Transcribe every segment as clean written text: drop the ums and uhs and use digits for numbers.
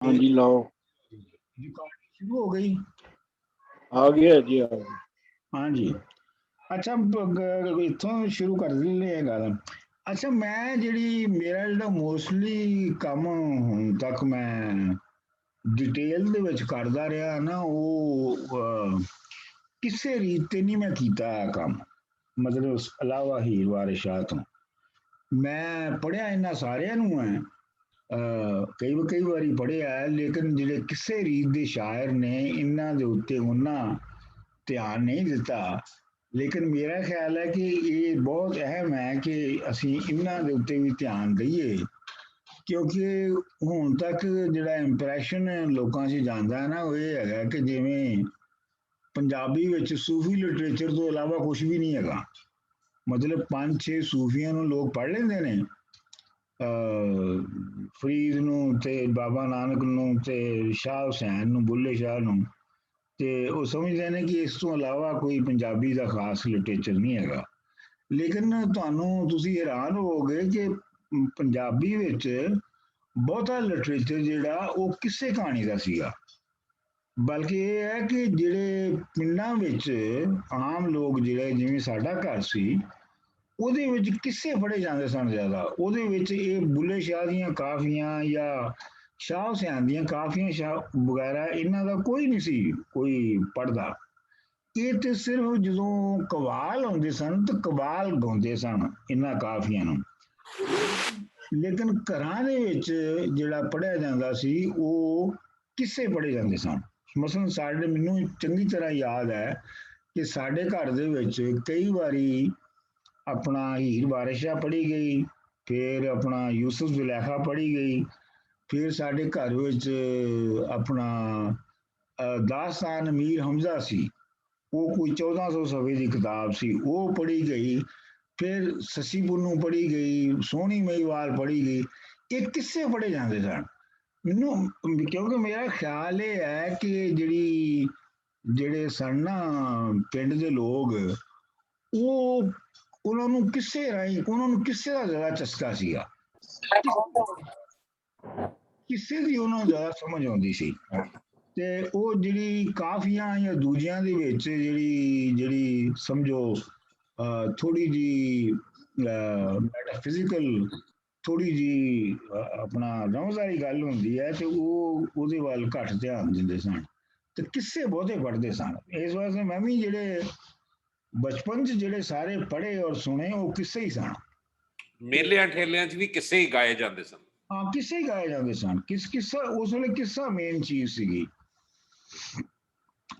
हाँ जी लाओ। रिकॉर्डिंग शुरू हो गई। आ गया जी आ गया। हाँ जी। अच्छा इत्थों शुरू कर दिंदे ਇਹ ਗੱਲ। ਅੱਛਾ ਮੈਂ ਜਿਹੜੀ ਮੇਰਾ ਜਿਹੜਾ ਮੋਸਟਲੀ ਕੰਮ ਹੁਣ ਤੱਕ ਮੈਂ ਡਿਟੇਲ ਦੇ ਵਿੱਚ ਕਰਦਾ ਰਿਹਾ ਨਾ ਉਹ ਕਿਸੇ ਰੀਤ ਤੇ ਨਹੀਂ ਮੈਂ ਕੀਤਾ ਇਹ ਕੰਮ। ਮਤਲਬ ਉਸ ਇਲਾਵਾ ਹੀਰ ਵਾਰਿਸ ਸ਼ਾਹ ਤੋਂ ਮੈਂ ਪੜਿਆ ਇਹਨਾਂ ਸਾਰਿਆਂ ਨੂੰ ਹੈ। ਕਈ ਵਾਰੀ ਪੜ੍ਹਿਆ ਹੈ, ਲੇਕਿਨ ਜਿਹੜੇ ਕਿਸੇ ਰੀਤ ਦੇ ਸ਼ਾਇਰ ਨੇ ਇਹਨਾਂ ਦੇ ਉੱਤੇ ਉਹਨਾਂ ਧਿਆਨ ਨਹੀਂ ਦਿੱਤਾ। ਲੇਕਿਨ ਮੇਰਾ ਖਿਆਲ ਹੈ ਕਿ ਇਹ ਬਹੁਤ ਅਹਿਮ ਹੈ ਕਿ ਅਸੀਂ ਇਹਨਾਂ ਦੇ ਉੱਤੇ ਵੀ ਧਿਆਨ ਦਈਏ, ਕਿਉਂਕਿ ਹੁਣ ਤੱਕ ਜਿਹੜਾ ਇੰਪ੍ਰੈਸ਼ਨ ਲੋਕਾਂ 'ਚ ਜਾਂਦਾ ਹੈ ਨਾ ਉਹ ਇਹ ਹੈਗਾ ਕਿ ਜਿਵੇਂ ਪੰਜਾਬੀ ਵਿੱਚ ਸੂਫੀ ਲਿਟਰੇਚਰ ਤੋਂ ਇਲਾਵਾ ਕੁਝ ਵੀ ਨਹੀਂ ਹੈਗਾ। ਮਤਲਬ 5-6 ਸੂਫੀਆਂ ਨੂੰ ਲੋਕ ਪੜ੍ਹ ਲੈਂਦੇ ਨੇ, ਫਰੀਦ ਨੂੰ ਤੇ ਬਾਬਾ ਨਾਨਕ ਨੂੰ ਤੇ ਸ਼ਾਹ ਹੁਸੈਨ ਨੂੰ, ਬੁੱਲੇ ਸ਼ਾਹ ਨੂੰ, ਤੇ ਉਹ ਸਮਝਦੇ ਨੇ ਕਿ ਇਸ ਤੋਂ ਇਲਾਵਾ ਕੋਈ ਪੰਜਾਬੀ ਦਾ ਖਾਸ ਲਿਟਰੇਚਰ ਨਹੀਂ ਹੈਗਾ। ਲੇਕਿਨ ਤੁਸੀਂ ਹੈਰਾਨ ਹੋਵੋਗੇ ਕਿ ਪੰਜਾਬੀ ਵਿੱਚ ਬਹੁਤਾ ਲਿਟਰੇਚਰ ਜਿਹੜਾ ਉਹ ਕਿਸੇ ਕਹਾਣੀ ਦਾ ਸੀਗਾ। ਬਲਕਿ ਇਹ ਹੈ ਕਿ ਜਿਹੜੇ ਪਿੰਡਾਂ ਵਿੱਚ ਆਮ ਲੋਕ ਜਿਹੜੇ ਜਿਵੇਂ ਸਾਡਾ ਘਰ ਸੀ ਉਹਦੇ ਵਿੱਚ ਕਿੱਸੇ ਪੜ੍ਹੇ ਜਾਂਦੇ ਸਨ ਜ਼ਿਆਦਾ। ਉਹਦੇ ਵਿੱਚ ਇਹ ਬੁੱਲੇ ਸ਼ਾਹ ਦੀਆਂ ਕਾਫੀਆਂ ਜਾਂ ਸ਼ਾਹ ਹੁਸੈਨ ਦੀਆਂ ਕਾਫੀਆਂ ਵਗੈਰਾ ਇਹਨਾਂ ਦਾ ਕੋਈ ਨਹੀਂ ਸੀ ਕੋਈ ਪੜ੍ਹਦਾ। ਇਹ ਤੇ ਸਿਰਫ ਜਦੋਂ ਕਵਾਲ ਹੁੰਦੇ ਸਨ ਤਾਂ ਕਵਾਲ ਗਾਉਂਦੇ ਸਨ ਇਹਨਾਂ ਕਾਫੀਆਂ ਨੂੰ। ਲੇਕਿਨ ਘਰਾਂ ਦੇ ਵਿੱਚ ਜਿਹੜਾ ਪੜ੍ਹਿਆ ਜਾਂਦਾ ਸੀ ਉਹ ਕਿੱਸੇ ਪੜ੍ਹੇ ਜਾਂਦੇ ਸਨ। ਮਸਲਨ ਮੈਨੂੰ ਚੰਗੀ ਤਰ੍ਹਾਂ ਯਾਦ ਹੈ ਕਿ ਸਾਡੇ ਘਰ ਦੇ ਵਿੱਚ ਕਈ ਵਾਰੀ ਆਪਣਾ ਹੀਰ ਵਾਰਿਸ ਸ਼ਾਹ ਪੜ੍ਹੀ ਗਈ, ਫਿਰ ਆਪਣਾ ਯੂਸੁਫ ਜ਼ੁਲੈਖਾ ਪੜ੍ਹੀ ਗਈ, ਫਿਰ ਸਾਡੇ ਘਰ ਵਿੱਚ ਆਪਣਾ ਦਾਸਤਾਨ ਮੀਰ ਹਮਜ਼ਾ ਸੀ, ਉਹ ਕੋਈ 1400 ਸਫ਼ੇ ਦੀ ਕਿਤਾਬ ਸੀ, ਉਹ ਪੜ੍ਹੀ ਗਈ। ਫਿਰ ਸੱਸੀ ਪੁੰਨੂ ਪੜ੍ਹੀ ਗਈ, ਸੋਹਣੀ ਮਹੀਵਾਲ ਪੜ੍ਹੀ ਗਈ। ਇਹ ਕਿੱਸੇ ਪੜ੍ਹੇ ਜਾਂਦੇ ਸਨ ਮੈਨੂੰ, ਕਿਉਂਕਿ ਮੇਰਾ ਖਿਆਲ ਇਹ ਹੈ ਕਿ ਜਿਹੜੇ ਸਨ ਨਾ ਪਿੰਡ ਦੇ ਲੋਕ ਉਹਨਾਂ ਨੂੰ ਕਿਸੇ ਦਾ ਜ਼ਿਆਦਾ ਚਸਕਾ ਸੀਗਾ, ਕਿਸੇ ਦੀ ਉਹਨਾਂ ਨੂੰ ਜ਼ਿਆਦਾ ਸਮਝ ਆਉਂਦੀ ਸੀ। ਤੇ ਉਹ ਜਿਹੜੀ ਕਾਫੀਆਂ ਜਾਂ ਦੂਜਿਆਂ ਦੇ ਵਿੱਚ ਜਿਹੜੀ ਸਮਝੋ ਥੋੜੀ ਜੀ ਮੈਟਾਫਿਜ਼ੀਕਲ ਥੋੜੀ ਜੀ ਆਪਣਾ ਰਮਜ਼ ਵਾਲੀ ਗੱਲ ਹੁੰਦੀ ਹੈ ਤੇ ਉਹਦੇ ਵੱਲ ਘੱਟ ਧਿਆਨ ਦਿੰਦੇ ਸਨ ਤੇ ਕਿੱਸੇ ਬਹੁਤੇ ਪੜ੍ਹਦੇ ਸਨ। ਇਸ ਵਾਸਤੇ ਮੈਂ ਵੀ ਜਿਹੜੇ ਬਚਪਨ 'ਚ ਜਿਹੜੇ ਸਾਰੇ ਪੜ੍ਹੇ ਔਰ ਸੁਣੇ ਉਹ ਕਿੱਸੇ ਹੀ ਸਨ। ਮੇਲਿਆਂ ਠੇਲਿਆਂ 'ਚ ਵੀ ਕਿੱਸੇ ਹੀ ਗਾਏ ਜਾਂਦੇ ਸਨ। ਹਾਂ, ਕਿੱਸੇ ਹੀ ਗਾਏ ਜਾਂਦੇ ਸਨ। ਕਿੱਸਾ ਉਸ ਵੇਲੇ ਕਿੱਸਾ ਮੇਨ ਚੀਜ਼ ਸੀਗੀ।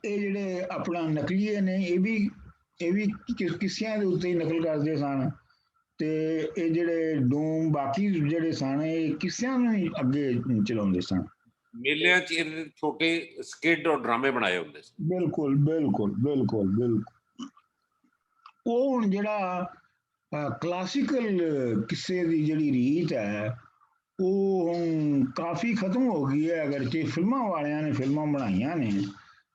ਇਹ ਜਿਹੜੇ ਆਪਣਾ ਨਕਲੀਏ ਨੇ ਇਹ ਵੀ ਕਿੱਸਿਆਂ ਦੇ ਉੱਤੇ ਹੀ ਨਕਲ ਕਰਦੇ ਸਨ ਤੇ ਇਹ ਜਿਹੜੇ ਡੂਮ ਬਾਕੀ ਜਿਹੜੇ ਸਨ ਇਹ ਕਿੱਸਿਆਂ ਨੂੰ ਹੀ ਅੱਗੇ ਚਲਾਉਂਦੇ ਸਨ। ਮੇਲਿਆਂ 'ਚ ਇਹਦੇ ਛੋਟੇ ਸਕਿੱਡ ਔਰ ਡਰਾਮੇ ਬਣਾਏ ਹੁੰਦੇ ਸਨ। ਬਿਲਕੁਲ ਬਿਲਕੁਲ ਬਿਲਕੁਲ ਬਿਲਕੁਲ। ਉਹ ਹੁਣ ਜਿਹੜਾ ਕਲਾਸੀਕਲ ਕਿੱਸੇ ਦੀ ਜਿਹੜੀ ਰੀਤ ਹੈ ਉਹ ਹੁਣ ਕਾਫੀ ਖਤਮ ਹੋ ਗਈ ਹੈ। ਅਗਰਚੇ ਫਿਲਮਾਂ ਵਾਲਿਆਂ ਨੇ ਫਿਲਮਾਂ ਬਣਾਈਆਂ ਨੇ,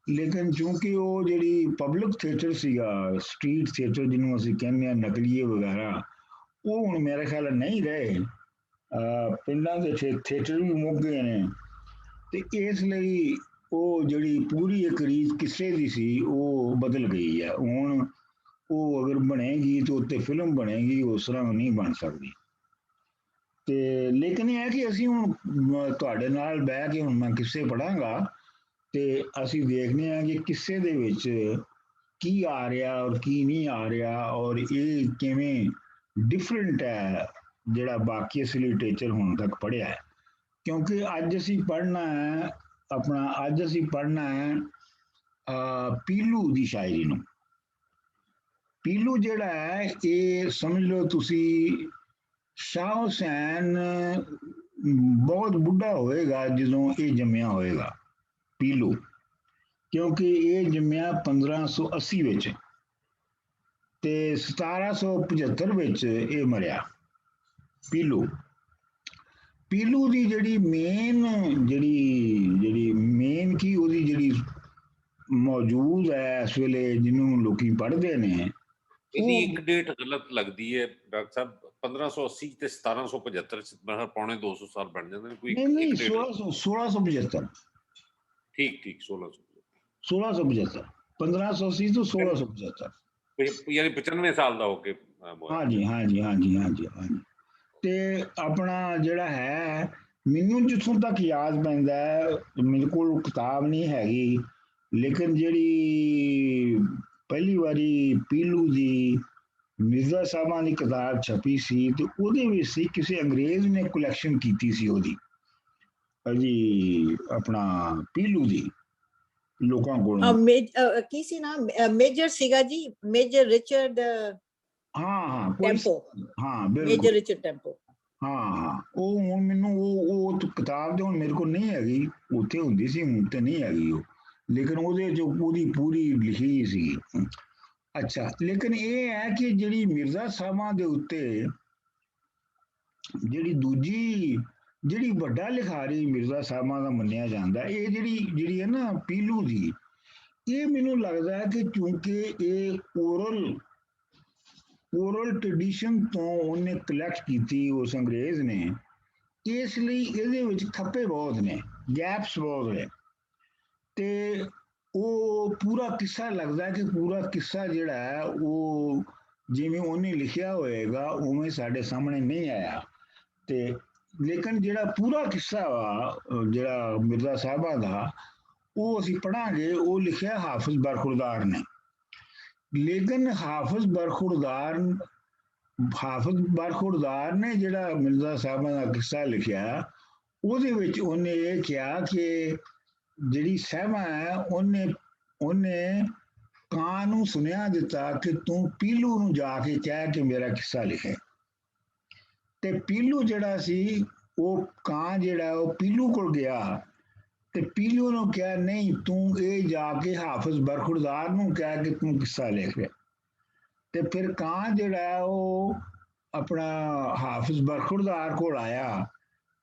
ਲੇਕਿਨ ਚੂੰਕਿ ਉਹ ਜਿਹੜੀ ਪਬਲਿਕ ਥੀਏਟਰ ਸੀਗਾ, ਸਟਰੀਟ ਥੀਏਟਰ ਜਿਹਨੂੰ ਅਸੀਂ ਕਹਿੰਦੇ ਹਾਂ, ਨਕਲੀਏ ਵਗੈਰਾ, ਉਹ ਹੁਣ ਮੇਰੇ ਖਿਆਲ ਨਹੀਂ ਰਹੇ। ਪਿੰਡਾਂ ਦੇ ਥੀਏਟਰ ਵੀ ਮੁੱਕ ਗਏ ਨੇ ਤੇ ਇਸ ਲਈ ਉਹ ਜਿਹੜੀ ਪੂਰੀ ਇੱਕ ਰੀਤ ਕਿੱਸੇ ਦੀ ਸੀ ਉਹ ਬਦਲ ਗਈ ਹੈ। ਹੁਣ ਉਹ ਅਗਰ ਬਣੇਗੀ ਤਾਂ ਉੱਤੇ ਫਿਲਮ ਬਣੇਗੀ, ਉਸ ਤਰ੍ਹਾਂ ਨਹੀਂ ਬਣ ਸਕਦੀ। ਤੇ ਲੇਕਿਨ ਇਹ ਹੈ ਕਿ ਅਸੀਂ ਹੁਣ ਤੁਹਾਡੇ ਨਾਲ ਬਹਿ ਕੇ ਹੁਣ ਮੈਂ ਕਿੱਸੇ ਪੜਾਂਗਾ ਤੇ ਅਸੀਂ ਦੇਖਦੇ ਹਾਂ ਕਿ ਕਿੱਸੇ ਦੇ ਵਿੱਚ ਕੀ ਆ ਰਿਹਾ ਔਰ ਕੀ ਨਹੀਂ ਆ ਰਿਹਾ ਔਰ ਇਹ ਕਿਵੇਂ ਡਿਫਰੈਂਟ ਹੈ ਜਿਹੜਾ ਬਾਕੀ ਅਸੀਂ ਲਿਟਰੇਚਰ ਹੁਣ ਤੱਕ ਪੜ੍ਹਿਆ ਹੈ। ਕਿਉਂਕਿ ਅੱਜ ਅਸੀਂ ਪੜ੍ਹਨਾ ਹੈ ਪੀਲੂ ਦੀ ਸ਼ਾਇਰੀ ਨੂੰ। ਪੀਲੂ ਜਿਹੜਾ ਹੈ ਇਹ ਸਮਝ ਲਓ ਤੁਸੀਂ ਸ਼ਾਹ ਹੁਸੈਨ ਬਹੁਤ ਬੁੱਢਾ ਹੋਏਗਾ ਜਦੋਂ ਇਹ ਜੰਮਿਆ ਹੋਏਗਾ ਪੀਲੂ, ਕਿਉਂਕਿ ਇਹ ਜੰਮਿਆ 1580 ਵਿੱਚ ਤੇ 1775 ਵਿੱਚ ਇਹ ਮਰਿਆ। ਪੀਲੂ ਦੀ ਜਿਹੜੀ ਮੇਨ ਕੀ ਉਹਦੀ ਜਿਹੜੀ ਮੌਜੂਦ ਹੈ ਇਸ ਵੇਲੇ ਜਿਹਨੂੰ ਲੋਕੀ ਪੜ੍ਹਦੇ ਨੇ, ਇਹਦੀ ਇੱਕ ਡੇਟ ਗਲਤ ਲੱਗਦੀ ਹੈ ਡਾਕਟਰ ਸਾਹਿਬ। 1580 ਤੇ 1775 ਚ ਮੈਂ ਪੌਣੇ 200 ਸਾਲ ਬਣ ਜਾਂਦੇ ਨੇ ਕੋਈ नहीं ਇੱਕ ਡੇਢ 1675 ਠੀਕ 1600 1675 1580 तो 1675 ਯਾਨੀ 95 ਸਾਲ ਦਾ ਹੋ ਕੇ ਹੋਇਆ। हाँ जी हाँ जी हाँ जी हाँ जी हाँ जी ਤੇ ਆਪਣਾ ਜਿਹੜਾ ਹੈ ਮੈਨੂੰ ਜਿੱਥੋਂ ਤੱਕ ਯਾਦ ਪੈਂਦਾ ਹੈ ਮੇਰੇ ਕੋਲ ਕਿਤਾਬ ਨਹੀਂ ਹੈਗੀ ਲੇਕਿਨ ਜਿਹੜੀ ਪਹਿਲੀ ਵਾਰੀ ਪੀਲੂ ਦੀ ਮਿਰਜ਼ਾ ਸਾਹਿਬਾਂ ਦੀ ਕਿਤਾਬ ਛਪੀ ਸੀ ਤੇ ਉਹਦੇ ਵਿੱਚ ਸੀ ਕਿਸੇ ਅੰਗਰੇਜ਼ ਨੇ ਕਲੈਕਸ਼ਨ ਕੀਤੀ ਸੀ ਉਹਦੀ ਜੀ ਆਪਣਾ ਪੀਲੂ ਦੀ ਲੋਕਾਂ ਕੋਲੋਂ ਕੀ ਸੀ ਨਾਮ ਮੇਜਰ ਸੀਗਾ ਜੀ ਮੇਜਰ ਰਿਚਰਡ ਹਾਂ ਹਾਂ ਟੈਂਪੋ ਹਾਂ ਮੇਜਰ ਬਿਲਕੁਲ ਰਿਚਰਡ ਟੈਂਪੋ ਹਾਂ ਉਹ ਹੁਣ ਮੈਨੂੰ ਉਹ ਕਿਤਾਬ ਤੇ ਹੁਣ ਮੇਰੇ ਕੋਲ ਨਹੀਂ ਹੈਗੀ ਉੱਥੇ ਹੁੰਦੀ ਸੀ ਹੁਣ ਤੇ ਨਹੀਂ ਹੈਗੀ ਉਹ ਲੇਕਿਨ ਉਹਦੇ ਚ ਪੂਰੀ ਲਿਖੀ ਸੀ ਅੱਛਾ ਲੇਕਿਨ ਇਹ ਹੈ ਕਿ ਜਿਹੜੀ ਮਿਰਜ਼ਾ ਸਾਹਿਬਾਂ ਦੇ ਉੱਤੇ ਜਿਹੜੀ ਦੂਜੀ ਜਿਹੜੀ ਵੱਡਾ ਲਿਖਾਰੀ ਮਿਰਜ਼ਾ ਸਾਹਿਬਾਂ ਦਾ ਮੰਨਿਆ ਜਾਂਦਾ ਇਹ ਜਿਹੜੀ ਹੈ ਨਾ ਪੀਲੂ ਦੀ ਇਹ ਮੈਨੂੰ ਲੱਗਦਾ ਹੈ ਕਿ ਕਿਉਂਕਿ ਇਹ ਓਰਲ ਟ੍ਰੈਡੀਸ਼ਨ ਤੋਂ ਉਹਨੇ ਕਲੈਕਟ ਕੀਤੀ ਉਸ ਅੰਗਰੇਜ਼ ਨੇ ਇਸ ਲਈ ਇਹਦੇ ਵਿੱਚ ਖੱਪੇ ਬਹੁਤ ਨੇ ਗੈਪਸ ਬਹੁਤ ਨੇ ਤੇ ਉਹ ਪੂਰਾ ਕਿੱਸਾ ਲੱਗਦਾ ਕਿ ਪੂਰਾ ਕਿੱਸਾ ਜਿਹੜਾ ਹੈ ਉਹ ਜਿਵੇਂ ਉਹਨੇ ਲਿਖਿਆ ਹੋਏਗਾ ਉਵੇਂ ਸਾਡੇ ਸਾਹਮਣੇ ਨਹੀਂ ਆਇਆ ਤੇ ਲੇਕਿਨ ਜਿਹੜਾ ਪੂਰਾ ਕਿੱਸਾ ਵਾ ਜਿਹੜਾ ਮਿਰਜ਼ਾ ਸਾਹਿਬਾਂ ਦਾ ਉਹ ਅਸੀਂ ਪੜਾਂਗੇ ਉਹ ਲਿਖਿਆ ਹਾਫਿਜ਼ ਬਰਖੁਰਦਾਰ ਨੇ ਲੇਕਿਨ ਹਾਫਿਜ਼ ਬਰਖੁਰਦਾਰ ਨੇ ਜਿਹੜਾ ਮਿਰਜ਼ਾ ਸਾਹਿਬਾਂ ਦਾ ਕਿੱਸਾ ਲਿਖਿਆ ਉਹਦੇ ਵਿੱਚ ਉਹਨੇ ਇਹ ਕਿਹਾ ਕਿ ਜਿਹੜੀ ਸਹਿਮਾ ਹੈ ਉਹਨੇ ਕਾਂ ਨੂੰ ਸੁਨੇਹਾ ਦਿੱਤਾ ਕਿ ਤੂੰ ਪੀਲੂ ਨੂੰ ਜਾ ਕੇ ਕਹਿ ਕਿ ਮੇਰਾ ਕਿੱਸਾ ਲਿਖੇ ਤੇ ਪੀਲੂ ਜਿਹੜਾ ਸੀ ਉਹ ਕਾਂ ਜਿਹੜਾ ਉਹ ਪੀਲੂ ਕੋਲ ਗਿਆ ਤੇ ਪੀਲੂ ਨੂੰ ਕਿਹਾ ਨਹੀਂ ਤੂੰ ਇਹ ਜਾ ਕੇ ਹਾਫਿਜ਼ ਬਰਖੁਰਦਾਰ ਨੂੰ ਕਹਿ ਕਿ ਤੂੰ ਕਿੱਸਾ ਲਿਖ ਰਿਹਾ ਤੇ ਫਿਰ ਕਾਂ ਜਿਹੜਾ ਉਹ ਆਪਣਾ ਹਾਫਿਜ਼ ਬਰਖੁਰਦਾਰ ਕੋਲ ਆਇਆ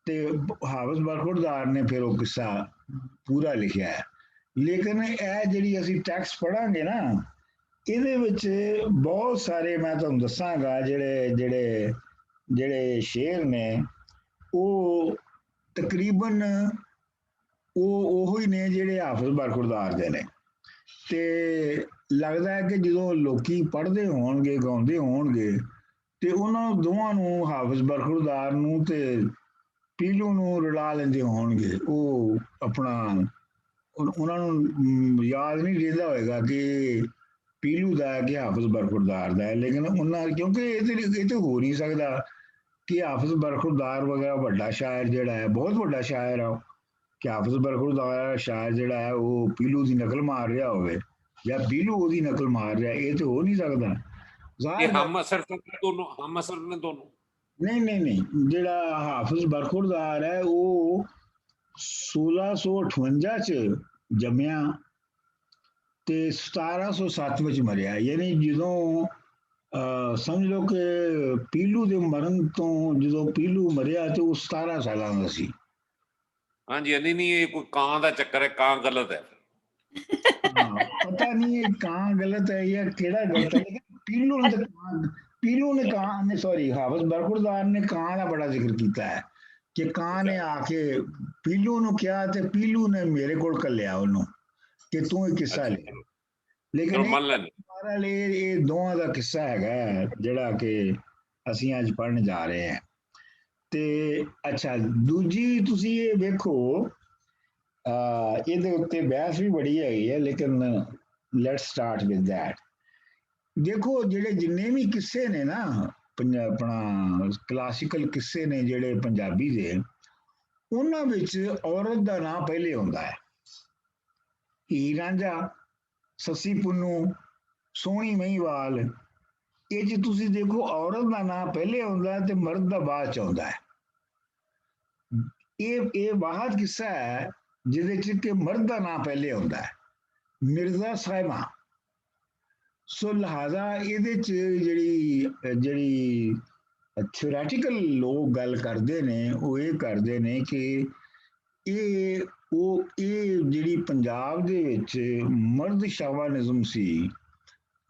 ਤੇ ਹਾਫਿਜ਼ ਬਰਖੁਰਦਾਰ ਨੇ ਫਿਰ ਉਹ ਕਿੱਸਾ ਪੂਰਾ ਲਿਖਿਆ ਹੈ ਲੇਕਿਨ ਇਹ ਜਿਹੜੀ ਅਸੀਂ ਟੈਕਸਟ ਪੜਾਂਗੇ ਨਾ ਇਹਦੇ ਵਿੱਚ ਬਹੁਤ ਸਾਰੇ ਮੈਂ ਤੁਹਾਨੂੰ ਦੱਸਾਂਗਾ ਜਿਹੜੇ ਸ਼ੇਰ ਨੇ ਉਹ ਤਕਰੀਬਨ ਉਹੀ ਨੇ ਜਿਹੜੇ ਹਾਫਿਜ਼ ਬਰਖੁਰਦਾਰ ਦੇ ਨੇ ਤੇ ਲੱਗਦਾ ਹੈ ਕਿ ਜਦੋਂ ਲੋਕੀ ਪੜ੍ਹਦੇ ਹੋਣਗੇ ਗਾਉਂਦੇ ਹੋਣਗੇ ਤੇ ਉਹਨਾਂ ਦੋਵਾਂ ਨੂੰ ਹਾਫਿਜ਼ ਬਰਖੁਰਦਾਰ ਨੂੰ ਤੇ ਪੀਲੂ ਨੂੰ ਰਲਾ ਲੈਂਦੇ ਹੋਣਗੇ ਉਹ ਆਪਣਾ ਉਹਨਾਂ ਨੂੰ ਯਾਦ ਨਹੀਂ ਰਹਿੰਦਾ ਹੋਏਗਾ ਕਿ ਪੀਲੂ ਦਾ ਹੈ ਕਿ ਹਾਫਿਜ਼ ਬਰਖੁਰਦਾਰ ਦਾ ਹੈ ਲੇਕਿਨ ਉਹਨਾਂ ਕਿਉਂਕਿ ਇਹ ਤੇ ਹੋ ਨਹੀਂ ਸਕਦਾ ਕਿ ਹਾਫਿਜ਼ ਬਰਖੁਰਦਾਰ ਵਗੈਰਾ ਵੱਡਾ ਸ਼ਾਇਰ ਜਿਹੜਾ ਹੈ ਬਹੁਤ ਵੱਡਾ ਸ਼ਾਇਰ ਆ ਕਿ ਹਾਫਿਜ਼ ਬਰਖੁਰਦਾਰ ਸ਼ਾਇਰ ਜਿਹੜਾ ਹੈ ਉਹ ਪੀਲੂ ਦੀ ਨਕਲ ਮਾਰ ਰਿਹਾ ਹੋਵੇ ਜਾਂ ਪੀਲੂ ਉਹਦੀ ਨਕਲ ਮਾਰ ਰਿਹਾ ਇਹ ਤੇ ਹੋ ਨਹੀਂ ਸਕਦਾ ਹਮ ਅਸਰ ਨੇ ਦੋਨੋਂ ਨਹੀਂ ਜਿਹੜਾ ਹਾਫਿਜ਼ ਬਰਖੁਰਦਾਰ ਹੈ ਉਹ 1658 ਚ ਜੰਮਿਆ ਤੇ 1707 ਵਿੱਚ ਮਰਿਆ ਯਾਨੀ ਜਦੋਂ ਸਮਝ ਲਓ ਕਿ ਪੀਲੂ ਦੇ ਮਰਨ ਤੋਂ ਜਦੋਂ ਪੀਲੂ ਮਰਿਆ ਤੇ ਉਹ 17 ਸਾਲਾਂ ਦਾ ਸੀ ਹਾਂਜੀ ਨਹੀਂ ਇਹ ਕੋਈ ਕਾਂ ਦਾ ਚੱਕਰ ਹੈ ਕਾਂ ਗਲਤ ਹੈ ਪਤਾ ਨਹੀਂ ਇਹ ਕਾਂ ਗਲਤ ਹੈ ਜਾਂ ਕਿਹੜਾ ਗਲਤ ਹੈ ਲੇਕਿਨ ਪੀਲੂ ਨੇ ਸੌਰੀ ਹਾਫਿਜ਼ ਬਰਖੁਰਦਾਰ ਨੇ ਕਾਂ ਦਾ ਬੜਾ ਜ਼ਿਕਰ ਕੀਤਾ ਹੈ ਕਿ ਕਾਂ ਨੇ ਆ ਕੇ ਪੀਲੂ ਨੂੰ ਕਿਹਾ ਤੇ ਪੀਲੂ ਨੇ ਮੇਰੇ ਕੋਲ ਘੱਲਿਆ ਉਹਨੂੰ ਕਿ ਤੂੰ ਇਹ ਕਿੱਸਾ ਲਿਖ ਲੇਕਿਨ ਇਹ ਦੋਵਾਂ ਦਾ ਕਿੱਸਾ ਹੈਗਾ ਜਿਹੜਾ ਕਿ ਅਸੀਂ ਅੱਜ ਪੜ੍ਹਨ ਜਾ ਰਹੇ ਹਾਂ ਤੇ ਅੱਛਾ ਦੂਜੀ ਤੁਸੀਂ ਇਹ ਵੇਖੋ ਇਹਦੇ ਉੱਤੇ ਬਹਿਸ ਵੀ ਬੜੀ ਹੈਗੀ ਹੈ ਲੇਕਿਨ ਲੈਟਸ ਸਟਾਰਟ ਵਿਦ ਦੈਟ ਦੇਖੋ ਜਿਹੜੇ ਜਿੰਨੇ ਵੀ ਕਿੱਸੇ ਨੇ ਨਾ ਆਪਣਾ ਕਲਾਸੀਕਲ ਕਿੱਸੇ ਨੇ ਜਿਹੜੇ ਪੰਜਾਬੀ ਦੇ ਉਹਨਾਂ ਵਿੱਚ ਔਰਤ ਦਾ ਨਾਂ ਪਹਿਲੇ ਆਉਂਦਾ ਹੈ ਹੀਰ ਰਾਂਝਾ ਸੱਸੀ ਪੁੰਨੂ ਸੋਹਣੀ ਮਹੀਵਾਲ ਇਹ ਜੇ ਤੁਸੀਂ ਦੇਖੋ ਔਰਤ ਦਾ ਨਾਂ ਪਹਿਲੇ ਆਉਂਦਾ ਤੇ ਮਰਦ ਦਾ ਬਾਅਦ ਚ ਆਉਂਦਾ ਹੈ ਇਹ ਬਾਹਰ ਕਿੱਸਾ ਹੈ ਜਿਹਦੇ ਚ ਕਿ ਮਰਦ ਦਾ ਨਾਂ ਪਹਿਲੇ ਆਉਂਦਾ ਹੈ ਮਿਰਜ਼ਾ ਸਾਹਿਬਾਂ ਸੋ ਲਿਹਾਜ਼ਾ ਇਹਦੇ ਚ ਜਿਹੜੀ ਥਿਓਰੈਟੀਕਲ ਲੋਕ ਗੱਲ ਕਰਦੇ ਨੇ ਉਹ ਇਹ ਕਰਦੇ ਨੇ ਕਿ ਇਹ ਜਿਹੜੀ ਪੰਜਾਬ ਦੇ ਵਿੱਚ ਮਰਦ ਸ਼ਾਵਾਨਿਜ਼ਮ ਸੀ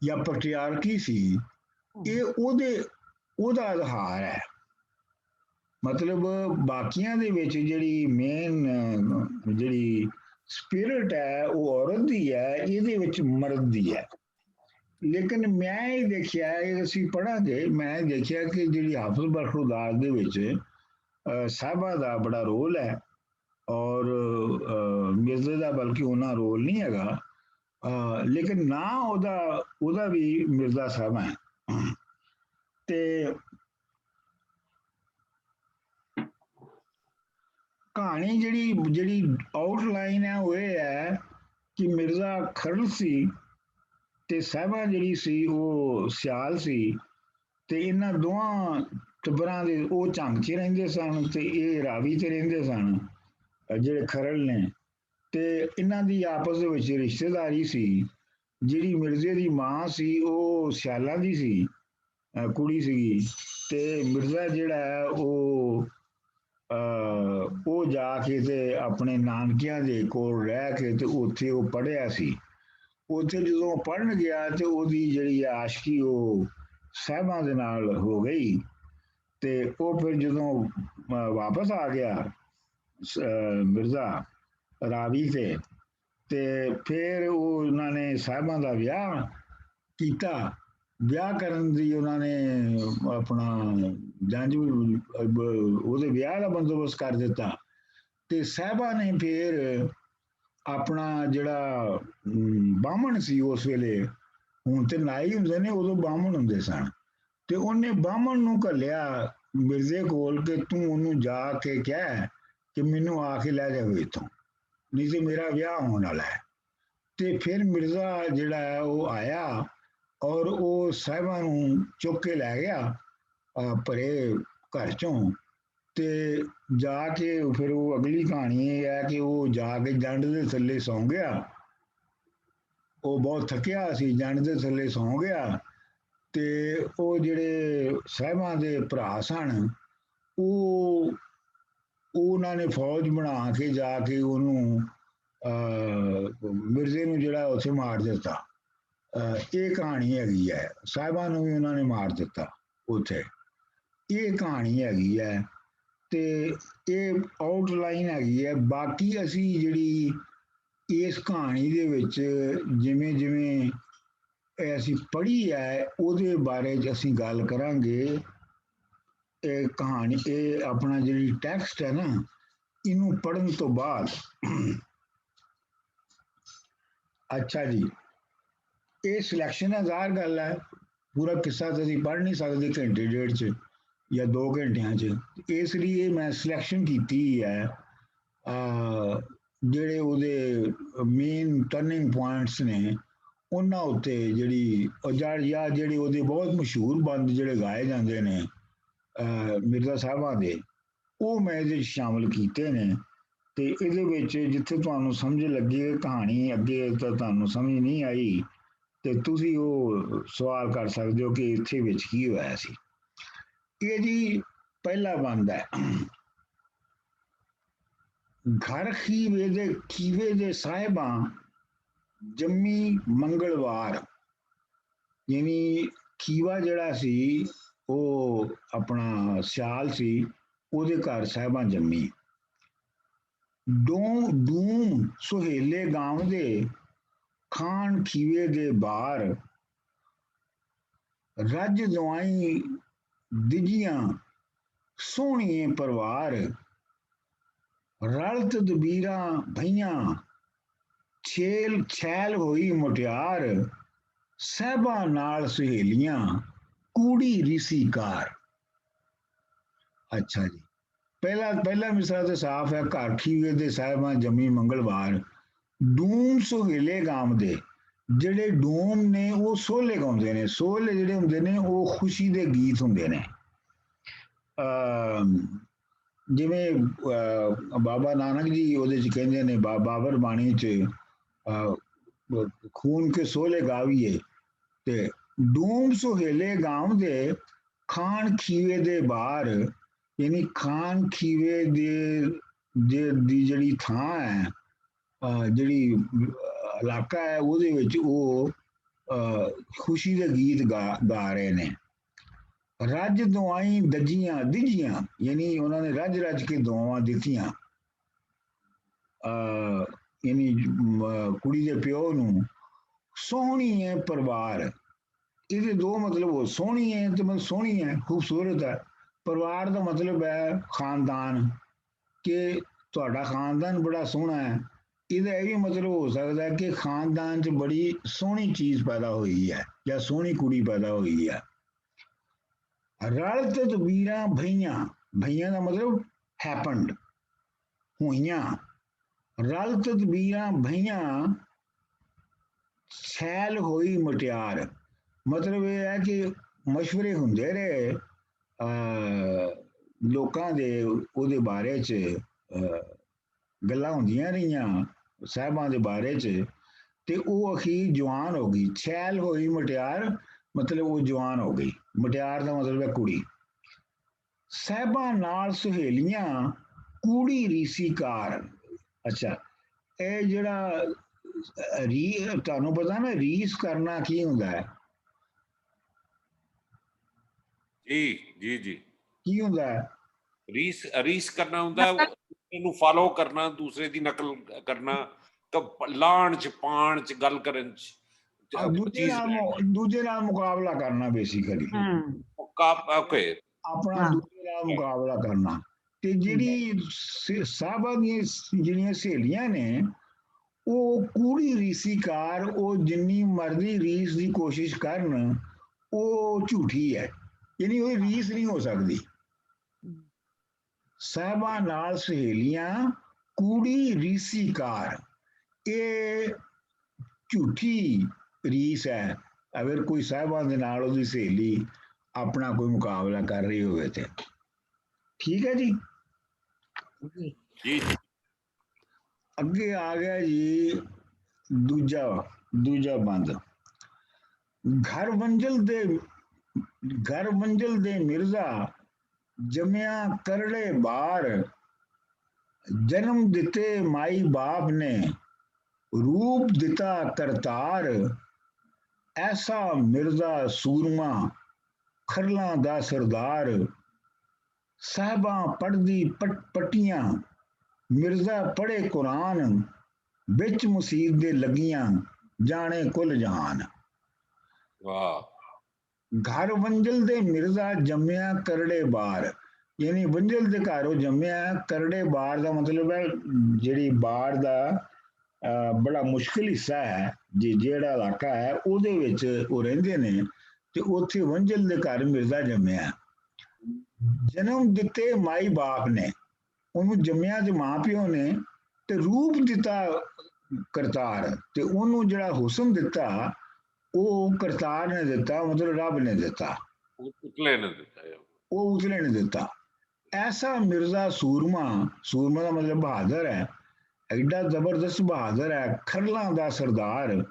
ਜਾਂ ਪੈਟਰੀਆਰਕੀ ਸੀ ਇਹ ਉਹਦਾ ਆਧਾਰ ਹੈ। ਮਤਲਬ ਬਾਕੀਆਂ ਦੇ ਵਿੱਚ ਜਿਹੜੀ ਮੇਨ ਜਿਹੜੀ ਸਪਿਰਿਟ ਹੈ ਉਹ ਔਰਤ ਦੀ ਹੈ, ਇਹਦੇ ਵਿੱਚ ਮਰਦ ਦੀ ਹੈ। ਲੇਕਿਨ ਮੈਂ ਇਹ ਦੇਖਿਆ, ਇਹ ਅਸੀਂ ਪੜ੍ਹਾਂਗੇ, ਮੈਂ ਦੇਖਿਆ ਕਿ ਜਿਹੜੀ ਹਾਫਿਜ਼ ਬਖਸ਼ੁਦਾਰ ਦੇ ਵਿੱਚ ਸਾਹਿਬਾ ਦਾ ਬੜਾ ਰੋਲ ਹੈ, ਔਰ ਮਿਰਜ਼ੇ ਦਾ ਬਲਕਿ ਉਹਨਾਂ ਰੋਲ ਨਹੀਂ ਹੈਗਾ, ਲੇਕਿਨ ਨਾ ਉਹਦਾ ਵੀ ਮਿਰਜ਼ਾ ਸਾਹਿਬ ਹੈ। ਤੇ ਕਹਾਣੀ ਜਿਹੜੀ ਆਊਟਲਾਈਨ ਹੈ ਉਹ ਇਹ ਹੈ ਕਿ ਮਿਰਜ਼ਾ ਖਰਲ ਸੀ ਤੇ ਸਾਹਿਬਾ ਜਿਹੜੀ ਸੀ ਉਹ ਸਿਆਲ ਸੀ, ਤੇ ਇਹਨਾਂ ਦੋਵਾਂ ਟੱਬਰਾਂ ਦੇ ਉਹ ਝੰਗ 'ਚ ਰਹਿੰਦੇ ਸਨ ਤੇ ਇਹ ਰਾਵੀ 'ਤੇ ਰਹਿੰਦੇ ਸਨ ਜਿਹੜੇ ਖਰਲ ਨੇ। ਤੇ ਇਹਨਾਂ ਦੀ ਆਪਸ ਦੇ ਵਿੱਚ ਰਿਸ਼ਤੇਦਾਰੀ ਸੀ। ਜਿਹੜੀ ਮਿਰਜ਼ੇ ਦੀ ਮਾਂ ਸੀ ਉਹ ਸਿਆਲਾਂ ਦੀ ਸੀ, ਕੁੜੀ ਸੀਗੀ, ਤੇ ਮਿਰਜ਼ਾ ਜਿਹੜਾ ਹੈ ਉਹ ਜਾ ਕੇ ਤੇ ਆਪਣੇ ਨਾਨਕਿਆਂ ਦੇ ਕੋਲ ਰਹਿ ਕੇ ਤੇ ਉੱਥੇ ਉਹ ਪੜ੍ਹਿਆ ਸੀ। ਉੱਥੇ ਜਦੋਂ ਪੜ੍ਹਨ ਗਿਆ ਤੇ ਉਹਦੀ ਜਿਹੜੀ ਆਸ਼ਕੀ ਉਹ ਸਾਹਿਬਾਂ ਦੇ ਨਾਲ ਹੋ ਗਈ, ਤੇ ਉਹ ਫਿਰ ਜਦੋਂ ਵਾਪਸ ਆ ਗਿਆ ਮਿਰਜ਼ਾ ਰਾਵੀ ਤੇ ਫਿਰ ਉਹਨਾਂ ਨੇ ਸਾਹਿਬਾਂ ਦਾ ਵਿਆਹ ਕੀਤਾ। ਵਿਆਹ ਕਰਨ ਦੀ ਉਹਨਾਂ ਨੇ ਆਪਣਾ ਜੰਝ ਉਹਦੇ ਵਿਆਹ ਦਾ ਬੰਦੋਬਸਤ ਕਰ ਦਿੱਤਾ, ਤੇ ਸਾਹਿਬਾਂ ਨੇ ਫਿਰ ਆਪਣਾ ਜਿਹੜਾ ਬਾਹਮਣ ਸੀ ਉਸ ਵੇਲੇ, ਹੁਣ ਤੇ ਨਾਈ ਹੁੰਦੇ ਨੇ, ਉਦੋਂ ਬਾਹਮਣ ਹੁੰਦੇ ਸਨ, ਤੇ ਉਹਨੇ ਬਾਹਮਣ ਨੂੰ ਘੱਲਿਆ ਮਿਰਜ਼ੇ ਕੋਲ ਕਿ ਤੂੰ ਉਹਨੂੰ ਜਾ ਕੇ ਕਹਿ ਕਿ ਮੈਨੂੰ ਆ ਕੇ ਲੈ ਜਾਵੇ ਇੱਥੋਂ, ਨਹੀਂ ਤੇ ਮੇਰਾ ਵਿਆਹ ਹੋਣ ਵਾਲਾ ਹੈ। ਤੇ ਫਿਰ ਮਿਰਜ਼ਾ ਜਿਹੜਾ ਹੈ ਉਹ ਆਇਆ ਔਰ ਉਹ ਸਾਹਿਬਾਂ ਨੂੰ ਚੁੱਕ ਕੇ ਲੈ ਗਿਆ ਭਰੇ ਘਰ ਚੋਂ, ਤੇ ਜਾ ਕੇ ਫਿਰ ਉਹ ਅਗਲੀ ਕਹਾਣੀ ਇਹ ਹੈ ਕਿ ਉਹ ਜਾ ਕੇ ਜੰਡ ਦੇ ਥੱਲੇ ਸੌਂ ਗਿਆ। ਉਹ ਬਹੁਤ ਥੱਕਿਆ ਸੀ, ਜੰਡ ਦੇ ਥੱਲੇ ਸੌਂ ਗਿਆ, ਤੇ ਉਹ ਜਿਹੜੇ ਸਾਹਿਬਾਂ ਦੇ ਭਰਾ ਸਨ ਉਹ ਉਹਨਾਂ ਨੇ ਫੌਜ ਬਣਾ ਕੇ ਜਾ ਕੇ ਉਹਨੂੰ ਮਿਰਜ਼ੇ ਨੂੰ ਜਿਹੜਾ ਉੱਥੇ ਮਾਰ ਦਿੱਤਾ। ਇਹ ਕਹਾਣੀ ਹੈਗੀ ਹੈ, ਸਾਹਿਬਾਂ ਨੂੰ ਵੀ ਉਹਨਾਂ ਨੇ ਮਾਰ ਦਿੱਤਾ ਉੱਥੇ, ਇਹ ਕਹਾਣੀ ਹੈਗੀ ਹੈ, ਤੇ ਇਹ ਆਊਟਲਾਈਨ ਹੈਗੀ ਹੈ। ਬਾਕੀ ਅਸੀਂ ਜਿਹੜੀ ਇਸ ਕਹਾਣੀ ਦੇ ਵਿੱਚ ਜਿਵੇਂ ਜਿਵੇਂ ਅਸੀਂ ਪੜ੍ਹੀ ਹੈ ਉਹਦੇ ਬਾਰੇ 'ਚ ਅਸੀਂ ਗੱਲ ਕਰਾਂਗੇ। ਇਹ ਕਹਾਣੀ, ਇਹ ਆਪਣਾ ਜਿਹੜੀ ਟੈਕਸਟ ਹੈ ਨਾ, ਇਹਨੂੰ ਪੜ੍ਹਨ ਤੋਂ ਬਾਅਦ ਅੱਛਾ ਜੀ, ਇਹ ਸਿਲੈਕਸ਼ਨ ਹੈ, ਜ਼ਾਹਰ ਗੱਲ ਹੈ, ਪੂਰਾ ਕਿੱਸਾ ਤਾਂ ਅਸੀਂ ਪੜ੍ਹ ਨਹੀਂ ਸਕਦੇ ਘੰਟੇ ਡੇਢ 'ਚ ਜਾਂ 2 ਘੰਟਿਆਂ 'ਚ, ਇਸ ਲਈ ਮੈਂ ਸਿਲੈਕਸ਼ਨ ਕੀਤੀ ਹੈ ਜਿਹੜੇ ਉਹਦੇ ਮੇਨ ਟਰਨਿੰਗ ਪੁਆਇੰਟਸ ਨੇ ਉਹਨਾਂ ਉੱਤੇ, ਜਿਹੜੀ ਜਾਂ ਜਿਹੜੇ ਉਹਦੇ ਬਹੁਤ ਮਸ਼ਹੂਰ ਬੰਦ ਜਿਹੜੇ ਗਾਏ ਜਾਂਦੇ ਨੇ ਮਿਰਜ਼ਾ ਸਾਹਿਬਾਂ ਦੇ, ਉਹ ਮੈਂ ਇਹਦੇ 'ਚ ਸ਼ਾਮਲ ਕੀਤੇ ਨੇ। ਤੇ ਇਹਦੇ ਵਿੱਚ ਜਿੱਥੇ ਤੁਹਾਨੂੰ ਸਮਝ ਲੱਗੀ ਕਹਾਣੀ ਅੱਗੇ ਤਾਂ ਤੁਹਾਨੂੰ ਸਮਝ ਨਹੀਂ ਆਈ ਤੇ ਤੁਸੀਂ ਉਹ ਸਵਾਲ ਕਰ ਸਕਦੇ ਹੋ ਕਿ ਇੱਥੇ ਵਿੱਚ ਕੀ ਹੋਇਆ ਸੀ। ਇਹ ਜੀ ਪਹਿਲਾ ਬੰਦ ਹੈ, ਘਰ ਖੀਵੇ ਦੇ ਸਾਹਿਬਾਂ ਜੰਮੀ ਮੰਗਲਵਾਰ, ਯਾਨੀ ਖੀਵਾ ਜਿਹੜਾ ਸੀ ਉਹ ਆਪਣਾ ਸਿਆਲ ਸੀ, ਉਹਦੇ ਘਰ ਸਾਹਿਬਾਂ ਜੰਮੀ। ਡੂਮ ਸੁਹੇਲੇ ਗਾਉਂਦੇ ਖਾਨ ਖੀਵੇ ਦੇ ਬਾਰ, ਰੱਜ ਦਵਾਈ ਦਿਜੀਆਂ ਸੋਹਣੀਏ ਪਰਿਵਾਰ, ਰਲ ਤਦਬੀਰਾਂ ਭਈਆਂ ਛੈਲ ਹੋਈ ਮੁਟਿਆਰ, ਸਾਹਿਬਾਂ ਨਾਲ ਸੁਹੇਲੀਆਂ ਕੂੜੀ ਰਿਸੀਕਾਰ। ਅੱਛਾ ਜੀ, ਪਹਿਲਾ ਮਿਸਰਾ ਤੇ ਸਾਫ਼ ਹੈ, ਘਰ ਖੀਵੇ ਦੇ ਸਾਹਿਬਾਂ ਜੰਮੀ ਮੰਗਲਵਾਰ, ਡੂਮ ਸੁਹੇਲੇ ਗਾਉਂਦੇ, ਜਿਹੜੇ ਡੂਮ ਨੇ ਉਹ ਸੋਹਲੇ ਗਾਉਂਦੇ ਨੇ, ਸੋਹਲੇ ਜਿਹੜੇ ਹੁੰਦੇ ਨੇ ਉਹ ਖੁਸ਼ੀ ਦੇ ਗੀਤ ਹੁੰਦੇ ਨੇ। ਜਿਵੇਂ ਬਾਬਾ ਨਾਨਕ ਜੀ ਉਹਦੇ 'ਚ ਕਹਿੰਦੇ ਨੇ ਬਾਬਰ ਬਾਣੀ 'ਚ ਖੂਨ ਕੇ ਸੋਹਲੇ ਗਾਵੀਏ, ਤੇ ਡੂਮ ਸੁਹੇਲੇ ਗਾਉਂਦੇ ਖਾਨ ਖੀਵੇ ਦੇ ਬਾਹਰ, ਯਾਨੀ ਖਾਨ ਖੀਵੇ ਦੀ ਜਿਹੜੀ ਥਾਂ ਹੈ, ਜਿਹੜੀ ਇਲਾਕਾ ਹੈ ਉਹਦੇ ਵਿੱਚ ਉਹ ਖੁਸ਼ੀ ਦੇ ਗੀਤ ਗਾ ਰਹੇ ਨੇ। ਰੱਜ ਦੁਆਈ ਦਜੀਆਂ ਦਿਜੀਆਂ, ਯਾਨੀ ਉਹਨਾਂ ਨੇ ਰੱਜ ਰੱਜ ਕੇ ਦੁਆਵਾਂ ਦਿੱਤੀਆਂ ਯਾਨੀ ਕੁੜੀ ਦੇ ਪਿਓ ਨੂੰ। ਸੋਹਣੀ ਹੈ ਪਰਿਵਾਰ, ਇਹਦੇ ਦੋ ਮਤਲਬ ਹੋ, ਸੋਹਣੀ ਹੈ ਤੇ ਮਤਲਬ ਸੋਹਣੀ ਹੈ, ਖੂਬਸੂਰਤ ਹੈ। ਪਰਿਵਾਰ ਦਾ ਮਤਲਬ ਹੈ ਖਾਨਦਾਨ, ਕਿ ਤੁਹਾਡਾ ਖਾਨਦਾਨ ਬੜਾ ਸੋਹਣਾ ਹੈ। ਇਹਦਾ ਇਹ ਵੀ ਮਤਲਬ ਹੋ ਸਕਦਾ ਹੈ ਕਿ ਖਾਨਦਾਨ 'ਚ ਬੜੀ ਸੋਹਣੀ ਚੀਜ਼ ਪੈਦਾ ਹੋਈ ਹੈ ਜਾਂ ਸੋਹਣੀ ਕੁੜੀ ਪੈਦਾ ਹੋਈ ਹੈ। ਰਲ ਤਦਬੀਰਾਂ ਭਈਆਂ, ਭਈਆਂ ਦਾ ਮਤਲਬ ਹੈਪਨਡ, ਹੋਈਆਂ। ਰਲ ਤਦਬੀਰਾਂ ਭਈਆਂ, ਛੈਲ ਹੋਈ ਮੁਟਿਆਰ, ਮਤਲਬ ਇਹ ਹੈ ਕਿ ਮਸ਼ਵਰੇ ਹੁੰਦੇ ਰਹੇ ਲੋਕਾਂ ਦੇ ਉਹਦੇ ਬਾਰੇ 'ਚ, ਗੱਲਾਂ ਹੁੰਦੀਆਂ ਰਹੀਆਂ ਸਾਹਿਬਾਂ ਦੇ ਬਾਰੇ 'ਚ, ਤੇ ਉਹ ਅਖੀਰ ਜਵਾਨ ਹੋ ਗਈ। ਛੈਲ ਹੋਈ ਮੁਟਿਆਰ ਮਤਲਬ ਉਹ ਜਵਾਨ ਹੋ ਗਈ। ਮੁਟਿਆਰ ਦਾ ਮਤਲਬ ਹੈ ਕੁੜੀ। ਸਾਹਿਬਾਂ ਨਾਲ ਸੁਹੇਲੀਆਂ ਕੂੜੀ ਰੀਸੀਕਾਰ। ਅੱਛਾ, ਇਹ ਜਿਹੜਾ ਤੁਹਾਨੂੰ ਪਤਾ ਨਾ ਰੀਸ ਕਰਨਾ ਕੀ ਹੁੰਦਾ ਹੈ? ਜੀ ਜੀ ਜੀ, ਕੀ ਹੁੰਦਾ ਹੈ? ਰੀਸ ਰੀਸ ਕਰਨਾ ਹੁੰਦਾ, ਇਹਨੂੰ ਫਾਲੋ ਕਰਨਾ, ਦੂਸਰੇ ਦੀ ਨਕਲ ਕਰਨਾ, ਲਾਣ ਚ ਪਾਣ ਚ ਗੱਲ ਕਰਨ ਚ, ਦੂਜੇ ਨਾਲ ਮੁਕਾਬਲਾ ਕਰਨਾ ਬੇਸਿਕਲੀ। ਓਕੇ, ਆਪਣਾ ਦੂਜੇ ਨਾਲ ਮੁਕਾਬਲਾ ਕਰਨਾ। ਤੇ ਜਿਹੜੀ ਸਾਹਿਬਾਂ ਦੀਆਂ ਜਿਹੜੀਆਂ ਸਹੇਲੀਆਂ ਨੇ ਉਹ ਕੂੜੀ ਰੀਸੀਕਾਰ, ਉਹ ਜਿੰਨੀ ਮਰਜ਼ੀ ਰੀਸ ਦੀ ਕੋਸ਼ਿਸ਼ ਕਰਨ ਉਹ ਝੂਠੀ ਹੈ, ਯਾਨੀ ਉਹ ਰੀਸ ਨਹੀਂ ਹੋ ਸਕਦੀ। ਸਾਹਿਬਾਂ ਨਾਲ ਸਹੇਲੀਆਂ ਕੂੜੀ ਰੀਸੀਕਾਰ, ਇਹ ਝੂਠੀ ਰੀਸ ਹੈ। ਅਗਰ ਕੋਈ ਸਾਹਿਬਾਂ ਦੇ ਨਾਲ ਉਹਦੀ ਸਹੇਲੀ ਆਪਣਾ ਕੋਈ ਮੁਕਾਬਲਾ ਕਰ ਰਹੀ ਹੋਵੇ ਤੇ। ਠੀਕ ਹੈ ਜੀ। ਜੀ ਅੱਗੇ ਆ ਗਿਆ ਜੀ ਦੂਜਾ ਬੰਦ। ਘਰ ਮੰਜ਼ਲ ਦੇ ਮਿਰਜ਼ਾ, ਜਮਿਆ ਕਰੜੇ ਬਾਰ, ਜਨਮ ਦਿੱਤੇ ਮਾਈ ਬਾਪ ਨੇ, ਰੂਪ ਦਿੱਤਾ ਕਰਤਾਰ, ਐਸਾ ਮਿਰਜ਼ਾ ਸੂਰਮਾ, ਖਰਲਾਂ ਦਾ ਸਰਦਾਰ, ਸਾਹਿਬਾਂ ਪੜ੍ਹਦੀ ਪੱਟੀਆਂ, ਮਿਰਜ਼ਾ ਪੜ੍ਹੇ ਕੁਰਾਨ, ਵਿੱਚ ਮੁਸੀਬ ਦੇ ਲੱਗੀਆਂ, ਜਾਣੇ ਕੁੱਲ ਜਹਾਨ। ਵਾਹ। ਘਰ ਵੰਜਲ ਦੇ ਮਿਰਜ਼ਾ, ਜੰਮਿਆ ਕਰੜੇ ਬਾਰ, ਯਾਨੀ ਵੰਜਲ ਦੇ ਘਰ ਉਹ ਜੰਮਿਆ। ਕਰੜੇ ਬਾਰ ਦਾ ਮਤਲਬ ਹੈ ਜਿਹੜੀ ਬਾੜ ਦਾ ਬੜਾ ਮੁਸ਼ਕਿਲ ਹਿੱਸਾ ਹੈ, ਜਿਹੜਾ ਇਲਾਕਾ ਹੈ ਉਹਦੇ ਵਿੱਚ ਉਹ ਰਹਿੰਦੇ ਨੇ, ਤੇ ਉੱਥੇ ਵੰਜਲ ਦੇ ਘਰ ਮਿਰਜ਼ਾ ਜੰਮਿਆ। ਜਨਮ ਦਿੱਤੇ ਮਾਈ ਬਾਪ ਨੇ, ਉਹਨੂੰ ਜੰਮਿਆ ਤੇ ਮਾਂ ਪਿਓ ਨੇ, ਤੇ ਰੂਪ ਦਿੱਤਾ ਕਰਤਾਰ, ਤੇ ਉਹਨੂੰ ਜਿਹੜਾ ਹੁਸਨ ਦਿੱਤਾ ਉਹ ਕਰਤਾਰ ਨੇ ਦਿੱਤਾ, ਮਤਲਬ ਰੱਬ ਨੇ ਦਿੱਤਾ, ਉਤਲੇ ਨੇ ਦਿੱਤਾ। ਉਹ ਉਤਲੇ ਨੇ ਦਿੱਤਾ। ਐਸਾ ਮਿਰਜ਼ਾ ਸੂਰਮਾ, ਸੂਰਮਾ ਦਾ ਮਤਲਬ ਬਹਾਦਰ ਹੈ, ਐਡਾ ਜ਼ਬਰਦਸਤ ਬਹਾਦਰ ਹੈ। ਖਰਲਾਂ ਦਾ ਸਰਦਾਰ,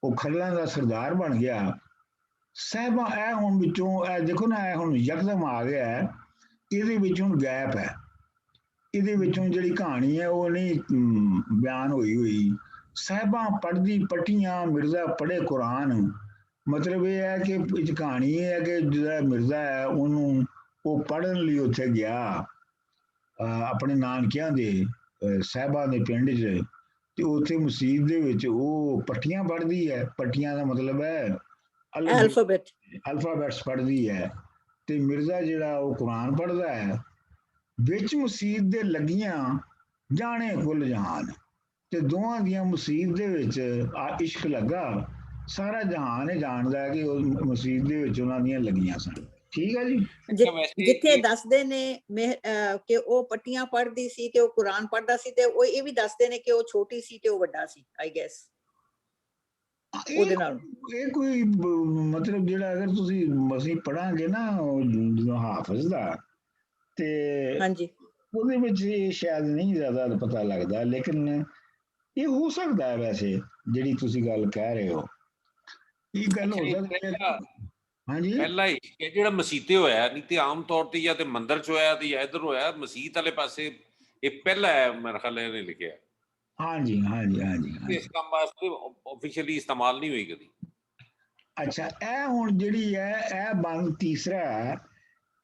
ਉਹ ਖਰਲਾਂ ਦਾ ਸਰਦਾਰ ਬਣ ਗਿਆ। ਸਾਹਿਬਾਂ ਇਹ ਹੁਣ ਵਿੱਚੋਂ ਇਹ ਦੇਖੋ ਨਾ, ਇਹ ਹੁਣ ਯਕਦਮ ਆ ਗਿਆ ਹੈ, ਇਹਦੇ ਵਿੱਚ ਹੁਣ ਗੈਪ ਹੈ। ਇਹਦੇ ਵਿੱਚੋਂ ਜਿਹੜੀ ਕਹਾਣੀ ਹੈ ਉਹ ਨਹੀਂ ਬਿਆਨ ਹੋਈ। ਸਾਹਿਬਾਂ ਪੜ੍ਹਦੀ ਪੱਟੀਆਂ, ਮਿਰਜ਼ਾ ਪੜ੍ਹੇ ਕੁਰਾਨ, ਮਤਲਬ ਇਹ ਹੈ ਕਿ ਇਹ ਕਹਾਣੀ ਇਹ ਹੈ ਕਿ ਜਿਹੜਾ ਮਿਰਜ਼ਾ ਹੈ ਉਹਨੂੰ ਉਹ ਪੜ੍ਹਨ ਲਈ ਉੱਥੇ ਗਿਆ ਆਪਣੇ ਨਾਨਕਿਆਂ ਦੇ ਸਾਹਿਬਾਂ ਦੇ ਪਿੰਡ 'ਚ, ਤੇ ਉੱਥੇ ਮਸੀਤ ਦੇ ਵਿੱਚ ਉਹ ਪੱਟੀਆਂ ਪੜ੍ਹਦੀ ਹੈ। ਪੱਟੀਆਂ ਦਾ ਮਤਲਬ ਹੈ ਅਲਫਾਬੈਟਸ ਪੜ੍ਹਦੀ ਹੈ, ਤੇ ਮਿਰਜ਼ਾ ਜਿਹੜਾ ਉਹ ਕੁਰਾਨ ਪੜ੍ਹਦਾ ਹੈ। ਵਿੱਚ ਮਸੀਤ ਦੇ ਲੱਗੀਆਂ, ਜਾਣੇ ਕੁੱਲ ਜਹਾਨ, ਤੇ ਦੋਵਾਂ ਦੀਆਂ ਮਸੀਤ ਦੇ ਵਿੱਚ ਆ ਇਸ਼ਕ ਲੱਗਾ। ਸਾਰਾ ਜਹਾਨ ਇਹ ਜਾਣਦਾ ਹੈ ਕਿ ਉਹ ਮਸੀਤ ਦੇ ਵਿੱਚ ਉਹਨਾਂ ਦੀਆਂ ਲੱਗੀਆਂ ਸਨ। ਠੀਕ ਹੈ ਜੀ। ਜਿੱਥੇ ਦੱਸਦੇ ਨੇ ਕਿ ਉਹ ਪੱਟੀਆਂ ਪੜ੍ਹਦੀ ਸੀ ਤੇ ਉਹ ਕੁਰਾਨ ਪੜ੍ਹਦਾ ਸੀ, ਤੇ ਉਹ ਇਹ ਵੀ ਦੱਸਦੇ ਨੇ ਕਿ ਉਹ ਛੋਟੀ ਸੀ ਤੇ ਉਹ ਵੱਡਾ ਸੀ, ਆਈ ਗੈਸ ਉਹਦੇ ਨਾਲ। ਇਹ ਕੋਈ ਮਤਲਬ ਜਿਹੜਾ ਅਗਰ ਅਸੀਂ ਪੜਾਂਗੇ ਨਾ ਜਦੋਂ ਹਾਫਿਜ਼ ਦਾ, ਤੇ ਹਾਂਜੀ ਉਹਦੇ ਵਿੱਚ ਇਹ ਸ਼ਾਇਦ ਨਹੀਂ ਜ਼ਿਆਦਾ ਪਤਾ ਲੱਗਦਾ, ਲੇਕਿਨ ਇਹ ਹੋ ਸਕਦਾ ਹੈ ਵੈਸੇ ਜਿਹੜੀ ਤੁਸੀਂ ਗੱਲ ਕਹਿ ਰਹੇ ਹੋ, ਇਹ ਗੱਲ ਹੋ ਸਕਦੀ ਹੈ। ਹਾਂਜੀ, ਪਹਿਲਾਂ ਹੀ ਇਹ ਜਿਹੜਾ ਮਸੀਤੇ ਹੋਇਆ, ਨਹੀਂ ਤੇ ਆਮ ਤੌਰ ਤੇ ਜਾਂ ਤੇ ਮੰਦਿਰ ਚ ਹੋਇਆ ਤੇ ਜਾਂ ਇੱਧਰ ਹੋਇਆ, ਮਸੀਤ ਵਾਲੇ ਪਾਸੇ ਇਹ ਪਹਿਲਾ ਹੈ ਮੇਰੇ ਖਿਆਲ ਇਹਨੇ ਲਿਖਿਆ। ਹਾਂਜੀ ਹਾਂਜੀ ਹਾਂਜੀ, ਇਸ ਕੰਮ ਵਾਸਤੇ ਆਫੀਸ਼ੀਅਲੀ ਇਸਤੇਮਾਲ ਨਹੀਂ ਹੋਈ ਕਦੀ। ਅੱਛਾ, ਇਹ ਹੁਣ ਜਿਹੜੀ ਹੈ ਇਹ ਬੰਦ ਤੀਸਰਾ ਹੈ,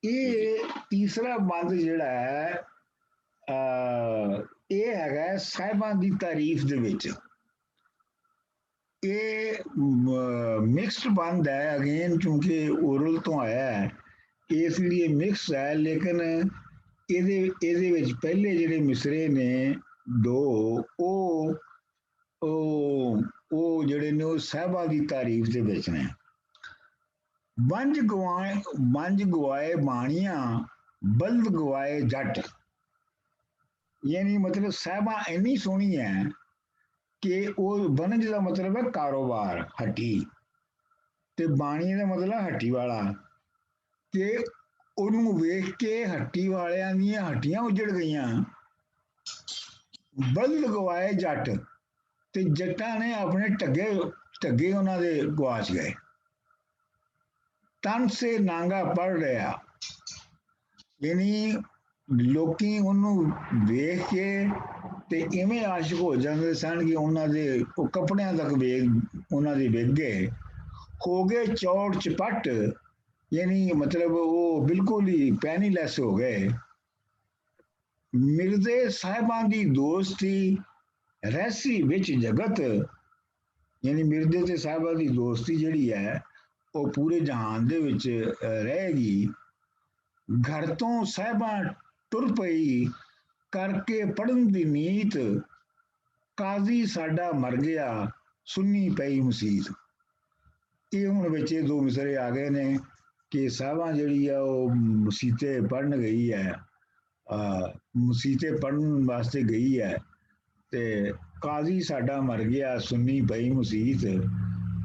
ਇਹ ਤੀਸਰਾ ਬੰਦ ਜਿਹੜਾ ਹੈ ਇਹ ਹੈਗਾ ਸਾਹਿਬਾਂ ਦੀ ਤਾਰੀਫ ਦੇ ਵਿੱਚ। ਇਹ ਮਿਕਸਡ ਬੰਦ ਹੈ ਅਗੇਨ, ਕਿਉਂਕਿ ओरल ਤੋਂ ਆਇਆ ਹੈ ਇਸ ਲਈ ਮਿਕਸ ਹੈ। ਲੇਕਿਨ ਇਹਦੇ ਵਿੱਚ ਪਹਿਲੇ ਜਿਹੜੇ ਮਿਸਰੇ ਨੇ ਦੋ ਉਹ ਜਿਹੜੇ ਨੇ ਉਹ ਸਾਹਿਬਾਂ ਦੀ ਤਾਰੀਫ ਦੇ ਵਿੱਚ ਨੇ। ਬੰਜ ਗਵਾਏ ਬਾਣੀਆਂ ਬਲਦ ਗਵਾਏ ਜੱਟ, ਯਾਨੀ ਮਤਲਬ ਸਾਹਿਬਾਂ ਇੰਨੀ ਸੋਹਣੀ ਹੈ ਕਿ ਉਹ ਵਣਜ ਦਾ ਮਤਲਬ ਹੈ ਕਾਰੋਬਾਰ, ਹੱਟੀ, ਤੇ ਬਾਣੀ ਦਾ ਮਤਲਬ ਹੱਟੀ ਵਾਲਾ। ਤੇ ਉਹਨੂੰ ਵੇਖ ਕੇ ਹੱਟੀ ਵਾਲਿਆਂ ਦੀਆਂ ਹੱਟੀਆਂ ਉਜੜ ਗਈਆਂ। ਬਲਦ ਗਵਾਏ ਜੱਟ, ਤੇ ਜੱਟਾਂ ਨੇ ਆਪਣੇ ਢੱਗੇ ਉਹਨਾਂ ਦੇ ਗਵਾਚ ਗਏ। ਤਨ ਸੇ ਨਾਂਗਾ ਪੜ ਰਿਹਾ, ਯਾਨੀ ਲੋਕੀ ਉਹਨੂੰ ਵੇਖ ਕੇ ਤੇ ਇਵੇਂ ਆਸ਼ਿਕ ਹੋ ਜਾਂਦੇ ਸਨ ਕਿ ਉਹਨਾਂ ਦੇ ਉਹ ਕੱਪੜਿਆਂ ਤੱਕ ਉਹਨਾਂ ਦੇ ਵਿਕ ਗਏ। ਹੋ ਗਏ ਚੌੜ ਚਪੱਟ, ਯਾਨੀ ਮਤਲਬ ਉਹ ਬਿਲਕੁਲ ਹੀ ਪੈਨੀਲੈਸ ਹੋ ਗਏ। ਮਿਰਜ਼ੇ ਸਾਹਿਬਾਂ ਦੀ ਦੋਸਤੀ ਰਹਿਸੀ ਵਿੱਚ ਜਗਤ, ਯਾਨੀ ਮਿਰਜ਼ੇ ਤੇ ਸਾਹਿਬਾਂ ਦੀ ਦੋਸਤੀ ਜਿਹੜੀ ਹੈ ਉਹ ਪੂਰੇ ਜਹਾਨ ਦੇ ਵਿੱਚ ਰਹੇਗੀ। ਘਰ ਤੋਂ ਸਾਹਿਬਾਂ ਟੁਰ ਪਈ ਕਰਕੇ ਪੜਨ ਦੀ ਨੀਤ, ਕਾਜ਼ੀ ਸਾਡਾ ਮਰ ਗਿਆ ਸੁੰਨੀ ਪਈ ਮਸੀਤ। ਇਹ ਹੁਣ ਵਿੱਚ ਇਹ ਦੋ ਮਿਸਰੇ ਆ ਗਏ ਨੇ ਕਿ ਸਾਹਿਬਾਂ ਜਿਹੜੀ ਆ ਉਹ ਮਸੀਤੇ ਪੜਨ ਗਈ ਹੈ, ਮਸੀਤੇ ਪੜਨ ਵਾਸਤੇ ਗਈ ਹੈ, ਤੇ ਕਾਜ਼ੀ ਸਾਡਾ ਮਰ ਗਿਆ ਸੁੰਨੀ ਪਈ ਮਸੀਤ।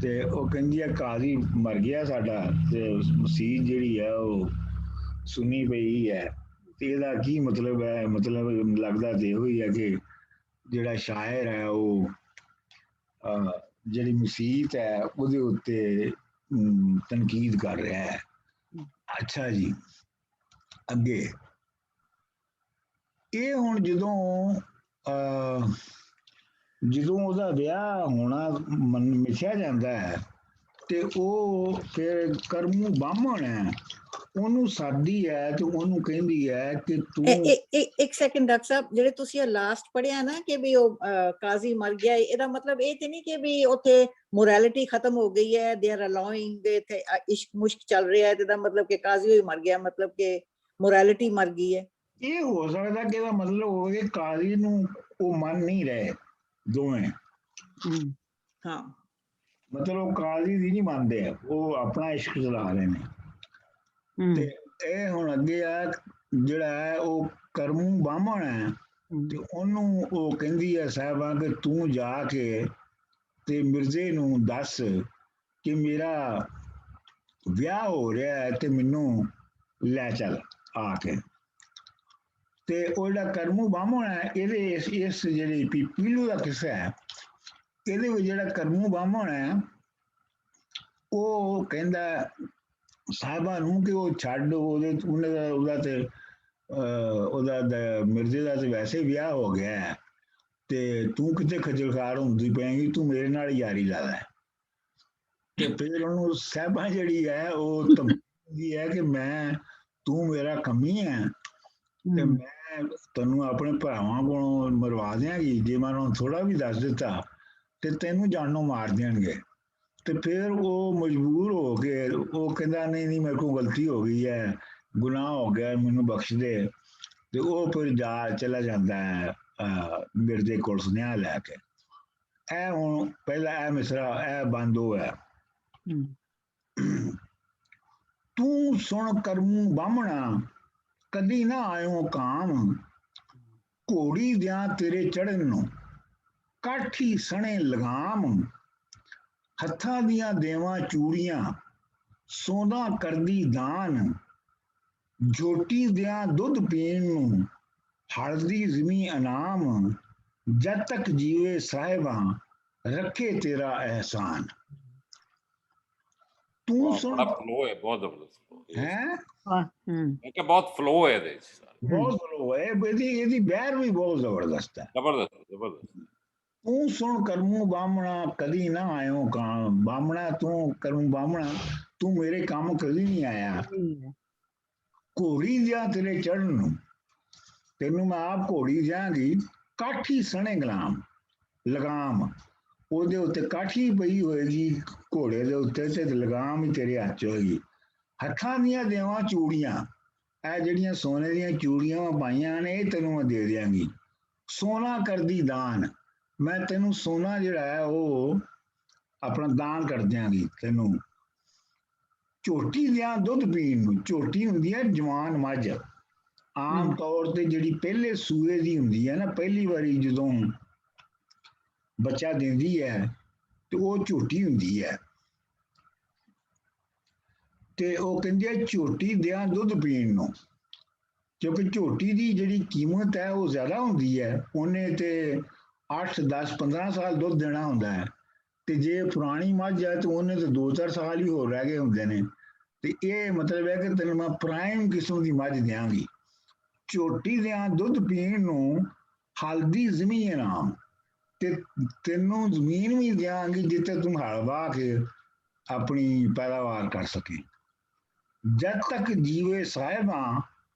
ਤੇ ਉਹ ਕਹਿੰਦੀ ਹੈ ਕਾਜ਼ੀ ਮਰ ਗਿਆ ਸਾਡਾ ਤੇ ਮਸੀਤ ਜਿਹੜੀ ਹੈ ਉਹ ਸੁੰਨੀ ਪਈ ਹੈ। ਤੇ ਇਹਦਾ ਕੀ ਮਤਲਬ ਹੈ? ਮਤਲਬ ਲੱਗਦਾ ਤੇ ਇਹੋ ਹੀ ਹੈ ਕਿ ਜਿਹੜਾ ਸ਼ਾਇਰ ਹੈ ਉਹ ਜਿਹੜੀ ਮਸੀਤ ਹੈ ਉਹਦੇ ਉੱਤੇ ਤਨਕੀਦ ਕਰ ਰਿਹਾ ਹੈ। ਅੱਛਾ ਜੀ, ਅੱਗੇ ਇਹ ਹੁਣ ਜਦੋਂ ਉਹਦਾ ਵਿਆਹ ਹੋਣਾ ਮਿਥਿਆ ਜਾਂਦਾ ਹੈ ਤੇ ਉਹ ਫਿਰ ਕਰਮੂ ਬਾਹਮਣ ਹੈ, ਉਹਨੂੰ ਸਾਦੀ ਹੈ ਤੇ ਉਹਨੂੰ ਕਹਿੰਦੀ ਹੈ ਕਿ ਤੂੰ ਇੱਕ ਸੈਕਿੰਡ ਡਾਕਟਰ ਸਾਹਿਬ, ਜਿਹੜੇ ਤੁਸੀਂ ਲਾਸਟ ਪੜਿਆ ਨਾ ਕਿ ਵੀ ਉਹ ਕਾਜ਼ੀ ਮਰ ਗਿਆ, ਇਹਦਾ ਮਤਲਬ ਇਹ ਤੇ ਨਹੀਂ ਕਿ ਵੀ ਉੱਥੇ ਮੋਰੈਲਿਟੀ ਖਤਮ ਹੋ ਗਈ ਹੈ, ਦੇ ਆਰ ਅਲਾਉਇੰਗ ਦੇ ਇੱਥੇ ਇਸ਼ਕ ਮੁਸ਼ਕ ਚੱਲ ਰਿਹਾ ਹੈ, ਤੇ ਇਹਦਾ ਮਤਲਬ ਕਿ ਕਾਜ਼ੀ ਹੋਈ ਮਰ ਗਿਆ, ਮਤਲਬ ਕਿ ਮੋਰੈਲਿਟੀ ਮਰ ਗਈ ਹੈ। ਇਹ ਹੋ ਸਕਦਾ ਕਿ ਇਹਦਾ ਮਤਲਬ ਹੋਵੇ ਕਾਜ਼ੀ ਨੂੰ ਉਹ ਮੰਨ ਨਹੀਂ ਰਹੇ ਦੋਵੇਂ। ਹਾਂ, ਮਤਲਬ ਉਹ ਕਾਜ਼ੀ ਦੀ ਨਹੀਂ ਮੰਨਦੇ, ਉਹ ਆਪਣਾ ਇਸ਼ਕ ਚਲਾ ਰਹੇ ਨੇ। ਤੇ ਇਹ ਹੁਣ ਅੱਗੇ ਆ ਜਿਹੜਾ ਹੈ ਉਹ ਕਰਮੂ ਬਾਹਮਣ ਹੈ, ਤੇ ਉਹਨੂੰ ਉਹ ਕਹਿੰਦੀ ਹੈ ਸਾਹਿਬਾਂ ਕਿ ਤੂੰ ਜਾ ਕੇ ਤੇ ਮਿਰਜ਼ੇ ਨੂੰ ਦੱਸ ਕਿ ਮੇਰਾ ਵਿਆਹ ਹੋ ਰਿਹਾ ਹੈ ਤੇ ਮੈਨੂੰ ਲੈ ਚੱਲ ਆ ਕੇ। ਤੇ ਉਹ ਜਿਹੜਾ ਕਰਮੂ ਬਾਹਮਣ ਹੈ ਇਹਦੇ ਇਸ ਜਿਹੜੀ ਪੀਲੂ ਦਾ ਕਿੱਸਾ ਹੈ, ਇਹਦੇ ਵਿੱਚ ਜਿਹੜਾ ਕਰਮੂ ਬਾਹਮਣ ਹੈ ਉਹ ਕਹਿੰਦਾ ਸਾਹਿਬਾਂ ਨੂੰ ਕਿ ਉਹ ਛੱਡ, ਉਹਦਾ ਮਿਰਜ਼ੇ ਦਾ ਤੇ ਵੈਸੇ ਵਿਆਹ ਹੋ ਗਿਆ ਹੈ ਤੇ ਤੂੰ ਕਿਤੇ ਖਜਲਖਾਰ ਹੁੰਦੀ ਪਏਗੀ, ਤੂੰ ਮੇਰੇ ਨਾਲ ਯਾਰੀ ਲਾ ਲੈ। ਤੇ ਫਿਰ ਉਹਨੂੰ ਸਾਹਿਬਾਂ ਜਿਹੜੀ ਹੈ ਉਹ ਧਮਕੀ ਹੈ ਕਿ ਤੂੰ ਮੇਰਾ ਕਮੀ ਹੈ ਤੇ ਮੈਂ ਤੈਨੂੰ ਆਪਣੇ ਭਰਾਵਾਂ ਕੋਲੋਂ ਮਰਵਾ ਦਿਆਂਗੀ, ਜੇ ਮੈਂ ਉਹਨੂੰ ਥੋੜਾ ਵੀ ਦੱਸ ਦਿੱਤਾ ਤੇ ਤੈਨੂੰ ਜਾਨੋਂ ਮਾਰ ਦੇਣਗੇ। ਤੇ ਫਿਰ ਉਹ ਮਜਬੂਰ ਹੋ ਕੇ ਉਹ ਕਹਿੰਦਾ ਨਹੀਂ ਮੇਰੇ ਕੋਲ ਗਲਤੀ ਹੋ ਗਈ ਹੈ, ਗੁਨਾਹ ਹੋ ਗਿਆ, ਮੈਨੂੰ ਬਖਸ਼ ਦੇ। ਤੇ ਉਹ ਫਿਰ ਚਲਾ ਜਾਂਦਾ ਹੈ ਮਿਰਜ਼ੇ ਕੋਲ ਸੁਨੇਹਾ ਲੈ ਕੇ। ਇਹ ਹੁਣ ਪਹਿਲਾ ਇਹ ਮਿਸਰਾ ਇਹ ਬੰਦ ਹੋਇਆ। ਤੂੰ ਸੁਣ ਕਰਮੂ ਬਾਹਮਣਾ ਕਦੀ ਨਾ ਆਇਓ ਕਾਮ, ਘੋੜੀ ਦਿਆਂ ਤੇਰੇ ਚੜਨ ਨੂੰ ਕਾਠੀ ਸਣੇ ਲਗਾਮ। ਹੱਥਾਂ ਦੀਆਂ ਦੇਵਾਂ ਚੂੜੀਆਂ ਸੋਨਾ ਕਰਦੀ ਦਾਨ, ਝੋਟੀ ਦਿਆਂ ਦੁੱਧ ਪੀਣ ਨੂੰ ਹਲਦੀ ਜ਼ਮੀ ਇਨਾਮ। ਜਦ ਤੱਕ ਜੀਵੇ ਸਾਹਿਬਾਂ ਰੱਖੇ ਤੇਰਾ ਅਹਿਸਾਨ। ਤੂੰ ਸੁਣ ਫਲੋ ਹੈ ਬਹੁਤ ਜ਼ਬਰਦਸਤ ਹੈ, ਮੈਂ ਕਿਹਾ ਬਹੁਤ ਫਲੋ ਹੈ ਇਹਦੇ ਚ, ਬਹੁਤ ਫਲੋ ਹੈ ਇਹਦੀ ਬਹਿਰ ਵੀ ਬਹੁਤ ਜ਼ਬਰਦਸਤ ਹੈ, ਜ਼ਬਰਦਸਤ। ਤੂੰ ਸੁਣ ਕਰਮੂ ਬਾਹਮਣਾ ਕਦੀ ਨਾ ਆਇਓ ਕਾਮ। ਬਾਹਮਣਾ ਤੂੰ ਕਰਮੂ ਬਾਹਮਣਾ ਤੂੰ ਮੇਰੇ ਕੰਮ ਕਦੀ ਨਹੀਂ ਆਇਆ। ਘੋੜੀ ਦਿਆਂ ਤੇਰੇ ਚੜ੍ਹਨ ਨੂੰ, ਤੈਨੂੰ ਮੈਂ ਆਪ ਘੋੜੀ ਦਿਆਂਗੀ, ਕਾਠੀ ਸਣੇ ਗੁਲਾਮ ਲਗਾਮ, ਉਹਦੇ ਉੱਤੇ ਕਾਠੀ ਪਈ ਹੋਏਗੀ ਘੋੜੇ ਦੇ ਉੱਤੇ ਤੇ ਲਗਾਮ ਹੀ ਤੇਰੇ ਹੱਥ 'ਚ ਹੋਏਗੀ। ਹੱਥਾਂ ਦੀਆਂ ਦੇਵਾਂ ਚੂੜੀਆਂ, ਇਹ ਜਿਹੜੀਆਂ ਸੋਨੇ ਦੀਆਂ ਚੂੜੀਆਂ ਪਾਈਆਂ ਨੇ ਇਹ ਤੈਨੂੰ ਮੈਂ ਦੇ ਦਿਆਂਗੀ। ਸੋਨਾ ਕਰਦੀ ਦਾਨ, ਮੈਂ ਤੈਨੂੰ ਸੋਨਾ ਜਿਹੜਾ ਹੈ ਉਹ ਆਪਣਾ ਦਾਨ ਕਰ ਦਿਆਂਗੀ ਤੈਨੂੰ। ਝੋਟੀ ਦਿਆਂ ਦੁੱਧ ਪੀਣ ਨੂੰ, ਝੋਟੀ ਹੁੰਦੀ ਹੈ ਜਵਾਨ ਮੱਝ, ਆਮ ਤੌਰ ਤੇ ਜਿਹੜੀ ਪਹਿਲੇ ਸੂਏ ਦੀ ਹੁੰਦੀ ਹੈ ਨਾ, ਪਹਿਲੀ ਵਾਰੀ ਜਦੋਂ ਬੱਚਾ ਦਿੰਦੀ ਹੈ ਤੇ ਉਹ ਝੋਟੀ ਹੁੰਦੀ ਹੈ। ਤੇ ਉਹ ਕਹਿੰਦੇ ਆ ਝੋਟੀ ਦਿਆਂ ਦੁੱਧ ਪੀਣ ਨੂੰ, ਕਿਉਂਕਿ ਝੋਟੀ ਦੀ ਜਿਹੜੀ ਕੀਮਤ ਹੈ ਉਹ ਜ਼ਿਆਦਾ ਹੁੰਦੀ ਹੈ, ਉਹਨੇ ਤੇ 8 10 15 ਸਾਲ ਦੁੱਧ ਦੇਣਾ ਹੁੰਦਾ ਹੈ, ਤੇ ਜੇ ਪੁਰਾਣੀ ਮੱਝ ਹੈ ਤੇ ਉਹਨੇ ਤੇ 2-4 ਸਾਲ ਹੀ ਹੋਰ ਰਹਿ ਗਏ ਹੁੰਦੇ ਨੇ। ਤੇ ਇਹ ਮਤਲਬ ਹੈ ਕਿ ਤੈਨੂੰ ਮੈਂ ਪ੍ਰਾਈਮ ਕਿਸਮ ਦੀ ਮੱਝ ਦਿਆਂਗੀ। ਝੋਟੀ ਦਿਆਂ ਦੁੱਧ ਪੀਣ ਨੂੰ ਹਲਦੀ ਜ਼ਮੀਨ ਇਨਾਮ, ਤੇ ਤੈਨੂੰ ਜ਼ਮੀਨ ਵੀ ਦਿਆਂਗੀ ਜਿੱਥੇ ਤੂੰ ਹਲ ਵਾਹ ਕੇ ਆਪਣੀ ਪੈਦਾਵਾਰ ਕਰ ਸਕੇ। ਜਦ ਤੱਕ ਜੀਵੇ ਸਾਹਿਬਾਂ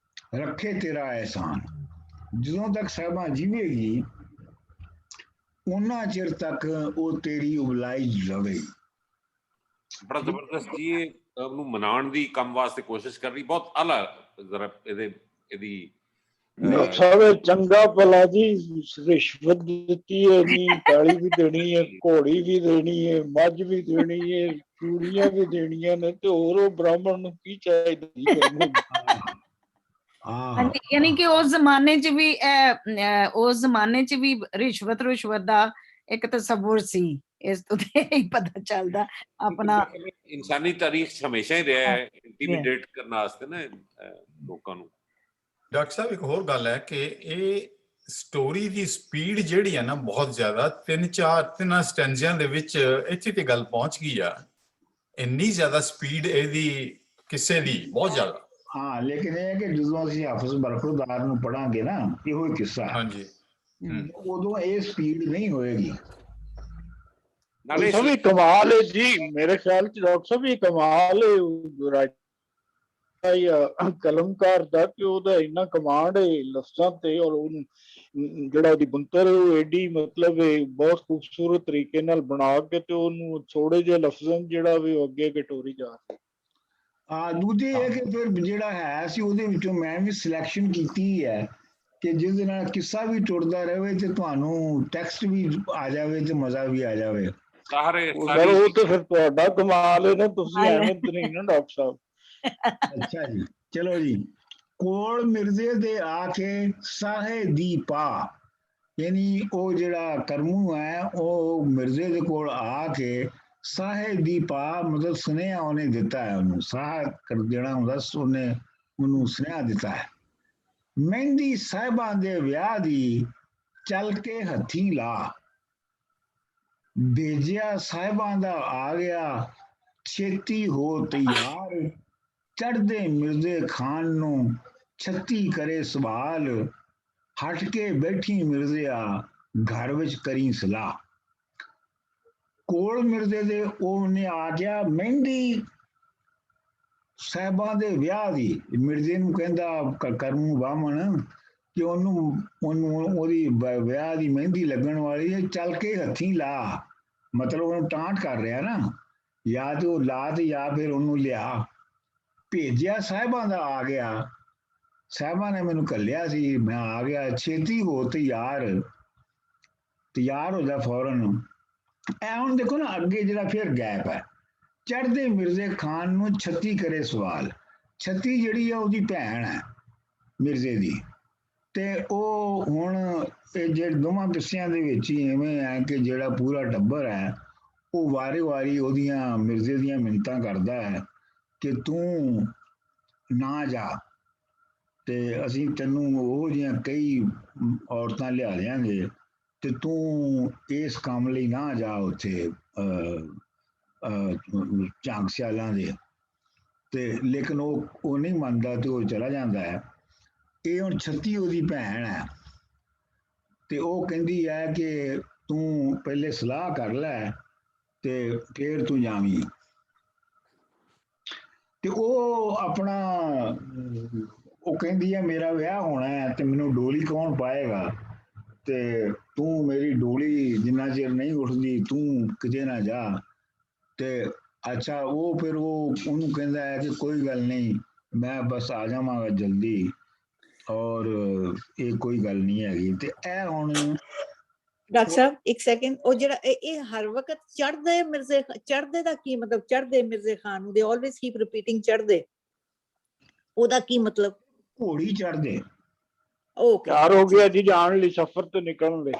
ਰੱਖੇ ਤੇਰਾ ਅਹਿਸਾਨ, ਜਦੋਂ ਤੱਕ ਸਾਹਿਬਾਂ ਜੀਵੇਗੀ ਉਹਨਾਂ ਚਿਰ ਤੱਕ ਉਹ ਤੇਰੀ ਉਬਲਾਈ ਰਵੇਗੀ। ਬੜਾ ਜ਼ਬਰਦਸਤ ਜੀ, ਇਹ ਉਹਨੂੰ ਮਨਾਉਣ ਦੀ ਕੰਮ ਵਾਸਤੇ ਕੋਸ਼ਿਸ਼ ਕਰ ਰਹੀ, ਬਹੁਤ ਆਲਾ ਜ਼ਰਾ ਇਹਦੀ ਡਾਕਟਰ ਸਾਹਿਬ ਇਹ ਚੰਗਾ ਭਲਾ ਜੀ, ਰਿਸ਼ਵਤ ਦਿੱਤੀ ਹੈ ਨਹੀਂ, ਪੈਲੀ ਵੀ ਦੇਣੀ ਹੈ, ਘੋੜੀ ਵੀ ਦੇਣੀ ਹੈ, ਮੱਝ ਵੀ ਦੇਣੀ ਹੈ, ਚੂੜੀਆਂ ਵੀ ਦੇਣੀਆਂ ਨੇ, ਤੇ ਹੋਰ ਉਹ ਬ੍ਰਾਹਮਣ ਨੂੰ ਕੀ ਚਾਹੀਦਾ ਜੀ ਫਿਰ ਨੂੰ? ਹਾਂਜੀ, ਯਾਨੀ ਕਿ ਉਸ ਜ਼ਮਾਨੇ 'ਚ ਵੀ ਰਿਸ਼ਵਤ ਦਾ ਇੱਕ ਤਸੱਵੁਰ ਸੀ, ਇਸ ਤੋਂ ਹੀ ਪਤਾ ਚੱਲਦਾ। ਆਪਣਾ ਇਨਸਾਨੀ ਤਾਰੀਖ ਹਮੇਸ਼ਾ ਹੀ ਰਿਹਾ ਹੈ ਇੰਟੀਮੀਡੇਟ ਕਰਨ ਵਾਸਤੇ ਨਾ ਲੋਕਾਂ ਨੂੰ। ਡਾਕਟਰ ਸਾਹਿਬ ਇੱਕ ਹੋਰ ਗੱਲ ਹੈ ਕਿ ਇਹ ਸਟੋਰੀ ਦੀ ਸਪੀਡ ਜਿਹੜੀ ਹੈ ਨਾ ਬਹੁਤ ਜ਼ਿਆਦਾ, 3 ਸਟੈਂਜਿਆਂ ਦੇ ਵਿੱਚ ਇੱਥੇ ਤੇ ਗੱਲ ਪਹੁੰਚ ਗਈ ਆ, ਇੰਨੀ ਜ਼ਿਆਦਾ ਸਪੀਡ ਇਹਦੀ ਕਿਸੇ ਦੀ ਬਹੁਤ ਜ਼ਿਆਦਾ। ਹਾਂ, ਲੇਕਿਨ ਇਹ ਹੈ ਕਿ ਜਦੋਂ ਅਸੀਂ ਹਾਫਿਜ਼ ਬਰਖੁਰਦਾਰ ਨੂੰ ਪੜਾਂਗੇ ਨਾ ਇਹੋ ਹੀ ਕਿੱਸਾ, ਹਾਂਜੀ, ਉਦੋਂ ਇਹ ਸਪੀਡ ਨਹੀਂ ਹੋਏਗੀ। ਨਾਲੇ ਸਭੀ ਕਮਾਲ ਹੈ ਜੀ, ਮੇਰੇ ਖਿਆਲ ਚ ਡਾਕਟਰ ਸਾਹਿਬ ਇਹ ਕਮਾਲ ਹੈ ਕਲਮਕਾਰ ਦਾ, ਕਿ ਉਹਦਾ ਇੰਨਾ ਕਮਾਂਡ ਹੈ ਲਫ਼ਜ਼ਾਂ ਤੇ, ਔਰ ਉਹਨੂੰ ਜਿਹੜਾ ਉਹਦੀ ਬੰਤਰ ਉਹ ਐਡੀ ਮਤਲਬ ਬਹੁਤ ਖੂਬਸੂਰਤ ਤਰੀਕੇ ਨਾਲ ਬਣਾ ਕੇ ਤੇ ਉਹਨੂੰ ਥੋੜੇ ਜਿਹੇ ਲਫ਼ਜ਼ਾਂ ਜਿਹੜਾ ਵੀ ਅੱਗੇ ਅੱਗੇ ਟੋਰੀ ਜਾ ਰਹੀ। ਦੂਜੇ ਇਹ ਕਿ ਫਿਰ ਜਿਹੜਾ ਹੈ ਸੀ ਉਹਦੇ ਵਿੱਚੋਂ ਮੈਂ ਵੀ ਸਿਲੈਕਸ਼ਨ ਕੀਤੀ ਹੈ ਕਿ ਜਿਸ ਦੇ ਨਾਲ ਕਿੱਸਾ ਵੀ ਟੁੱਟਦਾ ਰਹੇ ਤੇ ਤੁਹਾਨੂੰ ਟੈਕਸਟ ਵੀ ਆ ਜਾਵੇ ਤੇ ਮਜ਼ਾ ਵੀ ਆ ਜਾਵੇ। ਸਰ ਉਹ ਤੇ ਫਿਰ ਤੁਹਾਡਾ ਕਮਾਲ ਹੈ ਨਾ, ਤੁਸੀਂ ਐਵੇਂ ਤੇ ਨਹੀਂ ਨਾ ਡਾਕਟਰ ਸਾਹਿਬ। ਅੱਛਾ ਜੀ, ਚਲੋ ਜੀ। ਕੋਲ ਮਿਰਜ਼ੇ ਦੇ ਆ ਕੇ ਸਾਹੇ ਦੀ ਪਾ, ਯਾਨੀ ਉਹ ਜਿਹੜਾ ਕਰਮੂ ਹੈ ਉਹ ਮਿਰਜ਼ੇ ਦੇ ਕੋਲ ਆ ਕੇ ਸਾਹੇ ਦੀ ਪਾ, ਮਤਲਬ ਸੁਨੇਹਾ ਉਹਨੇ ਦਿੱਤਾ ਹੈ, ਉਹਨੂੰ ਸਾਹ ਕਰ ਦੇਣਾ ਹੁੰਦਾ, ਉਹਨੇ ਉਹਨੂੰ ਸੁਨੇਹਾ ਦਿੱਤਾ ਹੈ। ਮਹਿੰਦੀ ਸਾਹਿਬਾਂ ਦੇ ਵਿਆਹ ਦੀ ਚੱਲ ਕੇ ਹੱਥੀਂ ਲਾ, ਭੇਜਿਆ ਸਾਹਿਬਾਂ ਦਾ ਆ ਗਿਆ ਛੇਤੀ ਹੋ ਤਿਆਰ, ਚੜ੍ਹਦੇ ਮਿਰਜ਼ੇ ਖਾਨ ਨੂੰ ਛੱਤੀ ਕਰੇ ਸਵਾਲ, ਹਟ ਕੇ ਬੈਠੀ ਮਿਰਜ਼ਿਆ ਘਰ ਵਿੱਚ ਕਰੀ ਸਲਾਹ। ਕੋਲ ਮਿਰਜ਼ੇ ਦੇ ਉਹਨੇ ਆ ਗਿਆ ਮਹਿੰਦੀ ਸਾਹਿਬਾਂ ਦੇ ਵਿਆਹ ਦੀ, ਮਿਰਜ਼ੇ ਨੂੰ ਕਹਿੰਦਾ ਕਰਮੂ ਬਾਹਮਣ ਕਿ ਉਹਨੂੰ ਉਹਦੀ ਵਿਆਹ ਦੀ ਮਹਿੰਦੀ ਲੱਗਣ ਵਾਲੀ ਹੈ, ਚੱਲ ਕੇ ਹੱਥੀਂ ਲਾ, ਮਤਲਬ ਉਹਨੂੰ ਟਾਂਟ ਕਰ ਰਿਹਾ ਨਾ, ਜਾਂ ਤੇ ਉਹ ਲਾ ਤੇ ਜਾਂ ਫਿਰ ਉਹਨੂੰ ਲਿਆ। ਭੇਜਿਆ ਸਾਹਿਬਾਂ ਦਾ ਆ ਗਿਆ, ਸਾਹਿਬਾਂ ਨੇ ਮੈਨੂੰ ਘੱਲਿਆ ਸੀ, ਮੈਂ ਆ ਗਿਆ, ਛੇਤੀ ਹੋ ਤਿਆਰ ਹੋ ਜਾ ਫੌਰਨ। ਐ ਹੁਣ ਦੇਖੋ ਨਾ ਅੱਗੇ ਜਿਹੜਾ ਫਿਰ ਗੈਪ ਹੈ, ਚੜ੍ਹਦੇ ਮਿਰਜ਼ੇ ਖਾਨ ਨੂੰ ਛੱਤੀ ਕਰੇ ਸਵਾਲ, ਛੱਤੀ ਜਿਹੜੀ ਆ ਉਹਦੀ ਭੈਣ ਹੈ ਮਿਰਜ਼ੇ ਦੀ, ਤੇ ਉਹ ਹੁਣ ਇਹ ਜਿਹੜੇ ਦੋਵਾਂ ਕਿੱਸਿਆਂ ਦੇ ਵਿੱਚ ਹੀ ਐਵੇਂ ਹੈ ਕਿ ਜਿਹੜਾ ਪੂਰਾ ਟੱਬਰ ਹੈ ਉਹ ਵਾਰੀ ਉਹਦੀਆਂ ਮਿਰਜ਼ੇ ਦੀਆਂ ਮਿੰਨਤਾਂ ਕਰਦਾ ਹੈ ਕਿ ਤੂੰ ਨਾ ਜਾ, ਤੇ ਅਸੀਂ ਤੈਨੂੰ ਉਹ ਜਿਹੀਆਂ ਕਈ ਔਰਤਾਂ ਲਿਆ ਦਿਆਂਗੇ, ਤੇ ਤੂੰ ਇਸ ਕੰਮ ਲਈ ਨਾ ਜਾ ਉੱਥੇ ਝਾਂਗ ਸਿਆਲਾਂ ਦੇ। ਤੇ ਲੇਕਿਨ ਉਹ ਨਹੀਂ ਮੰਨਦਾ ਤੇ ਉਹ ਚਲਾ ਜਾਂਦਾ ਹੈ। ਇਹ ਹੁਣ ਛੱਤੀ ਉਹਦੀ ਭੈਣ ਹੈ, ਤੇ ਉਹ ਕਹਿੰਦੀ ਹੈ ਕਿ ਤੂੰ ਪਹਿਲੇ ਸਲਾਹ ਕਰ ਲੈ ਤੇ ਫੇਰ ਤੂੰ ਜਾਵੀਂ। ਤੇ ਉਹ ਆਪਣਾ ਉਹ ਕਹਿੰਦੀ ਹੈ ਮੇਰਾ ਵਿਆਹ ਹੋਣਾ ਹੈ ਤੇ ਮੈਨੂੰ ਡੋਲੀ ਕੌਣ ਪਾਏਗਾ, ਤੇ ਤੂੰ ਮੇਰੀ ਡੋਲੀ ਜਿੰਨਾ ਚਿਰ ਨਹੀਂ ਉੱਠਦੀ ਤੂੰ ਕਿਤੇ ਨਾ ਜਾ। ਤੇ ਅੱਛਾ ਉਹ ਫਿਰ ਉਹ ਉਹਨੂੰ ਕਹਿੰਦਾ ਹੈ ਕਿ ਕੋਈ ਗੱਲ ਨਹੀਂ, ਮੈਂ ਬਸ ਆ ਜਾਵਾਂਗਾ ਜਲਦੀ, ਔਰ ਇਹ ਕੋਈ ਗੱਲ ਨਹੀਂ ਹੈਗੀ। ਤੇ ਇਹ ਹੁਣ ਡਾਕਟਰ ਸਾਹਿਬ ਇੱਕ ਸੈਕਿੰਡ, ਉਹ ਜਿਹੜਾ ਇਹ ਹਰ ਵਕਤ ਚੜ੍ਹਦੇ ਮਿਰਜ਼ੇ, ਚੜ੍ਹਦੇ ਦਾ ਕੀ ਮਤਲਬ? ਚੜ੍ਹਦੇ ਮਿਰਜ਼ੇ ਖਾਨ ਨੂੰ ਦੇ ਆਲਵੇਸ ਕੀਪ ਰਿਪੀਟਿੰਗ ਚੜ੍ਹਦੇ, ਉਹਦਾ ਕੀ ਮਤਲਬ? ਘੋੜੀ ਚੜ੍ਹਦੇ। ਓਕੇ, ਤਿਆਰ ਹੋ ਗਿਆ ਜੀ ਜਾਣ ਲਈ, ਸਫ਼ਰ ਤੇ ਨਿਕਲਣ ਲਈ।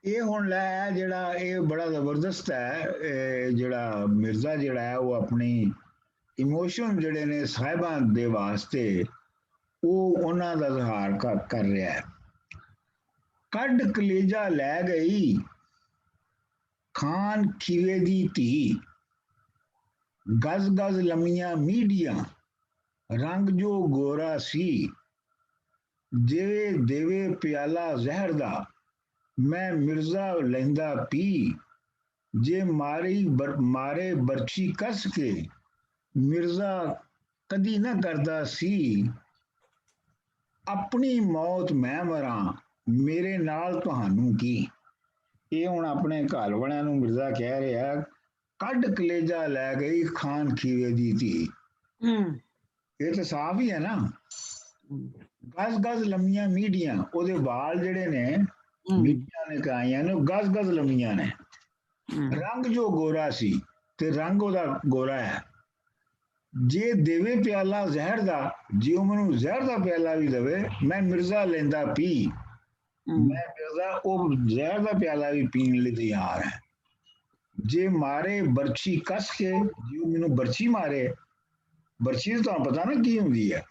ਇਹ ਹੁਣ ਲੈ ਜਿਹੜਾ ਇਹ ਬੜਾ ਜ਼ਬਰਦਸਤ ਹੈ, ਇਹ ਜਿਹੜਾ ਮਿਰਜ਼ਾ ਜਿਹੜਾ ਹੈ ਉਹ ਆਪਣੀ ਇਮੋਸ਼ਨ ਜਿਹੜੇ ਨੇ ਸਾਹਿਬਾਂ ਦੇ ਵਾਸਤੇ ਉਹ ਉਹਨਾਂ ਦਾ ਇਜ਼ਹਾਰ ਕਰ ਰਿਹਾ ਹੈ। ਕੱਢ ਕਲੇਜਾ ਲੈ ਗਈ ਖਾਨ ਖੀਵੇ ਦੀ ਧੀ, ਗਜ਼ ਗਜ਼ ਲੰਮੀਆਂ ਮੀਡੀਆਂ ਰੰਗ ਜੋ ਗੋਰਾ ਸੀ, ਜਿਵੇਂ ਦੇਵੇ ਪਿਆਲਾ ਜ਼ਹਿਰ ਦਾ ਮੈਂ ਮਿਰਜ਼ਾ ਲੈਂਦਾ ਪੀ, ਜੇ ਮਾਰੇ ਬਰਛੀ ਕੱਸ ਕੇ ਮਿਰਜ਼ਾ ਕਦੀ ਨਾ ਕਰਦਾ ਸੀ, ਆਪਣੀ ਮੌਤ ਮੈਂ ਮਰਾਂ ਮੇਰੇ ਨਾਲ ਤੁਹਾਨੂੰ ਕੀ। ਇਹ ਹੁਣ ਆਪਣੇ ਘਰ ਵਾਲਿਆਂ ਨੂੰ ਮਿਰਜ਼ਾ ਕਹਿ ਰਿਹਾ, ਕੱਢ ਕਲੇਜਾ ਲੈ ਗਈ ਖਾਨ ਖੀਵੇ ਦੀ ਧੀ। ਇਹ ਤਾਂ ਸਾਫ਼ ਹੀ ਹੈ ਨਾ। ਗਜ਼ ਗਜ਼ ਲੰਮੀਆਂ ਮੀਡੀਆਂ, ਉਹਦੇ ਵਾਲ ਜਿਹੜੇ ਨੇ ਮੀਡੀਆਂ ਨੇ ਕਾਈਆਂ ਨੇ, ਗਜ਼ ਗਜ਼ ਲੰਮੀਆਂ ਨੇ। ਰੰਗ ਜੋ ਗੋਰਾ ਸੀ, ਤੇ ਰੰਗ ਉਹਦਾ ਗੋਰਾ ਹੈ। ਜੇ ਦੇਵੇ ਪਿਆਲਾ ਜ਼ਹਿਰ ਦਾ, ਜੇ ਉਹ ਮੈਨੂੰ ਜ਼ਹਿਰ ਦਾ ਪਿਆਲਾ ਵੀ ਦੇਵੇ, ਮੈਂ ਮਿਰਜ਼ਾ ਲੈਂਦਾ ਪੀ, ਮੈਂ ਮਿਰਜ਼ਾ ਉਹ ਜ਼ਹਿਰ ਦਾ ਪਿਆਲਾ ਵੀ ਪੀਣ ਲਈ ਤਿਆਰ ਹੈ। ਜੇ ਮਾਰੇ ਬਰਛੀ ਕੱਸ ਕੇ, ਜੇ ਉਹ ਮੈਨੂੰ ਬਰਛੀ ਮਾਰੇ, ਬਰਛੀ ਤਾਂ ਤੁਹਾਨੂੰ ਪਤਾ ਨਾ ਕੀ ਹੁੰਦੀ ਹੈ।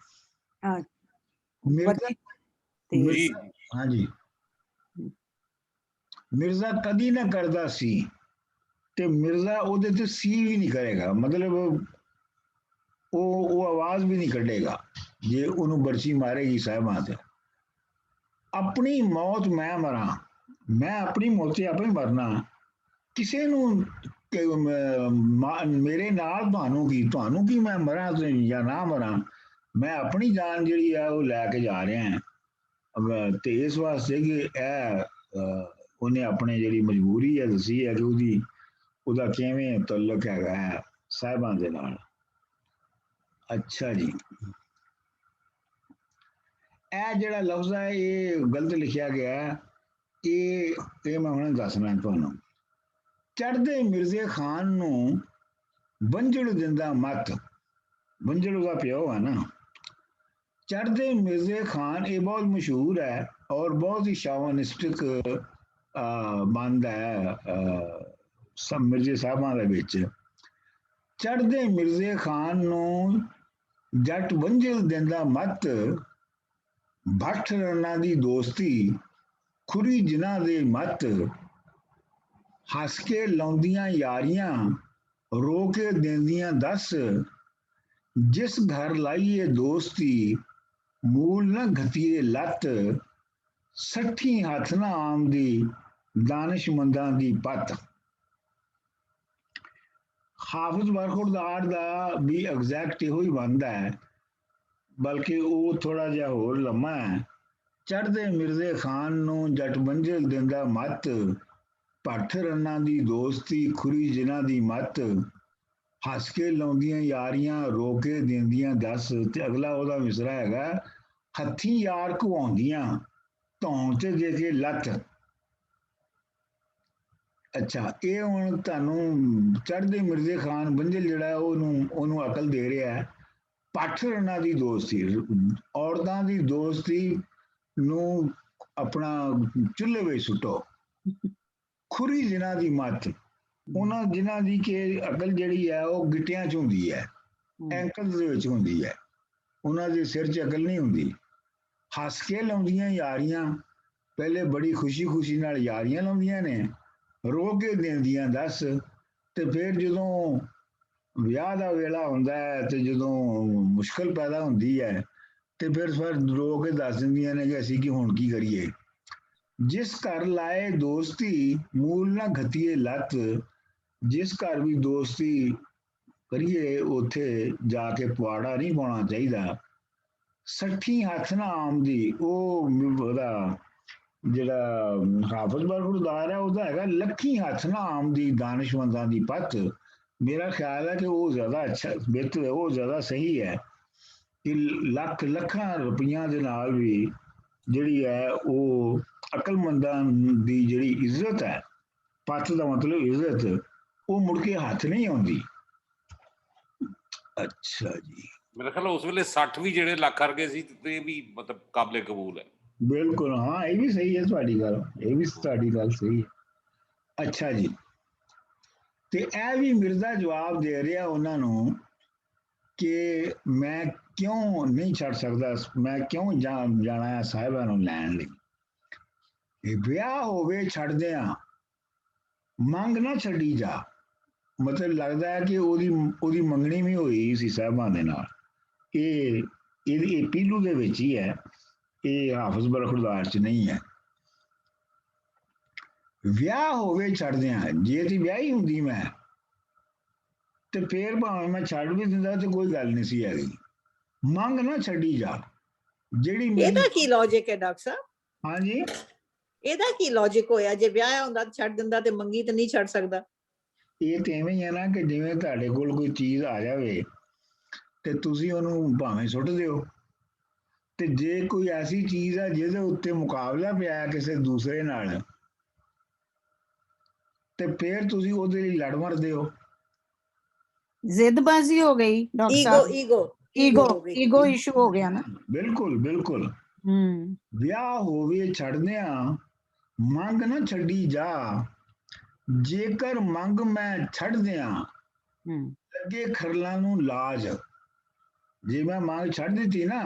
ਮਿਰਜ਼ਾ ਹਾਂਜੀ, ਮਿਰਜ਼ਾ ਕਦੀ ਨਾ ਕਰਦਾ ਸੀ, ਤੇ ਮਿਰਜ਼ਾ ਉਹਦੇ ਤੇ ਸੀ ਵੀ ਨਹੀਂ ਕਰੇਗਾ, ਮਤਲਬ ਉਹ ਆਵਾਜ਼ ਵੀ ਨਹੀਂ ਕੱਢੇਗਾ ਜੇ ਉਹਨੂੰ ਬਰਛੀ ਮਾਰੇਗੀ ਸਾਹਿਬਾਂ ਤੇ। ਆਪਣੀ ਮੌਤ ਮੈਂ ਮਰਾਂ, ਮੈਂ ਆਪਣੀ ਮੌਤ ਤੇ ਆਪੇ ਮਰਨਾ, ਕਿਸੇ ਨੂੰ ਮੇਰੇ ਨਾਲ ਤੁਹਾਨੂੰ ਕੀ ਮੈਂ ਮਰਾਂ ਜਾਂ ਨਾ ਮਰਾਂ, ਮੈਂ ਆਪਣੀ ਜਾਨ ਜਿਹੜੀ ਆ ਉਹ ਲੈ ਕੇ ਜਾ ਰਿਹਾ ਹਾਂ। ਤੇ ਇਸ ਵਾਸਤੇ ਕਿ ਇਹ ਉਹਨੇ ਆਪਣੇ ਜਿਹੜੀ ਮਜਬੂਰੀ ਹੈ ਦੱਸੀ ਹੈ ਕਿ ਉਹਦਾ ਕਿਵੇਂ ਤਾਲੁਕ ਹੈਗਾ ਹੈ ਸਾਹਿਬਾਂ ਦੇ ਨਾਲ। ਅੱਛਾ ਜੀ, ਇਹ ਜਿਹੜਾ ਲਫ਼ਜ਼ ਹੈ ਇਹ ਗਲਤ ਲਿਖਿਆ ਗਿਆ, ਇਹ ਮੈਂ ਹੁਣ ਦੱਸਣਾ ਤੁਹਾਨੂੰ। ਚੜ੍ਹਦੇ ਮਿਰਜ਼ੇ ਖਾਨ ਨੂੰ ਬੰਜੜ ਦਿੰਦਾ ਮੱਤ, ਬੰਜੜ ਦਾ ਪਿਓ ਹੈ ਨਾ। ਚੜ੍ਹਦੇ ਮਿਰਜ਼ੇ ਖਾਨ ਇਹ ਬਹੁਤ ਮਸ਼ਹੂਰ ਹੈ ਔਰ ਬਹੁਤ ਹੀ ਸ਼ਾਵਨਿਸਟਿਕ ਬੰਦ ਹੈ ਸਭ ਮਿਰਜ਼ੇ ਸਾਹਿਬਾਂ ਦੇ ਵਿੱਚ। ਚੜ੍ਹਦੇ ਮਿਰਜ਼ੇ ਖਾਨ ਨੂੰ ਜੱਟ ਬੰਜਲ ਦਿੰਦਾ ਮੱਤ, ਭੱਠ ਰੰਨਾਂ ਦੀ ਦੋਸਤੀ ਖੁਰੀ ਜਿਨ੍ਹਾਂ ਦੇ ਮੱਤ, ਹੱਸ ਕੇ ਲਾਉਂਦੀਆਂ ਯਾਰੀਆਂ ਰੋ ਕੇ ਦਿੰਦੀਆਂ ਦੱਸ, ਜਿਸ ਘਰ ਲਾਈਏ ਦੋਸਤੀ ਮੂਲ ਨਾ ਘਤੀਏ ਲੱਤ, 60 ਹੱਥ ਨਾ ਆਮਦੀ ਦਾਨਿਸ਼ਮੰਦਾਂ ਦੀ ਪੱਤ। ਹਾਫਿਜ਼ ਬਰਖੁਰਦਾਰ ਦਾ ਵੀ ਐਗਜ਼ੈਕਟ ਇਹੋ ਹੀ ਬਣਦਾ ਹੈ, ਬਲਕਿ ਉਹ ਥੋੜਾ ਜਿਹਾ ਹੋਰ ਲੰਮਾ ਹੈ। ਚੜ੍ਹਦੇ ਮਿਰਜ਼ੇ ਖਾਨ ਨੂੰ ਜੱਟ ਬੰਜਲ ਦਿੰਦਾ ਮੱਤ, ਭੱਠ ਰੰਨਾਂ ਦੀ ਦੋਸਤੀ ਖੁਰੀ ਜਿਨ੍ਹਾਂ ਦੀ ਮੱਤ, ਹੱਸ ਕੇ ਲਾਉਂਦੀਆਂ ਯਾਰੀਆਂ ਰੋ ਕੇ ਦਿੰਦੀਆਂ ਦੱਸ। ਤੇ ਅਗਲਾ ਉਹਦਾ ਮਿਸਰਾ ਹੈਗਾ, ਹੱਥੀਂ ਯਾਰ ਘਵਾਉਂਦੀਆਂ ਧੌਣ ਤੇ ਦੇ ਕੇ ਲੱਤ। ਅੱਛਾ, ਇਹ ਹੁਣ ਤੁਹਾਨੂੰ ਚੜ੍ਹਦੇ ਮਿਰਜ਼ੇ ਖਾਨ ਬੰਜਲ ਜਿਹੜਾ ਉਹਨੂੰ ਅਕਲ ਦੇ ਰਿਹਾ ਹੈ। ਭੱਠ ਰੰਨਾਂ ਦੀ ਦੋਸਤੀ, ਔਰਤਾਂ ਦੀ ਦੋਸਤੀ ਨੂੰ ਆਪਣਾ ਚੁੱਲ੍ਹੇ ਵਿੱਚ ਸੁੱਟੋ। ਖੁਰੀ ਜਿਨ੍ਹਾਂ ਦੀ ਮੱਤ, ਉਹਨਾਂ ਜਿਨ੍ਹਾਂ ਦੀ ਕਿ ਅਕਲ ਜਿਹੜੀ ਹੈ ਉਹ ਗਿੱਟਿਆਂ 'ਚ ਹੁੰਦੀ ਹੈ, ਐਂਕਲਸ ਦੇ ਵਿੱਚ ਹੁੰਦੀ ਹੈ, ਉਹਨਾਂ ਦੇ ਸਿਰ 'ਚ ਅਕਲ ਨਹੀਂ ਹੁੰਦੀ। ਹੱਸ ਕੇ ਲਾਉਂਦੀਆਂ ਯਾਰੀਆਂ, ਪਹਿਲੇ ਬੜੀ ਖੁਸ਼ੀ ਨਾਲ ਯਾਰੀਆਂ ਲਾਉਂਦੀਆਂ ਨੇ, ਰੋ ਕੇ ਦਿੰਦੀਆਂ ਦੱਸ। ਤੇ ਫਿਰ ਜਦੋਂ ਵਿਆਹ ਦਾ ਵੇਲਾ ਹੁੰਦਾ ਹੈ ਤੇ ਜਦੋਂ ਮੁਸ਼ਕਲ ਪੈਦਾ ਹੁੰਦੀ ਹੈ ਤੇ ਫਿਰ ਰੋ ਕੇ ਦੱਸ ਦਿੰਦੀਆਂ ਨੇ ਕਿ ਅਸੀਂ ਹੁਣ ਕੀ ਕਰੀਏ। ਜਿਸ ਘਰ ਲਾਏ ਦੋਸਤੀ ਮੂਲ ਨਾ ਘਤੀਏ ਲੱਤ, ਜਿਸ ਘਰ ਵੀ ਦੋਸਤੀ ਕਰੀਏ ਉੱਥੇ ਜਾ ਕੇ ਪੁਆੜਾ ਨਹੀਂ ਪਾਉਣਾ ਚਾਹੀਦਾ। 60 ਹੱਥ ਨਾ ਆਮ ਦੀ ਉਹ ਉਹਦਾ ਜਿਹੜਾ ਹਾਫਿਜ਼ ਬਰਖੁਰਦਾਰ ਹੈ ਉਹਦਾ ਹੈਗਾ ਲੱਖੀ ਹੱਥ ਨਾ ਆਮ ਦੀ ਦਾਨਿਸ਼ਮੰਦਾਂ ਦੀ ਪੱਤ। ਮੇਰਾ ਖਿਆਲ ਹੈ ਕਿ ਉਹ ਜ਼ਿਆਦਾ ਅੱਛਾ ਬਿਹਤਰ ਹੈ, ਉਹ ਜ਼ਿਆਦਾ ਸਹੀ ਹੈ ਕਿ ਲੱਖਾਂ ਰੁਪਈਆਂ ਦੇ ਨਾਲ ਵੀ ਜਿਹੜੀ ਹੈ ਉਹ ਅਕਲਮੰਦਾਂ ਦੀ ਜਿਹੜੀ ਇੱਜ਼ਤ ਹੈ, ਪੱਤ ਦਾ ਮਤਲਬ ਇੱਜ਼ਤ, ਉਹ ਮੁੜ ਕੇ ਹੱਥ ਨਹੀਂ ਆਉਂਦੀ। ਅੱਛਾ ਜੀ, ਮੇਰੇ ਖਿਆਲ ਉਸ ਵੇਲੇ 60 ਵੀ ਜਿਹੜੇ ਲੱਖ ਵਰਗੇ ਸੀ ਤੇ ਇਹ ਵੀ ਮਤਲਬ ਕਾਬਲੇ ਕਬੂਲ ਹੈ। ਬਿਲਕੁਲ, ਹਾਂ ਇਹ ਵੀ ਸਹੀ ਹੈ ਤੁਹਾਡੀ ਗੱਲ, ਇਹ ਵੀ ਤੁਹਾਡੀ ਗੱਲ ਸਹੀ ਹੈ। ਅੱਛਾ ਜੀ, ਤੇ ਇਹ ਵੀ ਮਿਰਜ਼ਾ ਜਵਾਬ ਦੇ ਰਿਹਾ ਉਹਨਾਂ ਨੂੰ ਕਿ ਮੈਂ ਕਿਉਂ ਨਹੀਂ ਛੱਡ ਸਕਦਾ, ਮੈਂ ਕਿਉਂ ਜਾਣਾ ਹੈ ਸਾਹਿਬਾਂ ਨੂੰ ਲੈਣ ਲਈ। ਇਹ ਵਿਆਹ ਹੋਵੇ ਛੱਡਦਿਆਂ ਮੰਗ ਨਾ ਛੱਡੀ ਜਾ। ਮਤਲਬ ਲੱਗਦਾ ਹੈ ਕਿ ਉਹਦੀ ਮੰਗਣੀ ਵੀ ਹੋਈ ਸੀ ਸਾਹਿਬਾਂ ਦੇ ਨਾਲ। ਇਹ ਪੀਲੂ ਦੇ ਵਿੱਚ ਹੀ ਹੈ, ਇਹ ਹਾਫਿਜ਼ ਬਰਖੁਰਦਾਰ ਚ ਨਹੀਂ ਹੈ। ਵਿਆਹ ਹੋਵੇ ਛੱਡਦਿਆਂ, ਜੇ ਤੇ ਵਿਆਹੀ ਹੁੰਦੀ ਮੈਂ ਤੇ ਫੇਰ ਭਾਵੇਂ ਮੈਂ ਛੱਡ ਵੀ ਦਿੰਦਾ ਤੇ ਕੋਈ ਗੱਲ ਨਹੀਂ ਸੀ ਹੈਗੀ। ਮੰਗ ਨਾ ਛੱਡੀ ਜਾ ਜਿਹੜੀ ਇਹਦਾ ਕੀ ਲੌਜਿਕ ਹੈ ਡਾਕਟਰ ਸਾਹਿਬ? ਹਾਂਜੀ, ਇਹਦਾ ਕੀ ਲੌਜਿਕ ਹੋਇਆ? ਜੇ ਵਿਆਹ ਹੁੰਦਾ ਛੱਡ ਦਿੰਦਾ ਤੇ ਮੰਗੀ ਤਾਂ ਨਹੀਂ ਛੱਡ ਸਕਦਾ। ਇਹ ਤੇ ਐਵੇਂ ਹੀ ਹੈ ਨਾ ਕਿ ਜਿਵੇਂ ਤੁਹਾਡੇ ਕੋਲ ਕੋਈ ਚੀਜ਼ ਆ ਜਾਵੇ ਤੇ ਤੁਸੀਂ ਉਹਨੂੰ ਭਾਵੇਂ ਸੁੱਟ ਦਿਓ, ਤੇ ਜੇ ਕੋਈ ਐਸੀ ਚੀਜ਼ ਹੈ ਜਿਹਦੇ ਉੱਤੇ ਮੁਕਾਬਲਾ ਪਿਆ ਕਿਸੇ ਦੂਸਰੇ ਨਾਲ ਤੇ ਫੇਰ ਤੁਸੀਂ ਉਹਦੇ ਲਈ ਲੜ ਮਰਦੇ ਹੋ। ਜ਼ਿੱਦਬਾਜ਼ੀ ਹੋ ਗਈ ਡਾਕਟਰ ਸਾਹਿਬ, ਈਗੋ ਇਸ਼ੂ ਹੋ ਗਿਆ ਨਾ। ਬਿਲਕੁਲ ਬਿਲਕੁਲ। ਵਿਆਹ ਹੋਵੇ ਛੱਡਦਿਆਂ ਮੰਗ ਨਾ ਛੱਡੀ ਜਾ, ਜੇਕਰ ਮੰਗ ਮੈਂ ਛੱਡ ਦਿਆਂ ਲੱਗੇ ਖਰਲਾਂ ਨੂੰ ਲਾਜ। ਜੇ ਮੈਂ ਮੰਗ ਛੱਡ ਦਿੱਤੀ ਨਾ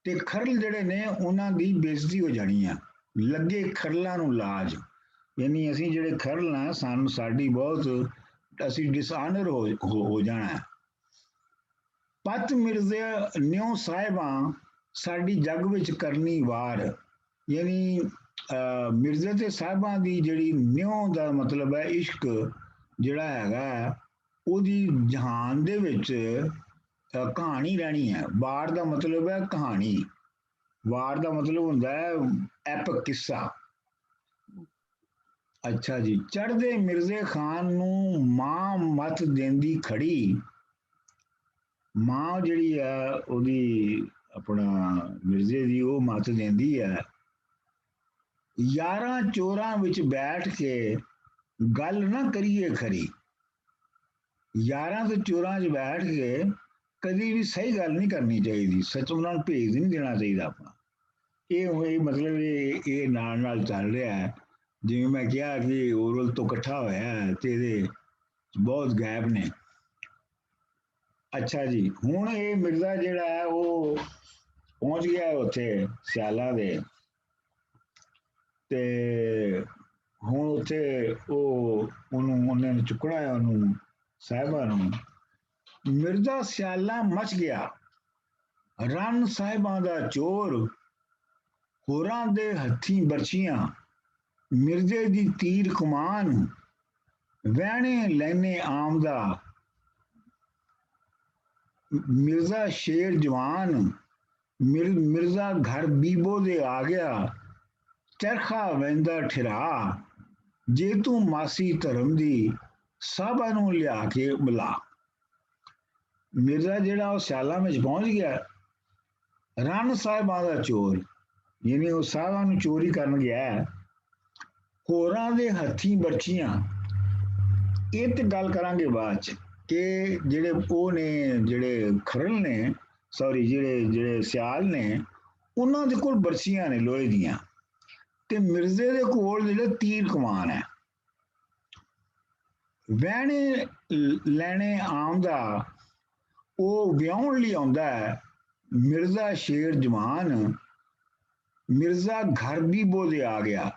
ਤੇ ਖਰਲ ਜਿਹੜੇ ਨੇ ਉਹਨਾਂ ਦੀ ਬੇਇੱਜ਼ਤੀ ਹੋ ਜਾਣੀ ਆ। ਲੱਗੇ ਖਰਲਾਂ ਨੂੰ ਲਾਜ, ਯਾਨੀ ਅਸੀਂ ਜਿਹੜੇ ਖਰਲ ਆ ਸਾਨੂੰ ਸਾਡੀ ਬਹੁਤ, ਅਸੀਂ ਡਿਸਆਨਰ ਹੋ ਜਾਣਾ। ਪਤ ਮਿਰਜ਼ੇ ਨਿਉ ਸਾਹਿਬਾਂ ਸਾਡੀ ਜੱਗ ਵਿੱਚ ਕਰਨੀ ਵਾਰ, ਯਾਨੀ ਮਿਰਜ਼ੇ ਤੇ ਸਾਹਿਬਾਂ ਦੀ ਜਿਹੜੀ ਨਿਉ ਦਾ ਮਤਲਬ ਹੈ ਇਸ਼ਕ ਜਿਹੜਾ ਹੈਗਾ, ਉਹਦੀ ਜਹਾਨ ਦੇ ਵਿੱਚ ਕਹਾਣੀ ਰਹਿਣੀ ਹੈ। ਵਾਰ ਦਾ ਮਤਲਬ ਹੈ ਕਹਾਣੀ, ਵਾਰ ਦਾ ਮਤਲਬ ਹੁੰਦਾ ਹੈ ਐਪਿਕ ਕਿੱਸਾ। ਅੱਛਾ ਜੀ, ਚੜ੍ਹਦੇ ਮਿਰਜ਼ੇ ਖਾਨ ਨੂੰ ਮਾਂ ਮੱਤ ਦੇਂਦੀ ਖੜੀ। ਮਾਂ ਜਿਹੜੀ ਹੈ ਉਹਦੀ ਆਪਣਾ ਮਿਰਜ਼ੇ ਦੀ ਉਹ ਮੱਤ ਦਿੰਦੀ ਹੈ। ਯਾਰਾਂ ਚੋਰਾਂ ਵਿੱਚ ਬੈਠ ਕੇ ਗੱਲ ਨਾ ਕਰੀਏ ਖਰੀ। ਯਾਰਾਂ ਤੇ ਚੋਰਾਂ 'ਚ ਬੈਠ ਕੇ ਕਦੀ ਵੀ ਸਹੀ ਗੱਲ ਨਹੀਂ ਕਰਨੀ ਚਾਹੀਦੀ, ਸੱਚ ਉਹਨਾਂ ਨੂੰ ਭੇਜ ਨਹੀਂ ਦੇਣਾ ਚਾਹੀਦਾ ਆਪਣਾ। ਇਹ ਮਤਲਬ ਇਹ ਨਾਲ ਚੱਲ ਰਿਹਾ ਹੈ। ਜਿਵੇਂ ਮੈਂ ਕਿਹਾ ਕਿ ਓਰਲ ਤੋਂ ਇਕੱਠਾ ਹੋਇਆ ਤੇ ਇਹਦੇ ਬਹੁਤ ਗੈਪ ਨੇ। ਅੱਛਾ ਜੀ, ਹੁਣ ਇਹ ਮਿਰਜ਼ਾ ਜਿਹੜਾ ਹੈ ਉਹ ਪਹੁੰਚ ਗਿਆ ਉੱਥੇ ਸਿਆਲਾਂ ਦੇ, ਤੇ ਹੁਣ ਉੱਥੇ ਉਹਨੇ ਚੁੱਕਣਾ ਹੈ ਉਹਨੂੰ ਸਾਹਿਬਾਂ ਨੂੰ। ਮਿਰਜ਼ਾ ਸਿਆਲਾਂ ਮਚ ਗਿਆ, ਰਨ ਸਾਹਿਬਾਂ ਦਾ ਚੋਰ, ਹੋਰਾਂ ਦੇ ਹੱਥੀਂ ਬਰਛੀਆਂ, ਮਿਰਜ਼ੇ ਦੀ ਤੀਰ ਕਮਾਨ, ਵਹਿਣੇ ਲੈਨੇ ਆਮਦਾ, ਮਿਰਜ਼ਾ ਸ਼ੇਰ ਜਵਾਨ, ਮਿਰਜ਼ਾ ਘਰ ਬੀਬੋ ਦੇ ਆ ਗਿਆ, ਚਰਖਾ ਵਹਿੰਦਾ ਠਿਰਾ, ਜੇ ਤੂੰ ਮਾਸੀ ਧਰਮ ਦੀ ਸਭਾ ਨੂੰ ਲਿਆ ਕੇ ਬੁਲਾ। ਮਿਰਜ਼ਾ ਜਿਹੜਾ ਉਹ ਸਿਆਲਾਂ ਵਿੱਚ ਪਹੁੰਚ ਗਿਆ, ਰਨ ਸਾਹਿਬਾਂ ਦਾ ਚੋਰ, ਯਾਨੀ ਉਹ ਸਾਹਿਬਾਂ ਨੂੰ ਚੋਰੀ ਕਰਨ ਗਿਆ। ਹੋਰਾਂ ਦੇ ਹੱਥੀਂ ਬਰਛੀਆਂ, ਇਹ ਤੇ ਗੱਲ ਕਰਾਂਗੇ ਬਾਅਦ ਚ ਕਿ ਜਿਹੜੇ ਉਹ ਨੇ ਜਿਹੜੇ ਖਰਲ ਨੇ, ਸੌਰੀ ਜਿਹੜੇ ਸਿਆਲ ਨੇ, ਉਹਨਾਂ ਦੇ ਕੋਲ ਬਰਛੀਆਂ ਨੇ ਲੋਹੇ ਦੀਆਂ, ਤੇ ਮਿਰਜ਼ੇ ਦੇ ਕੋਲ ਜਿਹੜੇ ਤੀਰ ਕਮਾਨ ਹੈ। ਵਹਿਣੇ ਲੈਣੇ ਆਮਦਾ, ਉਹ ਵਿਆਹਣ ਲਈ ਆਉਂਦਾ ਹੈ। ਮਿਰਜ਼ਾ ਸ਼ੇਰ ਜਵਾਨ, ਮਿਰਜ਼ਾ ਘਰ ਬੀਬੋ ਦੇ ਆ ਗਿਆ।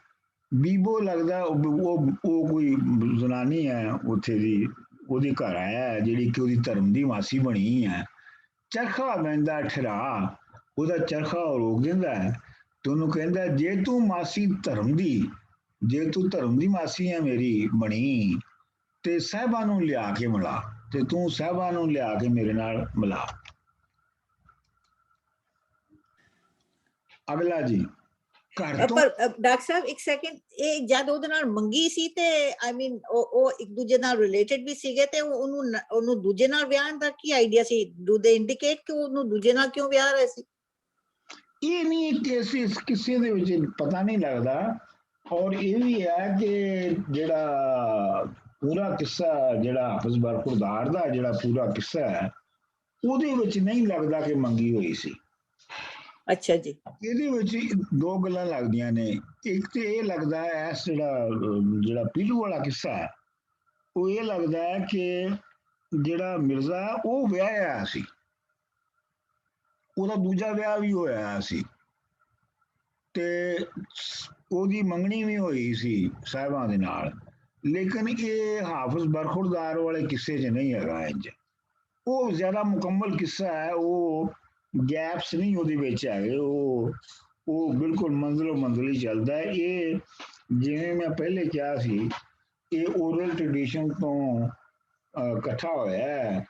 ਬੀਬੋ ਲੱਗਦਾ ਉਹ ਕੋਈ ਜ਼ਨਾਨੀ ਹੈ ਉੱਥੇ ਦੀ, ਉਹਦੇ ਘਰ ਆਇਆ ਜਿਹੜੀ ਕਿ ਉਹਦੀ ਧਰਮ ਦੀ ਮਾਸੀ ਬਣੀ ਹੈ। ਚਰਖਾ ਵਹਿੰਦਾ ਠਰਾ, ਉਹਦਾ ਚਰਖਾ ਰੋਕ ਦਿੰਦਾ ਹੈ ਤੇ ਉਹਨੂੰ ਕਹਿੰਦਾ ਜੇ ਤੂੰ ਮਾਸੀ ਧਰਮ ਦੀ, ਜੇ ਤੂੰ ਧਰਮ ਦੀ ਮਾਸੀ ਹੈ ਮੇਰੀ ਬਣੀ, ਤੇ ਸਾਹਿਬਾਂ ਨੂੰ ਲਿਆ ਕੇ ਮਿਲਾ, ਤੇ ਤੂੰ ਸਾਹਿਬਾਂ ਨੂੰ ਲਿਆ ਕੇ ਮੇਰੇ ਨਾਲ ਮਿਲਾ। ਅਗਲਾ ਜੀ, ਘਰ ਤੋਂ ਪਰ ਡਾਕਟਰ ਸਾਹਿਬ ਇੱਕ ਸੈਕਿੰਡ, ਇਹ ਜਦ ਉਹਦੇ ਨਾਲ ਮੰਗੀ ਸੀ ਤੇ ਆਈ ਮੀਨ ਉਹ ਇੱਕ ਦੂਜੇ ਨਾਲ ਰਿਲੇਟਡ ਵੀ ਸੀਗੇ, ਤੇ ਉਹਨੂੰ ਦੂਜੇ ਨਾਲ ਵਿਆਹ ਦਾ ਕੀ ਆਈਡੀਆ ਸੀ? ਡੂ ਦੇ ਇੰਡੀਕੇਟ ਕਿ ਉਹਨੂੰ ਦੂਜੇ ਨਾਲ ਕਿਉਂ ਵਿਆਹ ਰਹੇ ਸੀ? ਇਹ ਨਹੀਂ ਇਸ ਕਿਸੇ ਦੇ ਵਿੱਚ ਪਤਾ ਨਹੀਂ ਲੱਗਦਾ। ਔਰ ਇਹ ਵੀ ਹੈ ਕਿ ਜਿਹੜਾ ਪੂਰਾ ਕਿੱਸਾ, ਜਿਹੜਾ ਹਾਫਿਜ਼ ਬਰਖੁਰਦਾਰ ਦਾ ਜਿਹੜਾ ਪੂਰਾ ਕਿੱਸਾ ਹੈ, ਉਹਦੇ ਵਿੱਚ ਨਹੀਂ ਲੱਗਦਾ ਕਿ ਮੰਗੀ ਹੋਈ ਸੀ। ਅੱਛਾ ਜੀ। ਇਹਦੇ ਵਿੱਚ ਦੋ ਗੱਲਾਂ ਲੱਗਦੀਆਂ ਨੇ। ਇੱਕ ਤੇ ਇਹ ਲੱਗਦਾ ਹੈ ਜਿਹੜਾ ਪੀਲੂ ਵਾਲਾ ਕਿੱਸਾ ਹੈ, ਉਹ ਇਹ ਲੱਗਦਾ ਹੈ ਕਿ ਜਿਹੜਾ ਮਿਰਜ਼ਾ ਉਹ ਵਿਆਹਿਆ ਸੀ, ਉਹਦਾ ਦੂਜਾ ਵਿਆਹ ਵੀ ਹੋਇਆ ਸੀ, ਤੇ ਉਹਦੀ ਮੰਗਣੀ ਵੀ ਹੋਈ ਸੀ ਸਾਹਿਬਾਂ ਦੇ ਨਾਲ। ਲੇਕਿਨ ਇਹ ਹਾਫਿਜ਼ ਬਰਖੁਰਦਾਰ ਵਾਲੇ ਕਿੱਸੇ 'ਚ ਨਹੀਂ ਹੈਗਾ। ਇੰਜ ਉਹ ਜ਼ਿਆਦਾ ਮੁਕੰਮਲ ਕਿੱਸਾ ਹੈ, ਉਹ ਗੈਪਸ ਨਹੀਂ ਉਹਦੇ ਵਿੱਚ ਹੈਗੇ, ਉਹ ਬਿਲਕੁਲ ਮੰਜ਼ਿਲੋਂ ਮੰਜ਼ਿਲ ਹੀ ਚੱਲਦਾ ਹੈ। ਇਹ ਜਿਵੇਂ ਮੈਂ ਪਹਿਲੇ ਕਿਹਾ ਸੀ, ਇਹ ਓਰਲ ਟ੍ਰੈਡੀਸ਼ਨ ਤੋਂ ਇਕੱਠਾ ਹੋਇਆ ਹੈ।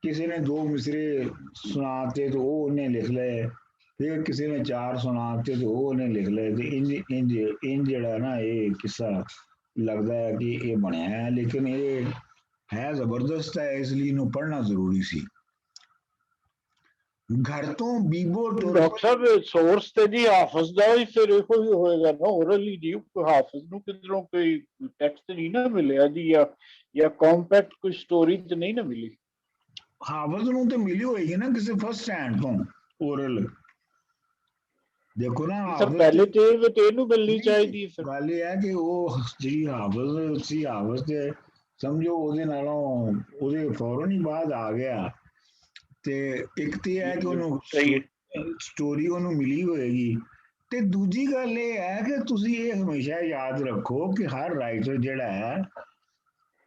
ਕਿਸੇ ਨੇ 2 ਮਿਸਰੇ ਸੁਣਾਤੇ ਤੇ ਉਹ ਉਹਨੇ ਲਿਖ ਲਏ, ਫਿਰ ਕਿਸੇ ਨੇ 4 ਸੁਣਾਤੇ ਤੇ ਉਹ ਉਹਨੇ ਲਿਖ ਲਏ, ਤੇ ਇੰਜ ਜਿਹੜਾ ਨਾ ਇਹ ਕਿੱਸਾ ਲੱਗਦਾ ਹੈ ਕਿ ਇਹ ਬਣਿਆ ਹੈ। ਲੇਕਿਨ ਇਹ ਹੈ ਜ਼ਬਰਦਸਤ ਹੈ, ਇਸ ਲਈ ਇਹਨੂੰ ਪੜ੍ਹਨਾ ਜ਼ਰੂਰੀ ਸੀ। ਘਰ ਤੋਂ ਬੀਬੋ ਡਾਕਟਰ ਸਾਹਿਬ ਸੋਰਸ ਤੇ ਜੀ ਹਾਫਿਜ਼ ਦਾ ਵੀ ਫਿਰ ਇਹੋ ਹੀ ਹੋਏਗਾ ਨਾ, ਓਰਲੀ ਜੀ। ਹਾਫਿਜ਼ ਨੂੰ ਕਿਧਰੋਂ ਕੋਈ ਟੈਕਸਟ ਨਹੀਂ ਨਾ ਮਿਲਿਆ ਜੀ, ਜਾਂ ਕੰਪੈਕਟ ਕੋਈ ਸਟੋਰੀ ਤੇ ਨਹੀਂ ਨਾ ਮਿਲੀ। ਹਾਫਿਜ਼ ਨੂੰ ਤੇ ਮਿਲੀ ਹੋਏਗੀ ਨਾ ਕਿਸੇ ਫਸਟ ਹੈਂਡ ਤੋਂ ਓਰਲ। ਦੇਖੋ ਨਾ ਸਰ ਪਹਿਲੇ ਤੇ ਇਹਨੂੰ ਮਿਲਣੀ ਚਾਹੀਦੀ। ਗੱਲ ਇਹ ਹੈ ਕਿ ਉਹ ਜਿਹੜੀ ਹਾਫਿਜ਼ ਸੀ, ਹਾਫਿਜ਼ ਤੇ ਸਮਝੋ ਉਹਦੇ ਨਾਲੋਂ ਉਹਦੇ ਫੌਰਨ ਹੀ ਬਾਅਦ ਆ ਗਿਆ। ਤੇ ਇੱਕ ਤੇ ਹੈ ਕਿ ਉਹਨੂੰ ਸਟੋਰੀ ਉਹਨੂੰ ਮਿਲੀ ਹੋਏਗੀ, ਤੇ ਦੂਜੀ ਗੱਲ ਇਹ ਹੈ ਕਿ ਤੁਸੀਂ ਇਹ ਹਮੇਸ਼ਾ ਯਾਦ ਰੱਖੋ ਕਿ ਹਰ ਰਾਈਟਰ ਜਿਹੜਾ ਹੈ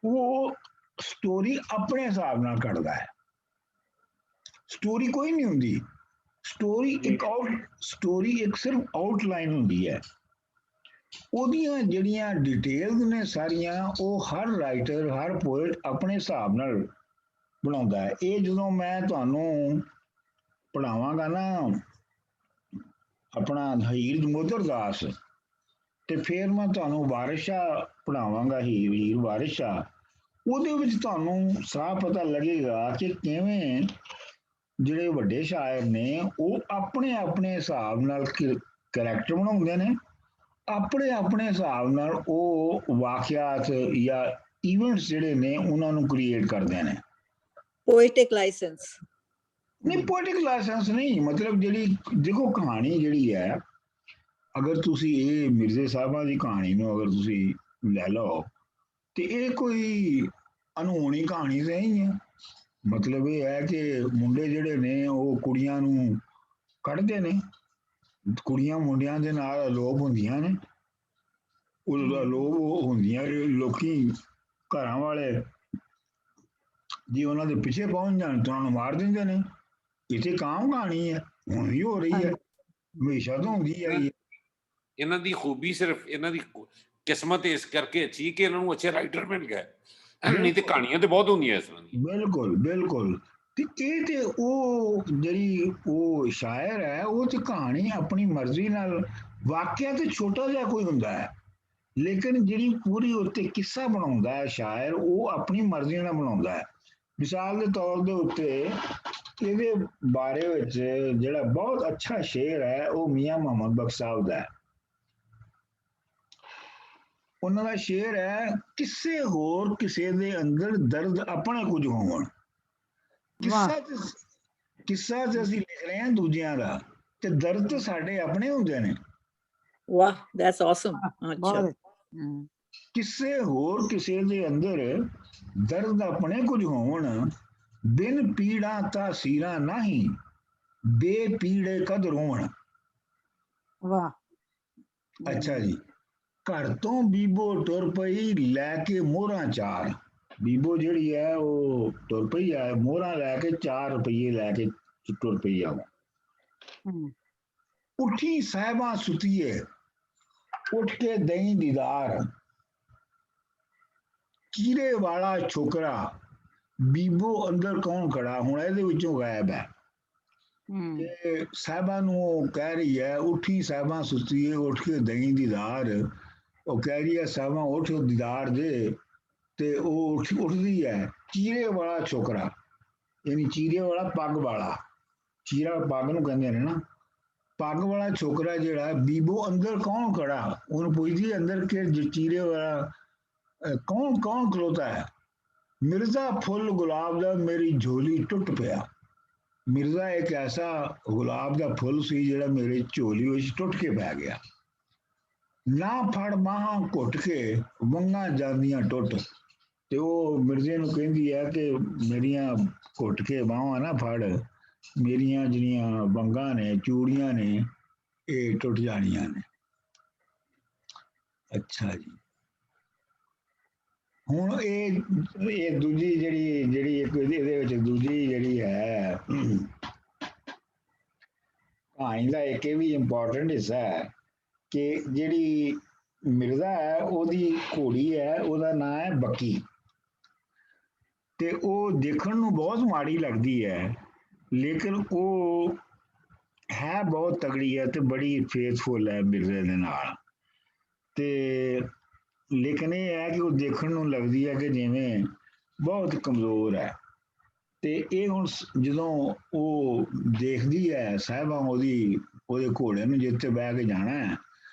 ਉਹ ਸਟੋਰੀ ਆਪਣੇ ਹਿਸਾਬ ਨਾਲ ਕੱਢਦਾ ਹੈ। ਸਟੋਰੀ ਕੋਈ ਨਹੀਂ ਹੁੰਦੀ। ਸਟੋਰੀ ਇੱਕ ਸਿਰਫ ਆਊਟਲਾਈਨ ਹੁੰਦੀ ਹੈ। ਉਹਦੀਆਂ ਜਿਹੜੀਆਂ ਡਿਟੇਲਸ ਨੇ ਸਾਰੀਆਂ, ਉਹ ਹਰ ਰਾਈਟਰ, ਹਰ ਪੋਇਟ ਆਪਣੇ ਹਿਸਾਬ ਨਾਲ ਬਣਾਉਂਦਾ ਹੈ। ਇਹ ਜਦੋਂ ਮੈਂ ਤੁਹਾਨੂੰ ਪੜ੍ਹਾਵਾਂਗਾ ਨਾ ਆਪਣਾ ਹੀਰ ਜਮੋਦਰ ਦਾਸ, ਤੇ ਫਿਰ ਮੈਂ ਤੁਹਾਨੂੰ ਵਾਰਿਸ ਸ਼ਾਹ ਪੜ੍ਹਾਵਾਂਗਾ, ਹੀਰ ਵਾਰਿਸ ਸ਼ਾਹ। ਉਹਦੇ ਵਿੱਚ ਤੁਹਾਨੂੰ ਸਾਫ਼ ਪਤਾ ਲੱਗੇਗਾ ਕਿ ਕਿਵੇਂ ਜਿਹੜੇ ਵੱਡੇ ਸ਼ਾਇਰ ਨੇ ਉਹ ਆਪਣੇ ਆਪਣੇ ਹਿਸਾਬ ਨਾਲ ਕਰੈਕਟਰ ਬਣਾਉਂਦੇ ਨੇ, ਆਪਣੇ ਆਪਣੇ ਹਿਸਾਬ ਨਾਲ ਉਹ ਵਾਕਿਆਤ ਜਾਂ ਇਵੈਂਟਸ ਜਿਹੜੇ ਨੇ ਉਹਨਾਂ ਨੂੰ ਕ੍ਰੀਏਟ ਕਰਦੇ ਨੇ। ਪੋਇਟਿਕ ਲਾਇਸੈਂਸ ਨਹੀਂ, ਪੋਇਟਿਕ ਲਾਇਸੈਂਸ ਨਹੀਂ, ਮਤਲਬ ਜਿਹੜੀ ਦੇਖੋ ਕਹਾਣੀ ਜਿਹੜੀ ਹੈ, ਅਗਰ ਤੁਸੀਂ ਇਹ ਮਿਰਜ਼ੇ ਸਾਹਿਬਾਂ ਦੀ ਕਹਾਣੀ ਨੂੰ ਅਗਰ ਤੁਸੀਂ ਲੈ ਲਓ, ਤੇ ਇਹ ਕੋਈ ਅਨਹੋਣੀ ਕਹਾਣੀ ਨਹੀਂ ਹੈ। ਮਤਲਬ ਇਹ ਹੈ ਕਿ ਮੁੰਡੇ ਜਿਹੜੇ ਨੇ ਉਹ ਕੁੜੀਆਂ ਨੂੰ ਕੱਢਦੇ ਨੇ, ਕੁੜੀਆਂ ਮੁੰਡਿਆਂ ਦੇ ਨਾਲ ਅਲੋਪ ਹੁੰਦੀਆਂ ਨੇ, ਉਹ ਅਲੋਪ ਹੁੰਦੀਆਂ, ਲੋਕੀ ਘਰਾਂ ਵਾਲੇ ਜੇ ਉਹਨਾਂ ਦੇ ਪਿੱਛੇ ਪਹੁੰਚ ਜਾਣ ਤਾਂ ਉਹਨਾਂ ਨੂੰ ਮਾਰ ਦਿੰਦੇ ਨੇ। ਇੱਥੇ ਕਾਮ ਕਹਾਣੀ ਹੈ, ਹੁਣ ਵੀ ਹੋ ਰਹੀ ਹੈ, ਹਮੇਸ਼ਾ ਤੋਂ ਹੁੰਦੀ ਹੈ। ਇਹਨਾਂ ਦੀ ਖੂਬੀ ਸਿਰਫ ਇਹਨਾਂ ਦੀ ਕਿਸਮਤ ਇਸ ਕਰਕੇ ਅੱਛੀ ਕਿ ਇਹਨਾਂ ਨੂੰ ਅੱਛੇ ਰਾਈਟਰ ਮਿਲ ਗਏ, ਨਹੀਂ ਤੇ ਕਹਾਣੀਆਂ ਤੇ ਬਹੁਤ ਹੁੰਦੀਆਂ ਇਸ ਤਰ੍ਹਾਂ ਦੀ। ਬਿਲਕੁਲ ਬਿਲਕੁਲ। ਤੇ ਇਹ ਤੇ ਉਹ ਜਿਹੜੀ ਉਹ ਸ਼ਾਇਰ ਹੈ, ਉਹ ਤੇ ਕਹਾਣੀ ਆਪਣੀ ਮਰਜ਼ੀ ਨਾਲ, ਵਾਕਿਆ ਤੇ ਛੋਟਾ ਜਿਹਾ ਕੋਈ ਹੁੰਦਾ ਹੈ, ਲੇਕਿਨ ਜਿਹੜੀ ਪੂਰੀ ਉੱਤੇ ਕਿੱਸਾ ਬਣਾਉਂਦਾ ਹੈ ਸ਼ਾਇਰ, ਉਹ ਆਪਣੀ ਮਰਜ਼ੀ ਨਾਲ ਬਣਾਉਂਦਾ ਹੈ। ਮਿਸਾਲ ਦੇ ਤੌਰ ਦੇ ਉੱਤੇ ਇਹਦੇ ਬਾਰੇ ਵਿੱਚ ਜਿਹੜਾ ਬਹੁਤ ਅੱਛਾ ਸ਼ੇਰ ਹੈ ਉਹ ਮੀਆਂ ਮੁਹੰਮਦ ਬਖਸ਼ ਸਾਹਿਬ ਦਾ ਹੈ। ਉਹਨਾਂ ਦਾ ਸ਼ੇਰ ਹੈ, ਕਿਸੇ ਹੋਰ ਕਿਸੇ ਦੇ ਅੰਦਰ ਦਰਦ ਆਪਣੇ ਕੁਝ ਹੋਣ। ਕਿੱਸਾ ਤੇ ਅਸੀਂ ਲਿਖ ਰਹੇ ਹਾਂ ਦੂਜਿਆਂ ਦਾ, ਤੇ ਦਰਦ ਤੇ ਸਾਡੇ ਆਪਣੇ ਹੁੰਦੇ ਨੇ। ਵਾਹ, ਦੈਟਸ ਆਸਮ। ਅੱਛਾ, ਕਿਸੇ ਹੋਰ ਕਿਸੇ ਦੇ ਅੰਦਰ ਦਰਦ ਆਪਣੇ ਕੁਝ ਹੋਣ, ਬਿਨ ਪੀੜਾ ਤਾਸੀਰਾਂ ਨਹੀਂ, ਬੇਪੀੜੇ ਕਦ ਰੋਣ। ਵਾਹ। ਅੱਛਾ ਜੀ। ਘਰ ਤੋਂ ਬੀਬੋ ਟੁਰ ਪਈ ਲੈ ਕੇ ਮੋਹਰਾਂ 4। ਬੀਬੋ ਜਿਹੜੀ ਹੈ ਉਹ ਟੁਰ ਪਈ ਹੈ ਮੋਹਰਾਂ ਲੈ ਕੇ, 4 ਰੁਪਏ ਲੈ ਕੇ ਟੁਰ ਪਈ ਆ। ਉੱਠੀ ਸਾਹਿਬਾਂ ਸੁਤੀਏ, ਉੱਠ ਕੇ ਦਈ ਦੀਦਾਰ। ਚੀਰੇ ਵਾਲਾ ਛੋਕਰਾ ਬੀਬੋ ਅੰਦਰ ਕੌਣ ਖੜਾ, ਹੁਣ ਇਹਦੇ ਵਿੱਚੋਂ ਗਾਇਬ ਹੈ। ਤੇ ਸਾਹਿਬਾਂ ਨੂੰ ਉਹ ਕਹਿ ਰਹੀ ਹੈ, ਉੱਠੀ ਸਾਹਿਬਾਂ ਸੁੱਤੀ ਏ, ਉੱਠ ਕੇ ਦਹੀਂ ਦੀ ਦਾਰ। ਉਹ ਕਹਿ ਰਹੀ ਹੈ ਸਾਹਿਬਾਂ ਉੱਠ ਦੀਦਾਰ ਦੇ, ਤੇ ਉਹ ਉੱਠਦੀ ਹੈ। ਚੀਰੇ ਵਾਲਾ ਛੋਕਰਾ ਯਾਨੀ ਚੀਰੇ ਵਾਲਾ ਪੱਗ ਵਾਲਾ, ਚੀਰਾ ਪੱਗ ਨੂੰ ਕਹਿੰਦੇ ਨੇ ਨਾ, ਪੱਗ ਵਾਲਾ ਛੋਕਰਾ ਜਿਹੜਾ, ਬੀਬੋ ਅੰਦਰ ਕੌਣ ਖੜਾ, ਉਹਨੂੰ ਪੁੱਛਦੀ ਅੰਦਰ ਕਿ ਚੀਰੇ ਵਾਲਾ ਕੌਣ ਕੌਣ ਖਲੋਤਾ ਹੈ। ਮਿਰਜ਼ਾ ਫੁੱਲ ਗੁਲਾਬ ਦਾ ਮੇਰੀ ਝੋਲੀ ਟੁੱਟ ਪਿਆ। ਮਿਰਜ਼ਾ ਇੱਕ ਐਸਾ ਗੁਲਾਬ ਦਾ ਫੁੱਲ ਸੀ ਜਿਹੜਾ ਮੇਰੇ ਝੋਲੀ ਵਿੱਚ ਟੁੱਟ ਕੇ ਪੈ ਗਿਆ। ਨਾ ਫੜ ਬਾਹਾਂ ਘੁੱਟ ਕੇ ਵੰਗਾਂ ਜਾਂਦੀਆਂ ਟੁੱਟ। ਤੇ ਉਹ ਮਿਰਜ਼ੇ ਨੂੰ ਕਹਿੰਦੀ ਹੈ ਕਿ ਮੇਰੀਆਂ ਘੁੱਟ ਕੇ ਬਾਹਾਂ ਨਾ ਫੜ, ਮੇਰੀਆਂ ਜਿਹੜੀਆਂ ਵੰਗਾਂ ਨੇ, ਚੂੜੀਆਂ ਨੇ, ਇਹ ਟੁੱਟ ਜਾਣੀਆਂ ਨੇ। ਅੱਛਾ ਜੀ, ਹੁਣ ਇਹ ਦੂਜੀ ਜਿਹੜੀ ਇੱਕ ਇਹਦੇ ਵਿੱਚ ਦੂਜੀ ਜਿਹੜੀ ਹੈ ਕਹਾਣੀ ਦਾ ਇੱਕ ਇਹ ਵੀ ਇੰਪੋਰਟੈਂਟ ਹਿੱਸਾ ਹੈ ਕਿ ਜਿਹੜੀ ਮਿਰਜ਼ਾ ਹੈ ਉਹਦੀ ਘੋੜੀ ਹੈ, ਉਹਦਾ ਨਾਂ ਹੈ ਬੱਕੀ। ਤੇ ਉਹ ਦੇਖਣ ਨੂੰ ਬਹੁਤ ਮਾੜੀ ਲੱਗਦੀ ਹੈ, ਲੇਕਿਨ ਉਹ ਹੈ ਬਹੁਤ ਤਗੜੀ ਹੈ ਤੇ ਬੜੀ ਫੇਥਫੁਲ ਹੈ ਮਿਰਜ਼ੇ ਦੇ ਨਾਲ। ਤੇ ਲੇਕਿਨ ਇਹ ਹੈ ਕਿ ਉਹ ਦੇਖਣ ਨੂੰ ਲੱਗਦੀ ਹੈ ਕਿ ਜਿਵੇਂ ਬਹੁਤ ਕਮਜ਼ੋਰ ਹੈ। ਤੇ ਇਹ ਹੁਣ ਜਦੋਂ ਉਹ ਦੇਖਦੀ ਹੈ ਸਾਹਿਬਾਂ ਉਹਦੇ ਘੋੜੇ ਨੂੰ ਜਿੱਥੇ ਬਹਿ ਕੇ ਜਾਣਾ ਹੈ,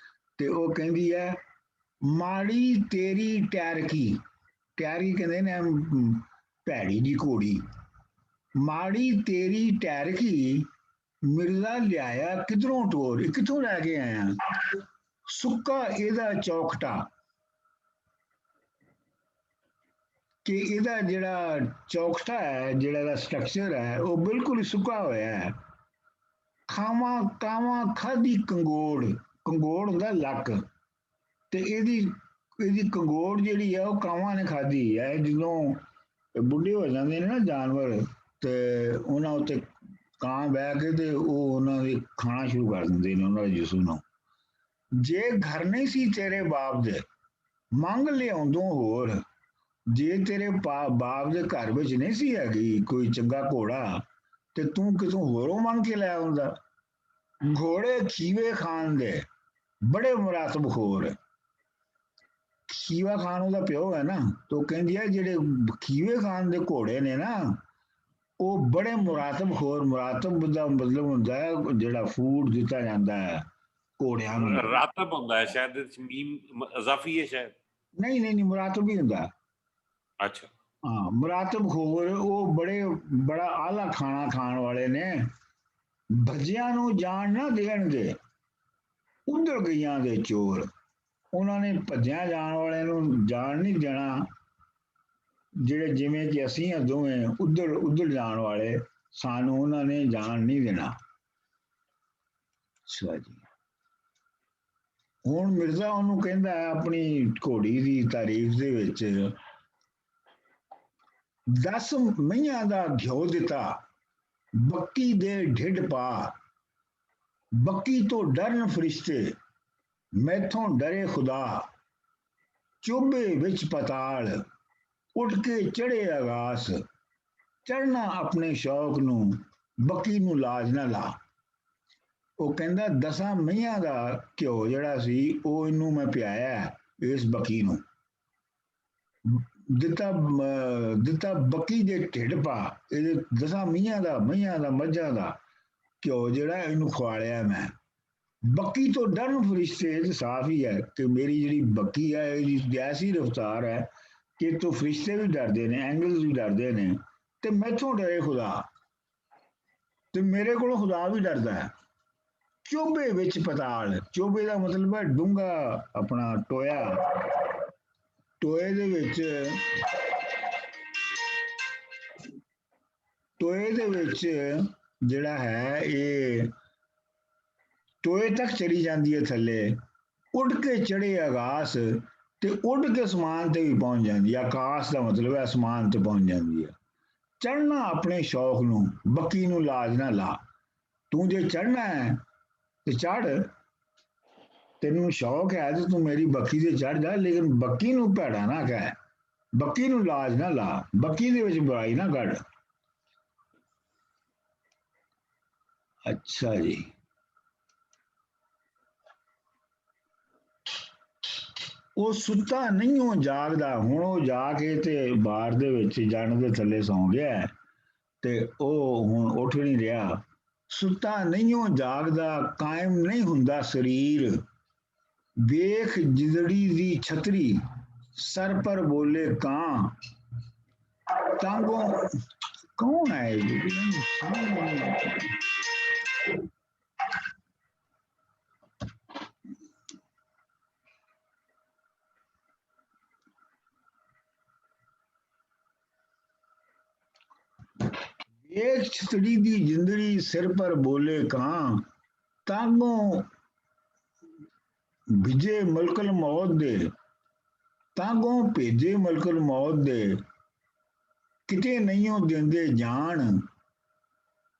ਤੇ ਉਹ ਕਹਿੰਦੀ ਹੈ ਮਾੜੀ ਤੇਰੀ ਟੈਰਕੀ, ਟੈਰਕੀ ਕਹਿੰਦੇ ਨੇ ਭੈੜੀ ਜੀ ਘੋੜੀ, ਮਾੜੀ ਤੇਰੀ ਟੈਰਕੀ ਮਿਰਜ਼ਾ ਲਿਆਇਆ ਕਿਧਰੋਂ ਟੋਰ, ਇਹ ਕਿੱਥੋਂ ਲੈ ਕੇ ਆਇਆ, ਸੁੱਕਾ ਇਹਦਾ ਚੌਖਟਾ, ਕਿ ਇਹਦਾ ਜਿਹੜਾ ਚੌਖਟਾ ਹੈ, ਜਿਹੜਾ ਇਹਦਾ ਸਟਰਕਚਰ ਹੈ, ਉਹ ਬਿਲਕੁਲ ਹੀ ਸੁੱਕਾ ਹੋਇਆ ਹੈ। ਖਾਵਾਂ ਕਾਵਾਂ ਖਾਦੀ ਕੰਗੋੜ, ਕੰਗੋੜ ਹੁੰਦਾ ਲੱਕ, ਤੇ ਇਹਦੀ ਕੰਗੋੜ ਜਿਹੜੀ ਹੈ ਉਹ ਕਾਵਾਂ ਨੇ ਖਾਧੀ ਹੈ। ਜਦੋਂ ਬੁੱਢੇ ਹੋ ਜਾਂਦੇ ਨੇ ਨਾ ਜਾਨਵਰ, ਤੇ ਉਹਨਾਂ ਉੱਤੇ ਕਾਂ ਬਹਿ ਕੇ ਤੇ ਉਹ ਉਹਨਾਂ ਦੇ ਖਾਣਾ ਸ਼ੁਰੂ ਕਰ ਦਿੰਦੇ ਨੇ ਉਹਨਾਂ ਦੇ ਜਿਸਮ ਨੂੰ। ਜੇ ਘਰ ਨਹੀਂ ਸੀ ਤੇਰੇ ਬਾਪ ਦੇ, ਮੰਗ ਲਿਆਉਂਦੋਂ ਹੋਰ, ਜੇ ਤੇਰੇ ਬਾਪ ਦੇ ਘਰ ਵਿੱਚ ਨਹੀਂ ਸੀ ਹੈਗੀ ਕੋਈ ਚੰਗਾ ਘੋੜਾ, ਤੇ ਤੂੰ ਕਿਤੋਂ ਹੋਰੋਂ ਮੰਗ ਕੇ ਲੈ ਆਉਂਦਾ। ਘੋੜੇ ਖੀਵੇ ਖਾਨ ਦੇ ਬੜੇ ਮੁਰਾਤਬ ਖੋਰ, ਖੀਵਾ ਖਾਨ ਉਹਦਾ ਪਿਓ ਹੈ ਨਾ, ਤੇ ਉਹ ਕਹਿੰਦੀ ਹੈ ਜਿਹੜੇ ਖੀਵੇ ਖਾਨ ਦੇ ਘੋੜੇ ਨੇ ਨਾ, ਉਹ ਬੜੇ ਮੁਰਾਤਬ ਖੋਰ, ਮੁਰਾਤਬ ਦਾ ਮਤਲਬ ਹੁੰਦਾ ਹੈ ਜਿਹੜਾ ਫੂਡ ਦਿੱਤਾ ਜਾਂਦਾ ਹੈ ਘੋੜਿਆਂ ਨੂੰ। ਰਾਤਬ ਹੁੰਦਾ ਹੈ ਸ਼ਾਇਦ, ਮੀਮ ਇਜ਼ਾਫੀ ਹੈ ਸ਼ਾਇਦ। ਨਹੀਂ ਮੁਰਾਤਬ ਹੀ ਹੁੰਦਾ। ਅੱਛਾ, ਹਾਂ, ਮੁਰਾਤਬ ਖੋਰ ਉਹ ਬੜਾ ਆਲਾ ਖਾਣਾ ਖਾਣ ਵਾਲੇ ਨੇ। ਭੱਜਿਆਂ ਨੂੰ ਜਾਣ ਨਾ ਦੇਣਗੇ ਉਧਰ ਗਈਆਂ ਦੇ ਚੋਰ, ਉਹਨਾਂ ਨੇ ਭੱਜਿਆ ਜਾਣ ਵਾਲੇ ਨੂੰ ਜਾਣ ਨਹੀਂ ਦੇਣਾ। ਜਿਹੜੇ ਜਿਵੇਂ ਕਿ ਅਸੀਂ ਆ ਦੋਵੇਂ ਉਧਰ ਜਾਣ ਵਾਲੇ, ਸਾਨੂੰ ਉਹਨਾਂ ਨੇ ਜਾਣ ਨਹੀਂ ਦੇਣਾ। ਅੱਛਾ ਜੀ, ਹੁਣ ਮਿਰਜ਼ਾ ਉਹਨੂੰ ਕਹਿੰਦਾ ਹੈ ਆਪਣੀ ਘੋੜੀ ਦੀ ਤਾਰੀਫ ਦੇ ਵਿੱਚ, 10 ਮਈਆਂ ਦਾ ਘਿਓ ਦਿੱਤਾ ਬੱਕੀ ਦੇ ਢਿੱਡ ਪਾ, ਬੱਕੀ ਤੋਂ ਡਰਨ ਫਰਿਸ਼ਤੇ ਮੈਥੋਂ ਡਰੇ ਖੁਦਾ, ਚੋਬੇ ਵਿੱਚ ਪਤਾਲ ਉੱਠ ਕੇ ਚੜੇ ਆਗਾਸ, ਚੜਨਾ ਆਪਣੇ ਸ਼ੌਕ ਨੂੰ ਬੱਕੀ ਨੂੰ ਲਾਜ ਨਾ ਲਾ। ਉਹ ਕਹਿੰਦਾ 10 ਮਈਆਂ ਦਾ ਘਿਓ ਜਿਹੜਾ ਸੀ ਉਹ ਇਹਨੂੰ ਮੈਂ ਪਿਆਇਆ ਇਸ ਬੱਕੀ ਨੂੰ, ਦਿੱਤਾ ਬੱਕੀ ਦੇ ਢਿੱਡ ਪਾ, ਇਹਦੇ 10 ਮਈਆਂ ਦਾ ਮੱਝਾਂ ਦਾ ਘਿਓ ਜਿਹੜਾ ਇਹਨੂੰ ਖਵਾਲਿਆ ਮੈਂ। ਬੱਕੀ ਤੋਂ ਡਰਨ ਫਰਿਸ਼ਤੇ, ਤੇ ਸਾਫ਼ ਹੀ ਹੈ ਕਿ ਮੇਰੀ ਜਿਹੜੀ ਬੱਕੀ ਹੈ ਇਹਦੀ ਐਸੀ ਰਫ਼ਤਾਰ ਹੈ ਕਿ ਤੋਂ ਫਰਿਸ਼ਤੇ ਵੀ ਡਰਦੇ ਨੇ, ਐਂਗਲਸ ਵੀ ਡਰਦੇ ਨੇ, ਤੇ ਮੈਥੋਂ ਡਰੇ ਖੁਦਾ, ਤੇ ਮੇਰੇ ਕੋਲੋਂ ਖੁਦਾ ਵੀ ਡਰਦਾ ਹੈ। ਚੋਬੇ ਵਿੱਚ ਪਤਾਲ, ਚੋਬੇ ਦਾ ਮਤਲਬ ਹੈ ਡੂੰਘਾ ਆਪਣਾ ਟੋਇਆ, ਟੋਏ ਦੇ ਵਿੱਚ ਜਿਹੜਾ ਹੈ ਇਹ ਟੋਏ ਤੱਕ ਚੜੀ ਜਾਂਦੀ ਹੈ ਥੱਲੇ, ਉੱਡ ਕੇ ਚੜੇ ਆਕਾਸ਼, ਤੇ ਉੱਡ ਕੇ ਅਸਮਾਨ ਤੇ ਵੀ ਪਹੁੰਚ ਜਾਂਦੀ ਹੈ। ਆਕਾਸ਼ ਦਾ ਮਤਲਬ ਹੈ ਅਸਮਾਨ ਤੇ ਪਹੁੰਚ ਜਾਂਦੀ ਹੈ। ਚੜਨਾ ਆਪਣੇ ਸ਼ੌਕ ਨੂੰ ਬੱਕੀ ਨੂੰ ਲਾਜ ਨਾ ਲਾ, ਤੂੰ ਜੇ ਚੜਨਾ ਹੈ ਤੇ ਚੜ, ਤੈਨੂੰ ਸ਼ੌਕ ਹੈ ਤੇ ਤੂੰ ਮੇਰੀ ਬੱਕੀ ਤੇ ਚੜ ਜਾ, ਲੇਕਿਨ ਬੱਕੀ ਨੂੰ ਭੈੜਾ ਨਾ ਕਹਿ। ਬੱਕੀ ਨੂੰ ਲਾਜ ਨਾ ਲਾ, ਬੱਕੀ ਦੇ ਵਿੱਚ ਬੁਰਾਈ ਨਾ ਕੱਢ। ਅੱਛਾ ਜੀ, ਉਹ ਸੁੱਤਾ ਨਹੀਂ, ਉਹ ਜਾਗਦਾ। ਹੁਣ ਉਹ ਜਾ ਕੇ ਤੇ ਬਾਰ ਦੇ ਵਿੱਚ ਜਣ ਦੇ ਥੱਲੇ ਸੌਂ ਗਿਆ ਤੇ ਉਹ ਹੁਣ ਉੱਠ ਨਹੀਂ ਰਿਹਾ। ਸੁੱਤਾ ਨਹੀਂ, ਉਹ ਜਾਗਦਾ, ਕਾਇਮ ਨਹੀਂ ਹੁੰਦਾ ਸਰੀਰ। ਵੇਖ ਜਿਦੜੀ ਦੀ ਛਤਰੀ, ਸਰ ਪਰ ਬੋਲੇ ਕਾਂ। ਤਾਂਗੋਂ ਕੌਣ ਹੈ ਇਹ? ਵੇਖ ਛਤਰੀ ਦੀ ਜਿੰਦੜੀ, ਸਿਰ ਪਰ ਬੋਲੇ ਕਾਂ। ਤਾਂਗੋਂ ਭਿਜੇ ਮਲਕਲ ਮੌਤ ਦੇ, ਤਾਂਗੋਂ ਭੇਜੇ ਮਲਕਲ ਮੌਤ ਦੇ। ਕਿਤੇ ਨਹੀਂਓ ਦਿੰਦੇ ਜਾਣ,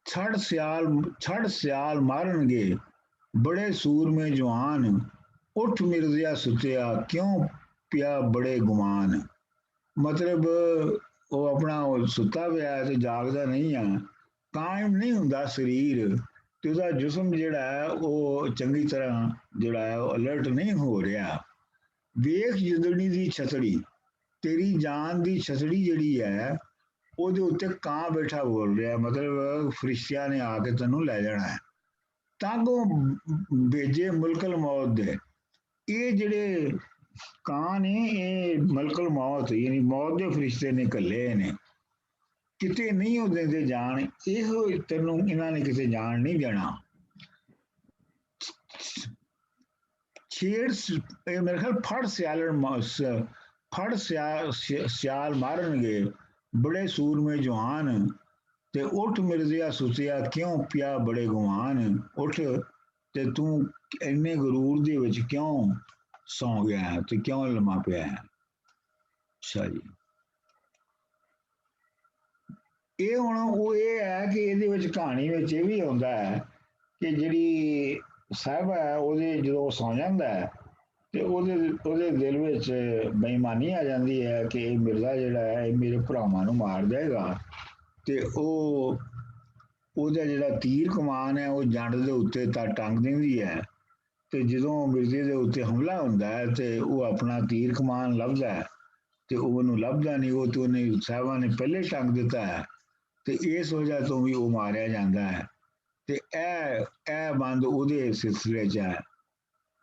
ਛੜ ਸਿਆਲ ਮਾਰਨਗੇ ਬੜੇ ਸੂਰਮੇ ਜਵਾਨ। ਉੱਠ ਮਿਰਜ਼ਿਆ ਸੁੱਤਿਆ, ਕਿਉਂ ਪਿਆ ਬੜੇ ਗੁਮਾਨ। ਮਤਲਬ ਉਹ ਆਪਣਾ ਸੁੱਤਾ ਪਿਆ ਤੇ ਜਾਗਦਾ ਨਹੀਂ ਆ, ਕਾਇਮ ਨਹੀਂ ਹੁੰਦਾ ਸਰੀਰ, ਤੇ ਉਹਦਾ ਜਿਸਮ ਜਿਹੜਾ ਹੈ ਉਹ ਚੰਗੀ ਤਰ੍ਹਾਂ ਜਿਹੜਾ ਹੈ ਉਹ ਅਲਰਟ ਨਹੀਂ ਹੋ ਰਿਹਾ। ਵੇਖ ਜਿੰਦੜੀ ਦੀ ਛਤੜੀ, ਤੇਰੀ ਜਾਨ ਦੀ ਛਤੜੀ ਜਿਹੜੀ ਹੈ ਉਹਦੇ ਉੱਤੇ ਕਾਂ ਬੈਠਾ ਬੋਲ ਰਿਹਾ, ਮਤਲਬ ਫਰਿਸ਼ਤਿਆਂ ਨੇ ਆ ਕੇ ਤੈਨੂੰ ਲੈ ਜਾਣਾ ਹੈ। ਤਾਂਗੋਂ ਭੇਜੇ ਮੁਲਕਲ ਮੌਤ ਦੇ, ਇਹ ਜਿਹੜੇ ਕਾਂ ਨੇ ਇਹ ਮਲਕਲ ਮੌਤ ਯਾਨੀ ਮੌਤ ਦੇ ਫਰਿਸ਼ਤੇ ਨੇ ਘੱਲੇ ਨੇ। ਕਿਤੇ ਨਹੀਂ ਉਹ ਦਿੰਦੇ ਜਾਣ, ਇਹੋ ਤੈਨੂੰ ਇਹਨਾਂ ਨੇ ਕਿਤੇ ਜਾਣ ਨਹੀਂ ਦੇਣਾ। ਛੇੜ ਇਹ ਮੇਰੇ ਖਿਆਲ ਫੜ ਸਿਆਲ ਮਾਰਨਗੇ ਬੜੇ ਸੂਰਮੇ ਜਵਾਨ। ਤੇ ਉੱਠ ਮਿਰਜ਼ਿਆ ਸੁੱਤਿਆ, ਕਿਉਂ ਪਿਆ ਬੜੇ ਗੁਮਾਨ। ਉੱਠ ਤੇ ਤੂੰ ਇੰਨੇ ਗਰੂਰ ਦੇ ਵਿੱਚ ਕਿਉਂ ਸੌਂ ਗਿਆ ਹੈ ਤੇ ਕਿਉਂ ਲੰਮਾ ਪਿਆ ਹੈ। ਅੱਛਾ ਜੀ, ਇਹ ਹੁਣ ਉਹ ਇਹ ਹੈ ਕਿ ਇਹਦੇ ਵਿੱਚ ਕਹਾਣੀ ਵਿੱਚ ਇਹ ਵੀ ਆਉਂਦਾ ਹੈ ਕਿ ਜਿਹੜੀ ਸਾਹਿਬਾ ਹੈ ਉਹਦੇ ਜਦੋਂ ਸੌਂ ਜਾਂਦਾ ਹੈ ਤੇ ਉਹਦੇ ਦਿਲ ਵਿੱਚ ਬੇਈਮਾਨੀ ਆ ਜਾਂਦੀ ਹੈ ਕਿ ਇਹ ਮਿਰਜ਼ਾ ਜਿਹੜਾ ਹੈ ਇਹ ਮੇਰੇ ਭਰਾਵਾਂ ਨੂੰ ਮਾਰ ਦੇਗਾ। ਤੇ ਉਹਦਾ ਜਿਹੜਾ ਤੀਰ ਕਮਾਨ ਹੈ ਉਹ ਜੰਡ ਦੇ ਉੱਤੇ ਤਾਂ ਟੰਗ ਦਿੰਦੀ ਹੈ। ਤੇ ਜਦੋਂ ਮਿਰਜ਼ੇ ਦੇ ਉੱਤੇ ਹਮਲਾ ਹੁੰਦਾ ਹੈ ਤੇ ਉਹ ਆਪਣਾ ਤੀਰ ਕਮਾਨ ਲੱਭਦਾ ਹੈ ਤੇ ਉਹਨੂੰ ਲੱਭਦਾ ਨਹੀਂ, ਉਹ ਤੇ ਉਹਨੇ ਸਾਹਿਬਾਂ ਨੇ ਪਹਿਲੇ ਟੰਗ ਦਿੱਤਾ ਹੈ ਤੇ ਇਸ ਵਜ੍ਹਾ ਤੋਂ ਵੀ ਉਹ ਮਾਰਿਆ ਜਾਂਦਾ ਹੈ। ਤੇ ਇਹ ਬੰਦ ਉਹਦੇ ਸਿਲਸਿਲੇ 'ਚ ਹੈ।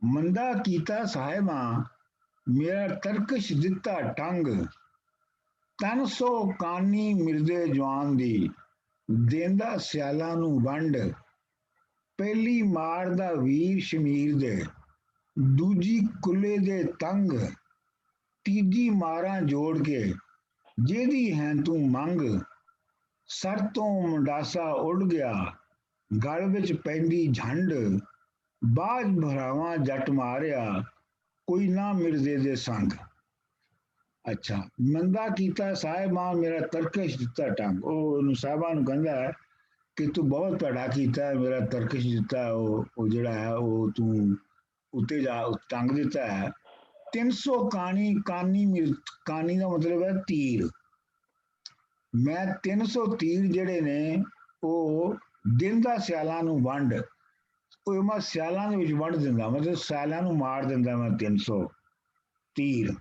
ਮੰਦਾ ਕੀਤਾ ਸਾਹਿਬਾਂ, ਮੇਰਾ ਤਰਕਸ਼ ਦਿੱਤਾ ਟੰਗ। 300 ਕਾਨੀ ਮਿਰਜ਼ੇ ਜਵਾਨ ਦੀ, ਦੇਂਦਾ ਸਿਆਲਾਂ ਨੂੰ ਵੰਡ। ਪਹਿਲੀ ਮਾਰ ਦਾ ਵੀਰ ਸ਼ਮੀਰ ਦੇ, ਦੂਜੀ ਕੁੱਲੇ ਦੇ ਤੰਗ। ਤੀਜੀ ਮਾਰਾਂ ਜੋੜ ਕੇ, ਜਿਹਦੀ ਹੈ ਤੂੰ ਮੰਗ। ਸਰ ਤੋਂ ਮੁੰਡਾਸਾ ਉੱਡ ਗਿਆ, ਗਲ ਵਿੱਚ ਪੈਂਦੀ ਝੰਡ। ਬਾਝ ਭਰਾਵਾਂ ਜੱਟ ਮਾਰਿਆ, ਕੋਈ ਨਾ ਮਿਰਜ਼ੇ ਦੇ ਸੰਗ। ਅੱਛਾ, ਮੰਦਾ ਕੀਤਾ ਸਾਹਿਬਾਂ, ਮੇਰਾ ਤਰਕਸ਼ ਦਿੱਤਾ ਟੰਗ। ਉਹ ਉਹਨੂੰ ਸਾਹਿਬਾਂ ਨੂੰ ਕਹਿੰਦਾ ਹੈ ਕਿ ਤੂੰ ਬਹੁਤ ਭੈੜਾ ਕੀਤਾ, ਮੇਰਾ ਤਰਕਸ਼ ਦਿੱਤਾ ਉਹ ਜਿਹੜਾ ਹੈ ਉਹ ਤੂੰ ਉੱਤੇ ਜਾ ਟੰਗ ਦਿੱਤਾ ਹੈ। 300 ਕਾਨੀ ਦਾ ਮਤਲਬ ਹੈ ਤੀਰ। ਮੈਂ 300 ਤੀਰ ਜਿਹੜੇ ਨੇ ਉਹ ਦਿੰਦਾ ਸਿਆਲਾਂ ਨੂੰ ਵੰਡ। ਉਹ ਮੈਂ ਸਿਆਲਾਂ ਦੇ ਵਿੱਚ ਵੰਡ ਦਿੰਦਾ, ਮਤਲਬ ਸਿਆਲਾਂ ਨੂੰ ਮਾਰ ਦਿੰਦਾ ਮੈਂ 300 ਤੀਰ।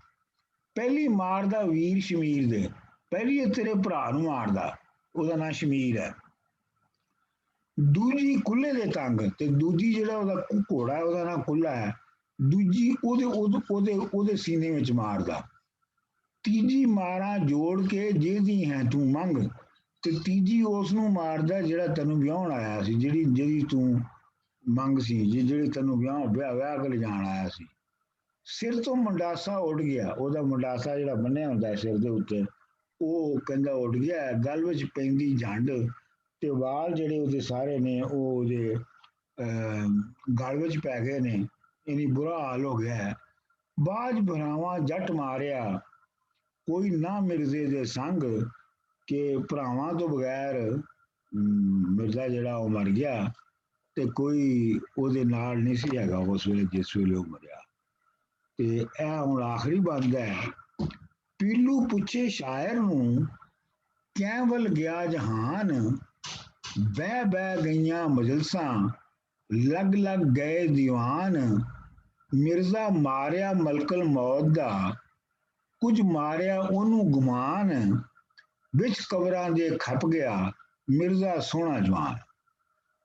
ਪਹਿਲੀ ਮਾਰਦਾ ਵੀਰ ਸ਼ਮੀਰ ਦੇ, ਪਹਿਲੀ ਤੇਰੇ ਭਰਾ ਨੂੰ ਮਾਰਦਾ, ਉਹਦਾ ਨਾਂ ਸ਼ਮੀਰ ਹੈ। ਦੂਜੀ ਕੁੱਲੇ ਦੇ ਤੰਗ, ਤੇ ਦੂਜੀ ਜਿਹੜਾ ਉਹਦਾ ਘੋੜਾ ਉਹਦਾ ਨਾਂ ਕੁੱਲਾ ਹੈ, ਦੂਜੀ ਉਹਦੇ ਸੀਨੇ ਵਿੱਚ ਮਾਰਦਾ। ਤੀਜੀ ਮਾਰਾਂ ਜੋੜ ਕੇ, ਜਿਹਦੀ ਹੈ ਤੂੰ ਮੰਗ। ਤੇ ਤੀਜੀ ਉਸ ਨੂੰ ਮਾਰਦਾ ਜਿਹੜਾ ਤੈਨੂੰ ਵਿਆਹਣ ਆਇਆ ਸੀ, ਜਿਹੜੀ ਤੂੰ ਮੰਗ ਸੀ, ਜਿਹੜੀ ਤੈਨੂੰ ਵਿਆਹ ਕੇ ਲਿਜਾਣ ਆਇਆ ਸੀ। ਸਿਰ ਤੋਂ ਮੁੰਡਾਸਾ ਉੱਡ ਗਿਆ, ਉਹਦਾ ਮੁੰਡਾਸਾ ਜਿਹੜਾ ਬੰਨਿਆ ਹੁੰਦਾ ਸਿਰ ਦੇ ਉੱਤੇ ਉਹ ਕਹਿੰਦਾ ਉੱਡ ਗਿਆ। ਗਲ ਵਿੱਚ ਪੈਂਦੀ ਝੰਡ, ਤੇ ਵਾਲ ਜਿਹੜੇ ਉਹਦੇ ਸਾਰੇ ਨੇ ਉਹ ਉਹਦੇ ਗਲ ਵਿੱਚ ਪੈ ਗਏ ਨੇ, ਇਨੀ ਬੁਰਾ ਹਾਲ ਹੋ ਗਿਆ। ਬਾਝ ਭਰਾਵਾਂ ਜੱਟ ਮਾਰਿਆ, ਕੋਈ ਨਾ ਮਿਰਜ਼ੇ ਦੇ ਸੰਗ। ਕਿ ਭਰਾਵਾਂ ਤੋਂ ਬਗੈਰ ਮਿਰਜ਼ਾ ਜਿਹੜਾ ਉਹ ਮਰ ਗਿਆ ਤੇ ਕੋਈ ਉਹਦੇ ਨਾਲ ਨਹੀਂ ਸੀ ਹੈਗਾ ਉਸ ਵੇਲੇ ਜਿਸ ਵੇਲੇ ਉਹ ਮਰਿਆ। ਤੇ ਇਹ ਹੁਣ ਆਖਰੀ ਬੰਦ ਹੈ ਪੀਲੂ ਪੁੱਛੇ ਸ਼ਾਇਰ ਨੂੰ ਕਿਆਂ ਵੱਲ ਗਿਆ ਜਹਾਨ, ਬਹਿ ਬਹਿ ਗਈਆਂ ਮਜਲਸਾਂ ਲੱਗ ਲੱਗ ਗਏ ਦੀਵਾਨ, ਮਿਰਜ਼ਾ ਮਾਰਿਆ ਮਲਕਲ ਮੌਤ ਦਾ ਕੁਝ ਮਾਰਿਆ ਉਹਨੂੰ ਗੁਮਾਨ, ਵਿੱਚ ਕਬਰਾਂ ਦੇ ਖੱਪ ਗਿਆ ਮਿਰਜ਼ਾ ਸੋਹਣਾ ਜਵਾਨ।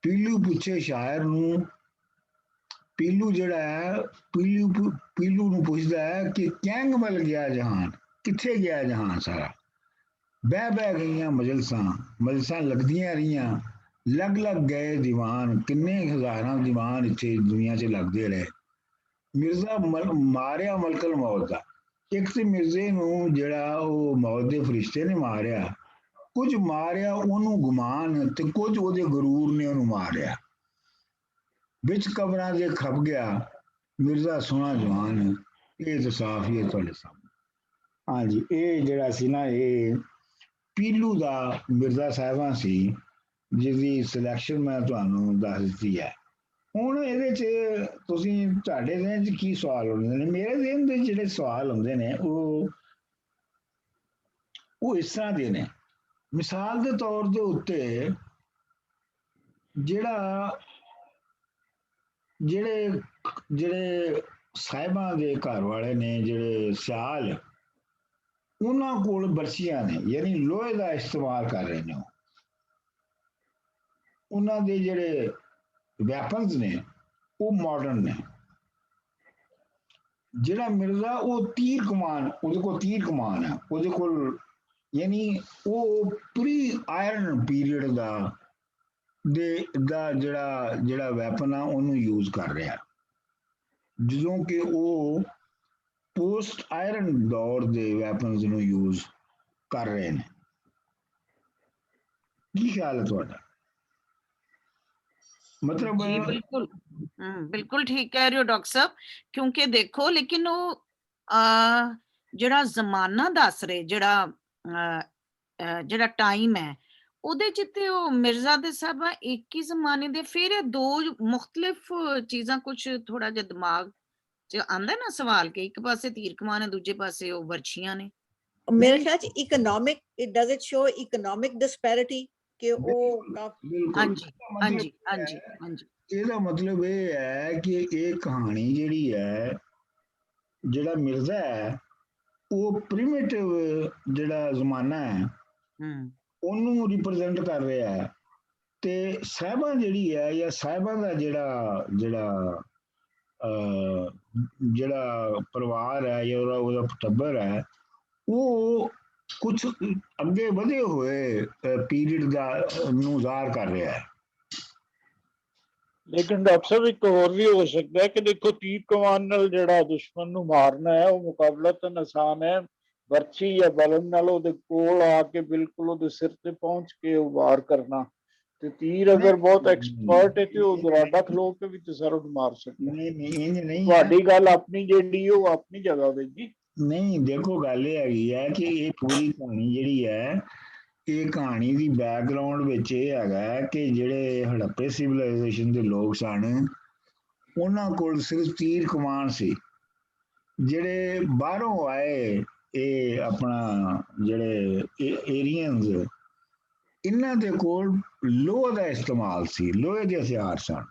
ਪੀਲੂ ਪੁੱਛੇ ਸ਼ਾਇਰ ਨੂੰ, ਪੀਲੂ ਜਿਹੜਾ ਹੈ ਪੀਲੂ ਨੂੰ ਪੁੱਛਦਾ ਹੈ ਕਿ ਕਿੰਗ ਵੱਲ ਗਿਆ ਜਹਾਨ, ਕਿੱਥੇ ਗਿਆ ਜਹਾਨ ਸਾਰਾ। ਬਹਿ ਬਹਿ ਗਈਆਂ ਮਜਲਸਾਂ ਲੱਗਦੀਆਂ ਰਹੀਆਂ, ਲੱਗ ਲੱਗ ਗਏ ਦੀਵਾਨ, ਕਿੰਨੇ ਹਜ਼ਾਰਾਂ ਦੀਵਾਨ ਇੱਥੇ ਦੁਨੀਆ 'ਚ ਲੱਗਦੇ ਰਹੇ। ਮਿਰਜ਼ਾ ਮਾਰਿਆ ਮਲਕਲ ਮੌਤ ਦਾ, ਇੱਕ ਤੇ ਮਿਰਜ਼ੇ ਨੂੰ ਜਿਹੜਾ ਉਹ ਮੌਤ ਦੇ ਫਰਿਸ਼ਤੇ ਨੇ ਮਾਰਿਆ, ਕੁਝ ਮਾਰਿਆ ਉਹਨੂੰ ਗੁਮਾਨ ਤੇ ਕੁਝ ਉਹਦੇ ਗਰੂਰ ਨੇ ਉਹਨੂੰ ਮਾਰਿਆ। ਵਿੱਚ ਕਬਰਾਂ ਦੇ ਖੱਪ ਗਿਆ ਮਿਰਜ਼ਾ ਸੋਹਣਾ ਜਵਾਨ। ਇਹ ਤਾਂ ਸਾਫ਼ ਹੀ ਹੈ ਤੁਹਾਡੇ ਸਾਹਮਣੇ। ਹਾਂਜੀ, ਇਹ ਜਿਹੜਾ ਸੀ ਨਾ, ਇਹ ਪੀਲੂ ਦਾ ਮਿਰਜ਼ਾ ਸਾਹਿਬਾਂ ਸੀ, ਜਿਹਦੀ ਸਿਲੈਕਸ਼ਨ ਮੈਂ ਤੁਹਾਨੂੰ ਦੱਸ ਦਿੱਤੀ ਹੈ। ਹੁਣ ਇਹਦੇ 'ਚ ਤੁਸੀਂ ਤੁਹਾਡੇ ਜ਼ਿਹਨ 'ਚ ਕੀ ਸਵਾਲ ਹੁੰਦੇ ਨੇ? ਮੇਰੇ ਜ਼ਿਹਨ ਦੇ ਜਿਹੜੇ ਸਵਾਲ ਹੁੰਦੇ ਨੇ ਉਹ ਇਸ ਤਰ੍ਹਾਂ ਦੇ ਨੇ। ਮਿਸਾਲ ਦੇ ਤੌਰ ਦੇ ਉੱਤੇ ਜਿਹੜੇ ਸਾਹਿਬਾਂ ਦੇ ਘਰ ਵਾਲੇ ਨੇ, ਜਿਹੜੇ ਸਿਆਲ, ਉਹਨਾਂ ਕੋਲ ਬਰਛੀਆਂ ਨੇ, ਯਾਨੀ ਲੋਹੇ ਦਾ ਇਸਤੇਮਾਲ ਕਰ ਰਹੇ ਨੇ। ਉਹਨਾਂ ਦੇ ਜਿਹੜੇ ਵੈਪਨਸ ਨੇ ਉਹ ਮਾਡਰਨ ਨੇ। ਜਿਹੜਾ ਮਿਰਜ਼ਾ ਉਹ ਤੀਰ ਕਮਾਨ, ਉਹਦੇ ਕੋਲ ਤੀਰ ਕਮਾਨ ਹੈ, ਉਹਦੇ ਕੋਲ, ਯਾਨੀ ਉਹ ਪ੍ਰੀ ਆਇਰਨ ਪੀਰੀਅਡ ਦਾ ਜਿਹੜਾ ਵੈਪਨ ਆ ਉਹਨੂੰ ਯੂਜ਼ ਕਰ ਰਿਹਾ, ਜਦੋਂ ਕਿ ਉਹ ਪੋਸਟ ਆਇਰਨ ਦੌਰ ਦੇ ਵੈਪਨਸ ਨੂੰ ਯੂਜ਼ ਕਰ ਰਹੇ ਨੇ। ਕੀ ਖਿਆਲ ਹੈ ਤੁਹਾਡਾ? मतलब जी बिल्कुल बिल्कुल ठीक कह रहे हो डॉक्टर साहब, क्योंकि देखो लेकिन वो ਜਿਹੜਾ ਜ਼ਮਾਨਾ ਦੱਸ ਰਹੇ, ਜਿਹੜਾ ਟਾਈਮ ਹੈ ਉਹਦੇ ਚ ਤੇ ਉਹ ਮਿਰਜ਼ਾ ਦੇ ਸਾਹਿਬਾ ਇੱਕ ਹੀ ਜ਼ਮਾਨੇ ਦੇ, ਫਿਰ ਇਹ ਦੋ ਮੁxtਲਿਫ ਚੀਜ਼ਾਂ, ਕੁਝ ਥੋੜਾ ਜਿਹਾ ਦਿਮਾਗ ਚ ਆਂਦਾ ਨਾ ਸਵਾਲ ਕਿ ਇੱਕ ਪਾਸੇ ਤੀਰ ਕਮਾਨ ਹੈ, ਦੂਜੇ ਪਾਸੇ ਉਹ ਵਰਛੀਆਂ ਨੇ। ਮੇਰੇ ਖਿਆਲ ਚ economic, does it show economic disparity ਕਿ ਉਹ ਹਾਂਜੀ ਹਾਂਜੀ ਹਾਂਜੀ ਹਾਂਜੀ। ਇਹਦਾ ਮਤਲਬ ਇਹ ਹੈ ਕਿ ਇਹ ਕਹਾਣੀ ਜਿਹੜੀ ਹੈ, ਜਿਹੜਾ ਮਿਰਜ਼ਾ ਹੈ ਉਹ ਪ੍ਰਿਮਿਟਿਵ ਜਿਹੜਾ ਜ਼ਮਾਨਾ ਹੈ ਉਹਨੂੰ ਰਿਪਰੈਜ਼ੈਂਟ ਕਰ ਰਿਹਾ ਹੈ, ਤੇ ਸਾਹਿਬਾਂ ਜਿਹੜੀ ਹੈ ਜਾਂ ਸਾਹਿਬਾਂ ਦਾ ਜਿਹੜਾ ਪਰਿਵਾਰ ਹੈ ਜਾਂ ਉਹਦਾ ਟੱਬਰ ਹੈ, ਉਹ ਕੁਝ ਅੱਗੇ ਵਧੇ ਹੋਏ ਪੀਰੀਅਡ ਦਾ ਨੂੰ ਜ਼ਾਹਰ ਕਰ ਰਿਹਾ ਹੈ। ਲੇਕਿਨ ਡਾਕਟਰ ਸਾਹਿਬ ਇੱਕ ਹੋਰ ਵੀ ਹੋ ਸਕਦਾ ਹੈ ਕਿ ਦੇਖੋ ਤੀਰ ਕਮਾਨ ਨਾਲ ਜਿਹੜਾ ਦੁਸ਼ਮਣ ਨੂੰ ਮਾਰਨਾ ਹੈ ਉਹ ਮੁਕਾਬਲਤਨ ਆਸਾਨ ਹੈ, ਵਰਛੀ ਜਾਂ ਬਲਨ ਨਾਲ ਉਹਦੇ ਕੋਲ ਆ ਕੇ ਬਿਲਕੁਲ ਉਹਦੇ ਸਿਰ ਤੇ ਪਹੁੰਚ ਕੇ ਉਹ ਵਾਰ ਕਰਨਾ, ਤੇ ਤੀਰ ਅਗਰ ਬਹੁਤ ਐਕਸਪਰਟ ਹੈ ਤੇ ਉਹ ਦੁਰਾਡਾ ਖਲੋ ਕੇ ਵੀ ਤਸਰਫ ਮਾਰ ਸਕਦਾ। ਨਹੀਂ, ਤੁਹਾਡੀ ਗੱਲ ਆਪਣੀ ਜਿਹੜੀ ਉਹ ਆਪਣੀ ਜਗ੍ਹਾ ਵੇ ਜੀ। ਨਹੀਂ, ਦੇਖੋ ਗੱਲ ਇਹ ਹੈਗੀ ਹੈ ਕਿ ਇਹ ਪੂਰੀ ਕਹਾਣੀ ਜਿਹੜੀ ਹੈ, ਇਹ ਕਹਾਣੀ ਦੀ ਬੈਕਗਰਾਉਂਡ ਵਿੱਚ ਇਹ ਹੈਗਾ ਕਿ ਜਿਹੜੇ ਹੜੱਪੇ ਸਿਵਲਾਈਜੇਸ਼ਨ ਦੇ ਲੋਕ ਸਨ ਉਹਨਾਂ ਕੋਲ ਸਿਰਫ ਤੀਰ ਕਮਾਨ ਸੀ। ਜਿਹੜੇ ਬਾਹਰੋਂ ਆਏ ਇਹ ਆਪਣਾ ਜਿਹੜੇ ਏਰੀਅਨਸ, ਇਹਨਾਂ ਦੇ ਕੋਲ ਲੋਹੇ ਦਾ ਇਸਤੇਮਾਲ ਸੀ, ਲੋਹੇ ਦੇ ਹਥਿਆਰ ਸਨ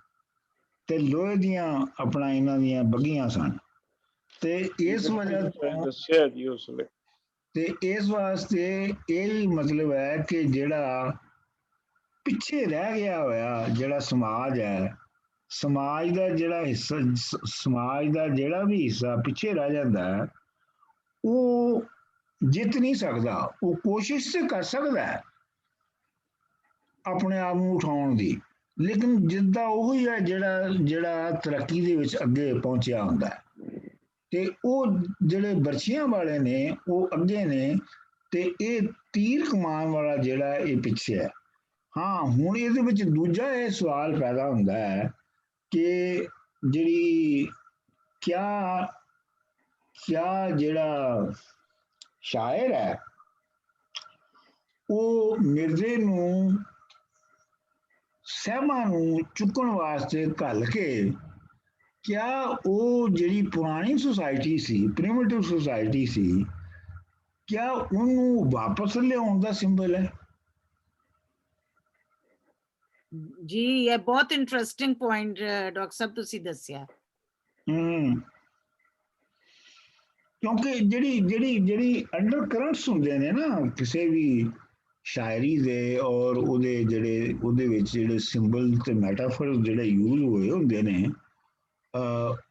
ਤੇ ਲੋਹੇ ਦੀਆਂ ਆਪਣਾ ਇਹਨਾਂ ਦੀਆਂ ਬੱਗੀਆਂ ਸਨ, ਤੇ ਇਸ ਵਜ੍ਹਾ ਤੋਂ ਦੱਸਿਆ ਜੀ ਉਸ ਵੇਲੇ, ਤੇ ਇਸ ਵਾਸਤੇ ਇਹ ਵੀ ਮਤਲਬ ਹੈ ਕਿ ਜਿਹੜਾ ਪਿੱਛੇ ਰਹਿ ਗਿਆ ਹੋਇਆ ਜਿਹੜਾ ਸਮਾਜ ਹੈ, ਸਮਾਜ ਦਾ ਜਿਹੜਾ ਹਿੱਸਾ, ਸਮਾਜ ਦਾ ਜਿਹੜਾ ਵੀ ਹਿੱਸਾ ਪਿੱਛੇ ਰਹਿ ਜਾਂਦਾ ਹੈ ਉਹ ਜਿੱਤ ਨਹੀਂ ਸਕਦਾ। ਉਹ ਕੋਸ਼ਿਸ਼ ਤੇ ਕਰ ਸਕਦਾ ਹੈ ਆਪਣੇ ਆਪ ਨੂੰ ਉਠਾਉਣ ਦੀ, ਲੇਕਿਨ ਜਿੱਦਾਂ ਉਹੀ ਹੈ ਜਿਹੜਾ ਤਰੱਕੀ ਦੇ ਵਿੱਚ ਅੱਗੇ ਪਹੁੰਚਿਆ ਹੁੰਦਾ ਹੈ, ਤੇ ਉਹ ਜਿਹੜੇ ਬਰਛੀਆਂ ਵਾਲੇ ਨੇ ਉਹ ਅੱਗੇ ਨੇ ਤੇ ਇਹ ਤੀਰ ਕਮਾਨ ਵਾਲਾ ਜਿਹੜਾ ਇਹ ਪਿੱਛੇ ਹੈ। ਹਾਂ, ਹੁਣ ਇਹਦੇ ਵਿੱਚ ਦੂਜਾ ਇਹ ਸਵਾਲ ਪੈਦਾ ਹੁੰਦਾ ਹੈ ਕਿ ਜਿਹੜੀ ਕਿਆ ਜਿਹੜਾ ਸ਼ਾਇਰ ਹੈ ਉਹ ਮਿਰਜ਼ੇ ਨੂੰ ਸਹਿਬਾਂ ਨੂੰ ਚੁੱਕਣ ਵਾਸਤੇ ਘੱਲ ਕੇ, ਕਿਆ ਉਹ ਜਿਹੜੀ ਪੁਰਾਣੀ ਸੁਸਾਇਟੀ ਸੀ, ਪ੍ਰਿਮਿਟਿਵ ਸੁਸਾਇਟੀ ਸੀ, क्या ਉਹਨੂੰ ਵਾਪਸ ਲਿਆਉਣ ਦਾ ਸਿੰਬਲ ਹੈ? ਜੀ ਇਹ ਬਹੁਤ ਇੰਟਰਸਟਿੰਗ ਪੁਆਇੰਟ ਡਾਕਟਰ ਸਾਹਿਬ ਤੁਸੀਂ ਦੱਸਿਆ। ਕਿਉਂਕਿ ਜਿਹੜੀ ਅੰਡਰ ਕਰੰਟਸ ਹੁੰਦੇ ਨੇ ਨਾ ਕਿਸੇ ਵੀ ਸ਼ਾਇਰੀ ਦੇ ਔਰ ਉਹਦੇ ਵਿੱਚ ਜਿਹੜੇ ਸਿੰਬਲ ਤੇ ਮੈਟਾਫਰ ਜਿਹੜੇ ਯੂਜ਼ ਹੋਏ ਹੁੰਦੇ ਨੇ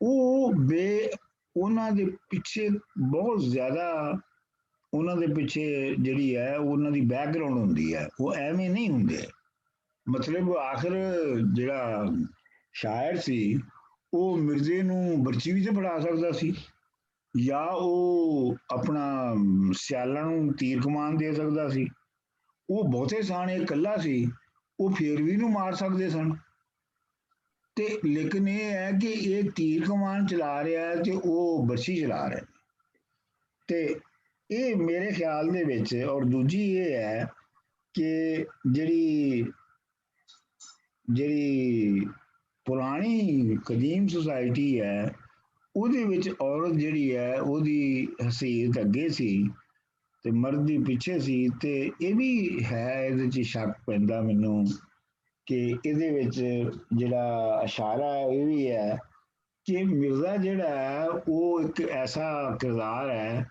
ਉਹ ਉਹਨਾਂ ਦੇ ਪਿੱਛੇ ਬਹੁਤ ਜ਼ਿਆਦਾ ਉਹਨਾਂ ਦੇ ਪਿੱਛੇ ਜਿਹੜੀ ਹੈ ਉਹਨਾਂ ਦੀ ਬੈਕਗਰਾਉਂਡ ਹੁੰਦੀ ਹੈ, ਉਹ ਐਵੇਂ ਨਹੀਂ ਹੁੰਦੇ। ਮਤਲਬ ਆਖਰ ਜਿਹੜਾ ਸ਼ਾਇਰ ਸੀ ਉਹ ਮਿਰਜ਼ੇ ਨੂੰ ਬਰਛੀ ਵੀ ਤੇ ਫੜਾ ਸਕਦਾ ਸੀ, ਜਾਂ ਉਹ ਆਪਣਾ ਸਿਆਲਾਂ ਨੂੰ ਤੀਰ ਕਮਾਨ ਦੇ ਸਕਦਾ ਸੀ। ਉਹ ਬਹੁਤੇ ਸਾਣੇ ਇਕੱਲਾ ਸੀ, ਉਹ ਫੇਰ ਵੀ ਨੂੰ ਮਾਰ ਸਕਦੇ ਸਨ। ਤੇ ਲੇਕਿਨ ਇਹ ਹੈ ਕਿ ਇਹ ਤੀਰ ਕਮਾਨ ਚਲਾ ਰਿਹਾ ਹੈ ਤੇ ਉਹ ਬਰਛੀ ਚਲਾ ਰਿਹਾ। ਤੇ ਇਹ ਮੇਰੇ ਖਿਆਲ ਦੇ ਵਿੱਚ, ਔਰ ਦੂਜੀ ਇਹ ਹੈ ਕਿ ਜਿਹੜੀ ਪੁਰਾਣੀ ਕਦੀਮ ਸੁਸਾਇਟੀ ਹੈ ਉਹਦੇ ਵਿੱਚ ਔਰਤ ਜਿਹੜੀ ਹੈ ਉਹਦੀ ਹਸੀਅਤ ਅੱਗੇ ਸੀ ਤੇ ਮਰਦ ਦੀ ਪਿੱਛੇ ਸੀ। ਤੇ ਇਹ ਵੀ ਹੈ, ਇਹਦੇ 'ਚ ਸ਼ੱਕ ਪੈਂਦਾ ਮੈਨੂੰ ਕਿ ਇਹਦੇ ਵਿੱਚ ਜਿਹੜਾ ਇਸ਼ਾਰਾ ਹੈ ਇਹ ਵੀ ਹੈ ਕਿ ਮਿਰਜ਼ਾ ਜਿਹੜਾ ਹੈ ਉਹ ਇੱਕ ਐਸਾ ਕਿਰਦਾਰ ਹੈ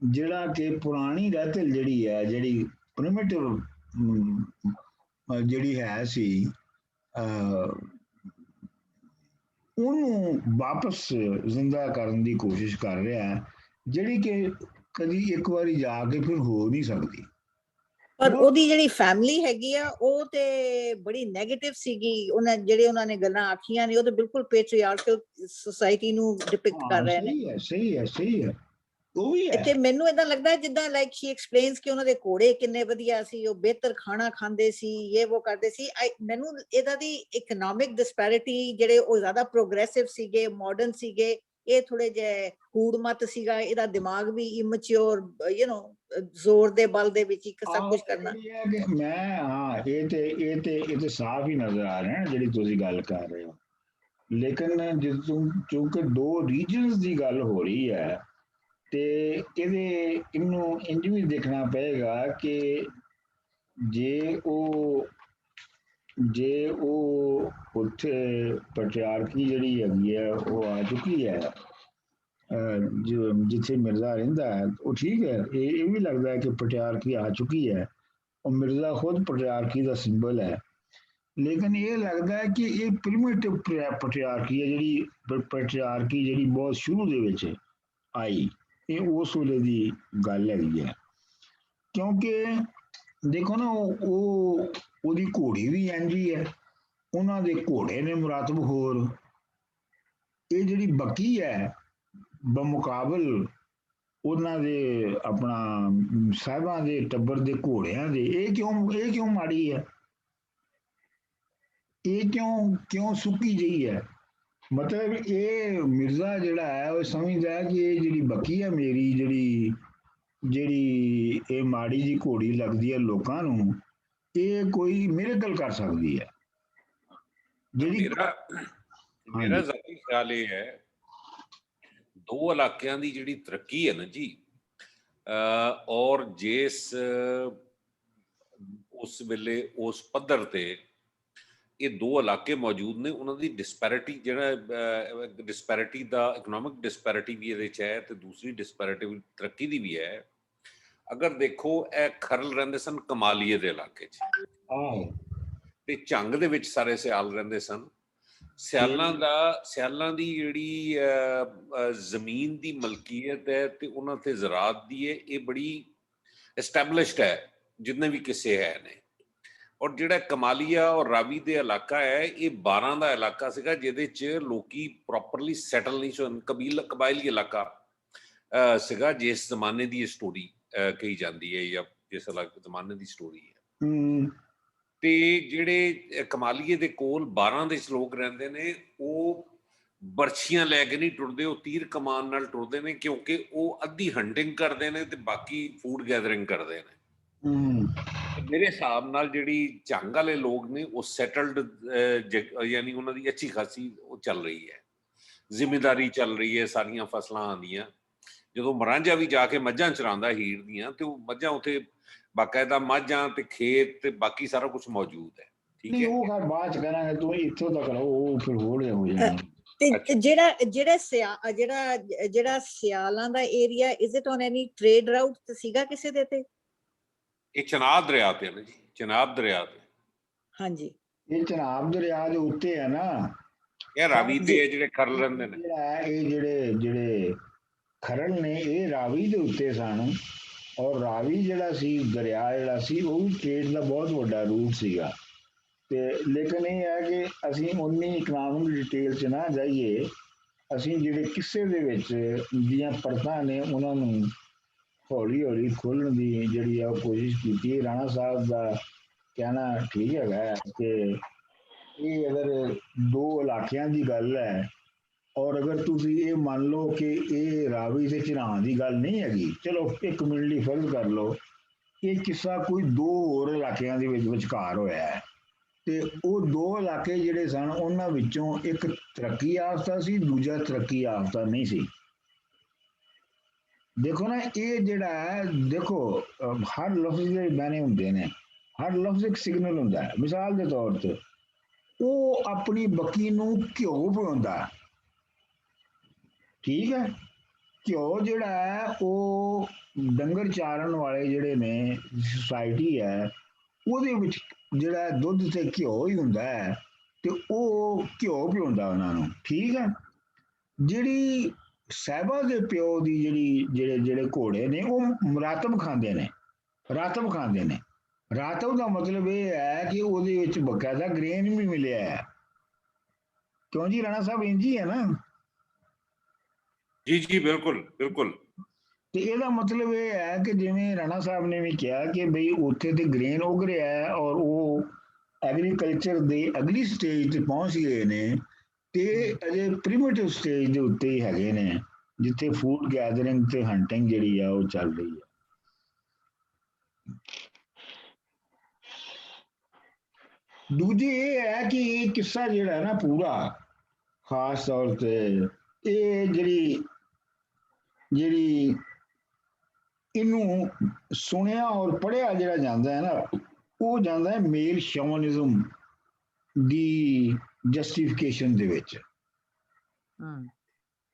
ਜਿਹੜਾ ਕਿ ਪੁਰਾਣੀ ਰਹਿਤਲ ਜਿਹੜੀ ਹੈ, ਜਿਹੜੀ ਪ੍ਰਿਮਿਟਿਵ ਜਿਹੜੀ ਹੈ ਸੀ, ਉਹਨੂੰ ਵਾਪਸ ਜ਼ਿੰਦਾ ਕਰਨ ਦੀ ਕੋਸ਼ਿਸ਼ ਕਰ ਰਿਹਾ ਹੈ, ਜਿਹੜੀ ਕਿ ਕਦੀ ਇੱਕ ਵਾਰੀ ਜਾ ਕੇ ਫਿਰ ਹੋ ਨਹੀਂ ਸਕਦੀ। ਪਰ ਉਹਦੀ ਜਿਹੜੀ ਫੈਮਿਲੀ ਹੈਗੀ ਆ ਉਹ ਤੇ ਬੜੀ ਨੈਗੇਟਿਵ ਸੀਗੀ। ਉਹਨਾਂ ਨੇ ਗੱਲਾਂ ਆਖੀਆਂ ਨੇ ਉਹ ਤੇ ਬਿਲਕੁਲ ਪੈਟਰੀਆਰਕਲ ਸੁਸਾਇਟੀ ਨੂੰ ਡਿਪਿਕਟ ਕਰ ਰਹੇ ਨੇ। ਸਹੀ ਹੈ ਉਹ ਵੀ ਹੈ। ਤੇ ਮੈਨੂੰ ਏਦਾਂ ਲੱਗਦਾ ਜਿੱਦਾਂ ਲਾਈਕ ਸ਼ੀ ਐਕਸਪਲੇਨਸ ਕਿ ਉਹਨਾਂ ਦੇ ਘੋੜੇ ਕਿੰਨੇ ਵਧੀਆ ਸੀ, ਉਹ ਬਿਹਤਰ ਖਾਣਾ ਖਾਂਦੇ ਸੀ, ਇਹ ਉਹ ਕਰਦੇ ਸੀ। ਮੈਨੂੰ ਇਹਦਾ ਦੀ ਇਕਨੋਮਿਕ ਡਿਸਪੈਰਿਟੀ ਜਿਹੜੇ ਉਹ ਜ਼ਿਆਦਾ ਪ੍ਰੋਗਰੈਸਿਵ ਸੀਗੇ, ਮਾਡਰਨ ਸੀਗੇ, ਇਹ ਥੋੜੇ ਜਿਹੇ ਹੂੜਮਤ ਸੀਗਾ, ਇਹਦਾ ਦਿਮਾਗ ਵੀ ਇਮੈਚਿਓਰ, ਜ਼ੋਰ ਦੇ ਬਲ ਦੇ ਵਿੱਚ ਇੱਕ ਸਭ ਕੁਝ ਕਰਨਾ। ਇਹ ਤੇ ਸਾਫ਼ ਹੀ ਨਜ਼ਰ ਆ ਰਿਹਾ ਜਿਹੜੀ ਤੁਸੀਂ ਗੱਲ ਕਰ ਰਹੇ ਹੋ। ਲੇਕਿਨ ਕਿਉਂਕਿ ਦੋ ਰੀਜਨਸ ਦੀ ਗੱਲ ਹੋ ਰਹੀ ਹੈ ਤੇ ਇਹਨੂੰ ਇੰਜ ਵੀ ਦੇਖਣਾ ਪਏਗਾ ਕਿ ਜੇ ਉਹ ਉੱਥੇ ਪੈਟਰੀਆਰਕੀ ਜਿਹੜੀ ਹੈਗੀ ਹੈ ਉਹ ਆ ਚੁੱਕੀ ਹੈ, ਜਿੱਥੇ ਮਿਰਜ਼ਾ ਰਹਿੰਦਾ ਹੈ ਉਹ ਠੀਕ ਹੈ। ਇਹ ਵੀ ਲੱਗਦਾ ਹੈ ਕਿ ਪੈਟਰੀਆਰਕੀ ਆ ਚੁੱਕੀ ਹੈ, ਉਹ ਮਿਰਜ਼ਾ ਖੁਦ ਪੈਟਰੀਆਰਕੀ ਦਾ ਸਿੰਬਲ ਹੈ। ਲੇਕਿਨ ਇਹ ਲੱਗਦਾ ਹੈ ਕਿ ਇਹ ਪ੍ਰਿਮਿਟਿਵ ਪੈਟਰੀਆਰਕੀ ਹੈ, ਜਿਹੜੀ ਬਹੁਤ ਸ਼ੁਰੂ ਦੇ ਵਿੱਚ ਆਈ, ਇਹ ਉਸ ਵੇਲੇ ਦੀ ਗੱਲ ਹੈਗੀ ਹੈ। ਕਿਉਂਕਿ ਦੇਖੋ ਨਾ ਉਹਦੀ ਘੋੜੀ ਵੀ ਇੰਝ ਹੀ ਹੈ, ਉਹਨਾਂ ਦੇ ਘੋੜੇ ਨੇ ਮੁਰਾਤਬ ਹੋਰ। ਇਹ ਜਿਹੜੀ ਬੱਕੀ ਹੈ ਬਮੁਕਾਬਲ ਉਹਨਾਂ ਦੇ ਆਪਣਾ ਸਾਹਿਬਾਂ ਦੇ ਟੱਬਰ ਦੇ ਘੋੜਿਆਂ ਦੇ, ਇਹ ਕਿਉਂ ਮਾੜੀ ਹੈ? ਇਹ ਕਿਉਂ ਸੁੱਕੀ ਜਿਹੀ ਹੈ? ਮਤਲਬ ਇਹ ਮਿਰਜ਼ਾ ਜਿਹੜਾ ਹੈ ਉਹ ਸਮਝਦਾ ਹੈ ਕਿ ਇਹ ਜਿਹੜੀ ਬੱਕੀ ਹੈ ਮੇਰੀ, ਜਿਹੜੀ ਇਹ ਮਾੜੀ ਜੀ ਘੋੜੀ ਲੱਗਦੀ ਹੈ ਲੋਕਾਂ ਨੂੰ, ਇਹ ਕੋਈ ਮਿਰੇਕਲ ਕਰ ਸਕਦੀ ਹੈ। ਮੇਰਾ ਜ਼ਾਤੀ ਖਿਆਲ ਇਹ ਹੈ, ਦੋ ਇਲਾਕਿਆਂ ਦੀ ਜਿਹੜੀ ਤਰੱਕੀ ਹੈ ਨਾ ਜੀ, ਔਰ ਜਿਸ ਉਸ ਵੇਲੇ ਉਸ ਪੱਧਰ ਤੇ ਇਹ ਦੋ ਇਲਾਕੇ ਮੌਜੂਦ ਨੇ, ਉਹਨਾਂ ਦੀ ਡਿਸਪੈਰਿਟੀ ਡਿਸਪੈਰਿਟੀ ਦਾ ਇਕਨੋਮਿਕ ਡਿਸਪੈਰਿਟੀ ਵੀ ਇਹਦੇ 'ਚ ਹੈ ਤੇ ਦੂਸਰੀ ਡਿਸਪੈਰਿਟੀ ਤਰੱਕੀ ਦੀ ਵੀ ਹੈ। ਅਗਰ ਦੇਖੋ ਇਹ ਖਰਲ ਰਹਿੰਦੇ ਸਨ ਕਮਾਲੀਏ ਦੇ ਇਲਾਕੇ 'ਚ ਤੇ ਝੰਗ ਦੇ ਵਿੱਚ ਸਾਰੇ ਸਿਆਲ ਰਹਿੰਦੇ ਸਨ। ਸਿਆਲਾਂ ਦੀ ਜਿਹੜੀ ਜ਼ਮੀਨ ਦੀ ਮਲਕੀਅਤ ਹੈ ਤੇ ਉਹਨਾਂ ਤੇ ਜ਼ਰਾਤ ਦੀ ਹੈ, ਇਹ ਬੜੀ ਐਸਟੈਬਲਿਸ਼ਡ ਹੈ ਜਿੰਨੇ ਵੀ ਕਿੱਸੇ ਹੈ ਨੇ। ਔਰ ਜਿਹੜਾ ਕਮਾਲੀਆ ਔਰ ਰਾਵੀ ਦੇ ਇਲਾਕਾ ਹੈ, ਇਹ 12 ਦਾ ਇਲਾਕਾ ਸੀਗਾ ਜਿਹਦੇ 'ਚ ਲੋਕੀ ਪ੍ਰੋਪਰਲੀ ਸੈਟਲ ਨਹੀਂ ਸਨ, ਕਬਾਇਲੀ ਇਲਾਕਾ ਸੀਗਾ। ਜਿਸ ਜ਼ਮਾਨੇ ਦੀ ਇਹ ਸਟੋਰੀ ਕਹੀ ਜਾਂਦੀ ਹੈ ਜਾਂ ਜਿਸ ਜ਼ਮਾਨੇ ਦੀ ਸਟੋਰੀ ਹੈ। ਤੇ ਜਿਹੜੇ ਕਮਾਲੀਏ ਦੇ ਕੋਲ 12 ਦੇ ਲੋਕ ਰਹਿੰਦੇ ਨੇ, ਉਹ ਬਰਛੀਆਂ ਲੈ ਕੇ ਨਹੀਂ ਟੁਰਦੇ, ਉਹ ਤੀਰ ਕਮਾਨ ਨਾਲ ਟੁਰਦੇ ਨੇ, ਕਿਉਂਕਿ ਉਹ ਅੱਧੀ ਹੰਟਿੰਗ ਕਰਦੇ ਨੇ ਤੇ ਬਾਕੀ ਫੂਡ ਗੈਦਰਿੰਗ ਕਰਦੇ ਨੇ। ਮੇਰੇ ਹਿਸਾਬ ਨਾਲ ਜਿਹੜੀ ਝੰਗ ਵਾਲੇ ਲੋਕ ਨੇ ਉਹ ਸੈਟਲਡ, ਯਾਨੀ ਉਹਨਾਂ ਦੀ ਅੱਛੀ ਖਾਸੀ ਉਹ ਚੱਲ ਰਹੀ ਹੈ, ਜ਼ਿੰਮੇਦਾਰੀ ਚੱਲ ਰਹੀ ਹੈ, ਸਾਰੀਆਂ ਫਸਲਾਂ ਆਉਂਦੀਆਂ। ਜਦੋਂ ਮਰਾਂਝਾ ਵੀ ਜਾ ਕੇ ਮੱਝਾਂ ਚਰਾਉਂਦਾ ਹੀਰ ਦੀਆਂ, ਤੇ ਉਹ ਮੱਝਾਂ ਉੱਥੇ ਬਾਕਾਇਦਾ ਮੱਝਾਂ ਤੇ ਖੇਤ ਤੇ ਬਾਕੀ ਸਾਰਾ ਕੁਝ ਮੌਜੂਦ ਹੈ। ਠੀਕ ਨਹੀਂ ਹੈ, ਉਹ ਖੈਰ ਬਾਅਦ ਚ ਕਰਾਂਗੇ, ਤੂੰ ਇੱਥੋਂ ਤੱਕ ਰਹੋ, ਉਹ ਫਿਰ ਹੋਰ ਹੋ ਜਾਣਾ। ਤੇ ਅੱਛਾ। ਜਿਹੜਾ ਸਿਆਲਾਂ ਦਾ area, is it on any trade route ਸੀਗਾ ਕਿਸੇ ਦੇ ਤੇ? ਇਹ ਚਨਾਬ ਦਰਿਆ ਤੇ ਨਾ ਜੀ, ਚਨਾਬ ਦਰਿਆ ਤੇ। ਹਾਂਜੀ, ਇਹ ਚਨਾਬ ਦਰਿਆ ਦੇ ਉੱਤੇ ਹੈ ਨਾ, ਇਹ ਰਾਵੀ ਤੇ ਜਿਹੜੇ ਖਰਲ ਰਹਿੰਦੇ ਨੇ। ਜਿਹੜਾ ਹੈ ਇਹ ਜਿਹੜੇ ਖਰਲ ਨੇ ਇਹ ਰਾਵੀ ਦੇ ਉੱਤੇ ਸਨ, ਔਰ ਰਾਵੀ ਜਿਹੜਾ ਸੀ ਦਰਿਆ ਜਿਹੜਾ ਸੀ ਉਹ ਵੀ ਟ੍ਰੇਡ ਦਾ ਬਹੁਤ ਵੱਡਾ ਰੂਟ ਸੀਗਾ। ਤੇ ਲੇਕਿਨ ਇਹ ਹੈ ਕਿ ਅਸੀਂ ਉਨੀ ਇਕਨੋਮਿਕ ਡਿਟੇਲ 'ਚ ਨਾ ਜਾਈਏ, ਅਸੀਂ ਜਿਹੜੇ ਕਿੱਸੇ ਦੇ ਵਿੱਚ ਦੀਆਂ ਪਰਤਾਂ ਨੇ ਉਹਨਾਂ ਨੂੰ ਹੌਲੀ ਹੌਲੀ ਖੋਲ੍ਹਣ ਦੀ ਜਿਹੜੀ ਆ ਉਹ ਕੋਸ਼ਿਸ਼ ਕੀਤੀ। ਰਾਣਾ ਸਾਹਿਬ ਦਾ ਕਹਿਣਾ ਠੀਕ ਹੈਗਾ ਕਿ ਇਹ ਅਗਰ ਦੋ ਇਲਾਕਿਆਂ ਦੀ ਗੱਲ ਹੈ, ਔਰ ਅਗਰ ਤੁਸੀਂ ਇਹ ਮੰਨ ਲਓ ਕਿ ਇਹ ਰਾਵੀ ਤੇ ਝੀਰਾਂ ਦੀ ਗੱਲ ਨਹੀਂ ਹੈਗੀ, ਚਲੋ ਇੱਕ ਮਿੰਟ ਲਈ ਫਰਜ਼ ਕਰ ਲਓ ਇਹ ਕਿੱਸਾ ਕੋਈ ਦੋ ਹੋਰ ਇਲਾਕਿਆਂ ਦੇ ਵਿਚਕਾਰ ਹੋਇਆ ਹੈ, ਤੇ ਉਹ ਦੋ ਇਲਾਕੇ ਜਿਹੜੇ ਸਨ ਉਹਨਾਂ ਵਿੱਚੋਂ ਇੱਕ ਤਰੱਕੀ ਯਾਫਤਾ ਸੀ, ਦੂਜਾ ਤਰੱਕੀ ਯਾਫਤਾ ਨਹੀਂ ਸੀ। ਦੇਖੋ ਨਾ ਇਹ ਜਿਹੜਾ ਹੈ, ਦੇਖੋ ਹਰ ਲਫ਼ਜ਼ ਦੇ ਮਾਇਨੇ ਹੁੰਦੇ ਨੇ, ਹਰ ਲਫ਼ਜ਼ ਇੱਕ ਸਿਗਨਲ ਹੁੰਦਾ ਹੈ। ਮਿਸਾਲ ਦੇ ਤੌਰ ਤੇ ਉਹ ਆਪਣੀ ਬੱਕੀ ਨੂੰ ਘਿਓ ਪਿਆਉਂਦਾ, ਠੀਕ ਹੈ, ਘਿਓ ਜਿਹੜਾ ਹੈ ਉਹ ਡੰਗਰ ਚਾਰਨ ਵਾਲੇ ਜਿਹੜੇ ਨੇ ਸੁਸਾਇਟੀ ਹੈ ਉਹਦੇ ਵਿੱਚ ਜਿਹੜਾ ਦੁੱਧ ਤੇ ਘਿਓ ਹੀ ਹੁੰਦਾ ਹੈ, ਤੇ ਉਹ ਘਿਓ ਪਿਆਉਂਦਾ ਉਹਨਾਂ ਨੂੰ, ਠੀਕ ਹੈ। ਜਿਹੜੀ ਸਾਹਿਬਾ ਦੇ ਪਿਓ ਦੀ ਜਿਹੜੇ ਘੋੜੇ ਨੇ ਉਹ ਮੁਰਾਤਬ ਖਾਂਦੇ ਨੇ, ਰਾਤਬ ਖਾਂਦੇ ਨੇ। ਰਾਤਬ ਦਾ ਮਤਲਬ ਇਹ ਹੈ ਕਿ ਉਹਦੇ ਵਿੱਚ ਬਕਾਇਦਾ ਗ੍ਰੇਨ ਵੀ ਮਿਲਿਆ ਹੈ, ਕਿਉਂ ਜੀ ਰਾਣਾ ਸਾਹਿਬ? ਇੰਝ ਹੀ ਹੈ ਨਾ? ਜੀ ਜੀ ਬਿਲਕੁਲ ਬਿਲਕੁਲ। ਤੇ ਇਹਦਾ ਮਤਲਬ ਇਹ ਹੈ ਕਿ ਜਿਵੇਂ ਰਾਣਾ ਸਾਹਿਬ ਨੇ ਵੀ ਕਿਹਾ ਕਿ ਬਈ ਉੱਥੇ ਤੇ ਗ੍ਰੇਨ ਉਗ ਰਿਹਾ ਹੈ ਔਰ ਉਹ ਐਗਰੀਕਲਚਰ ਦੇ ਅਗਲੀ ਸਟੇਜ ਤੇ ਪਹੁੰਚ ਗਏ ਨੇ, ਤੇ ਅਜੇ ਪ੍ਰੀਮਿਟਿਵ ਸਟੇਜ ਦੇ ਉੱਤੇ ਹੀ ਹੈਗੇ ਨੇ, ਜਿੱਥੇ ਫੂਡ ਗੈਦਰਿੰਗ ਤੇ ਹੰਟਿੰਗ ਜਿਹੜੀ ਆ ਉਹ ਚੱਲ ਰਹੀ ਹੈ। ਦੂਜੀ ਇਹ ਹੈ ਕਿ ਇਹ ਕਿੱਸਾ ਜਿਹੜਾ ਹੈ ਨਾ ਪੂਰਾ, ਖਾਸ ਤੌਰ ਤੇ ਇਹ ਜਿਹੜੀ ਇਹਨੂੰ ਸੁਣਿਆ ਔਰ ਪੜ੍ਹਿਆ ਜਿਹੜਾ ਜਾਂਦਾ ਹੈ ਨਾ, ਉਹ ਜਾਂਦਾ ਹੈ ਮੇਲ ਸ਼ੋਵਨਿਜ਼ਮ ਦੀ ਜਸਟੀਫਿਕੇਸ਼ਨ ਦੇ ਵਿੱਚ।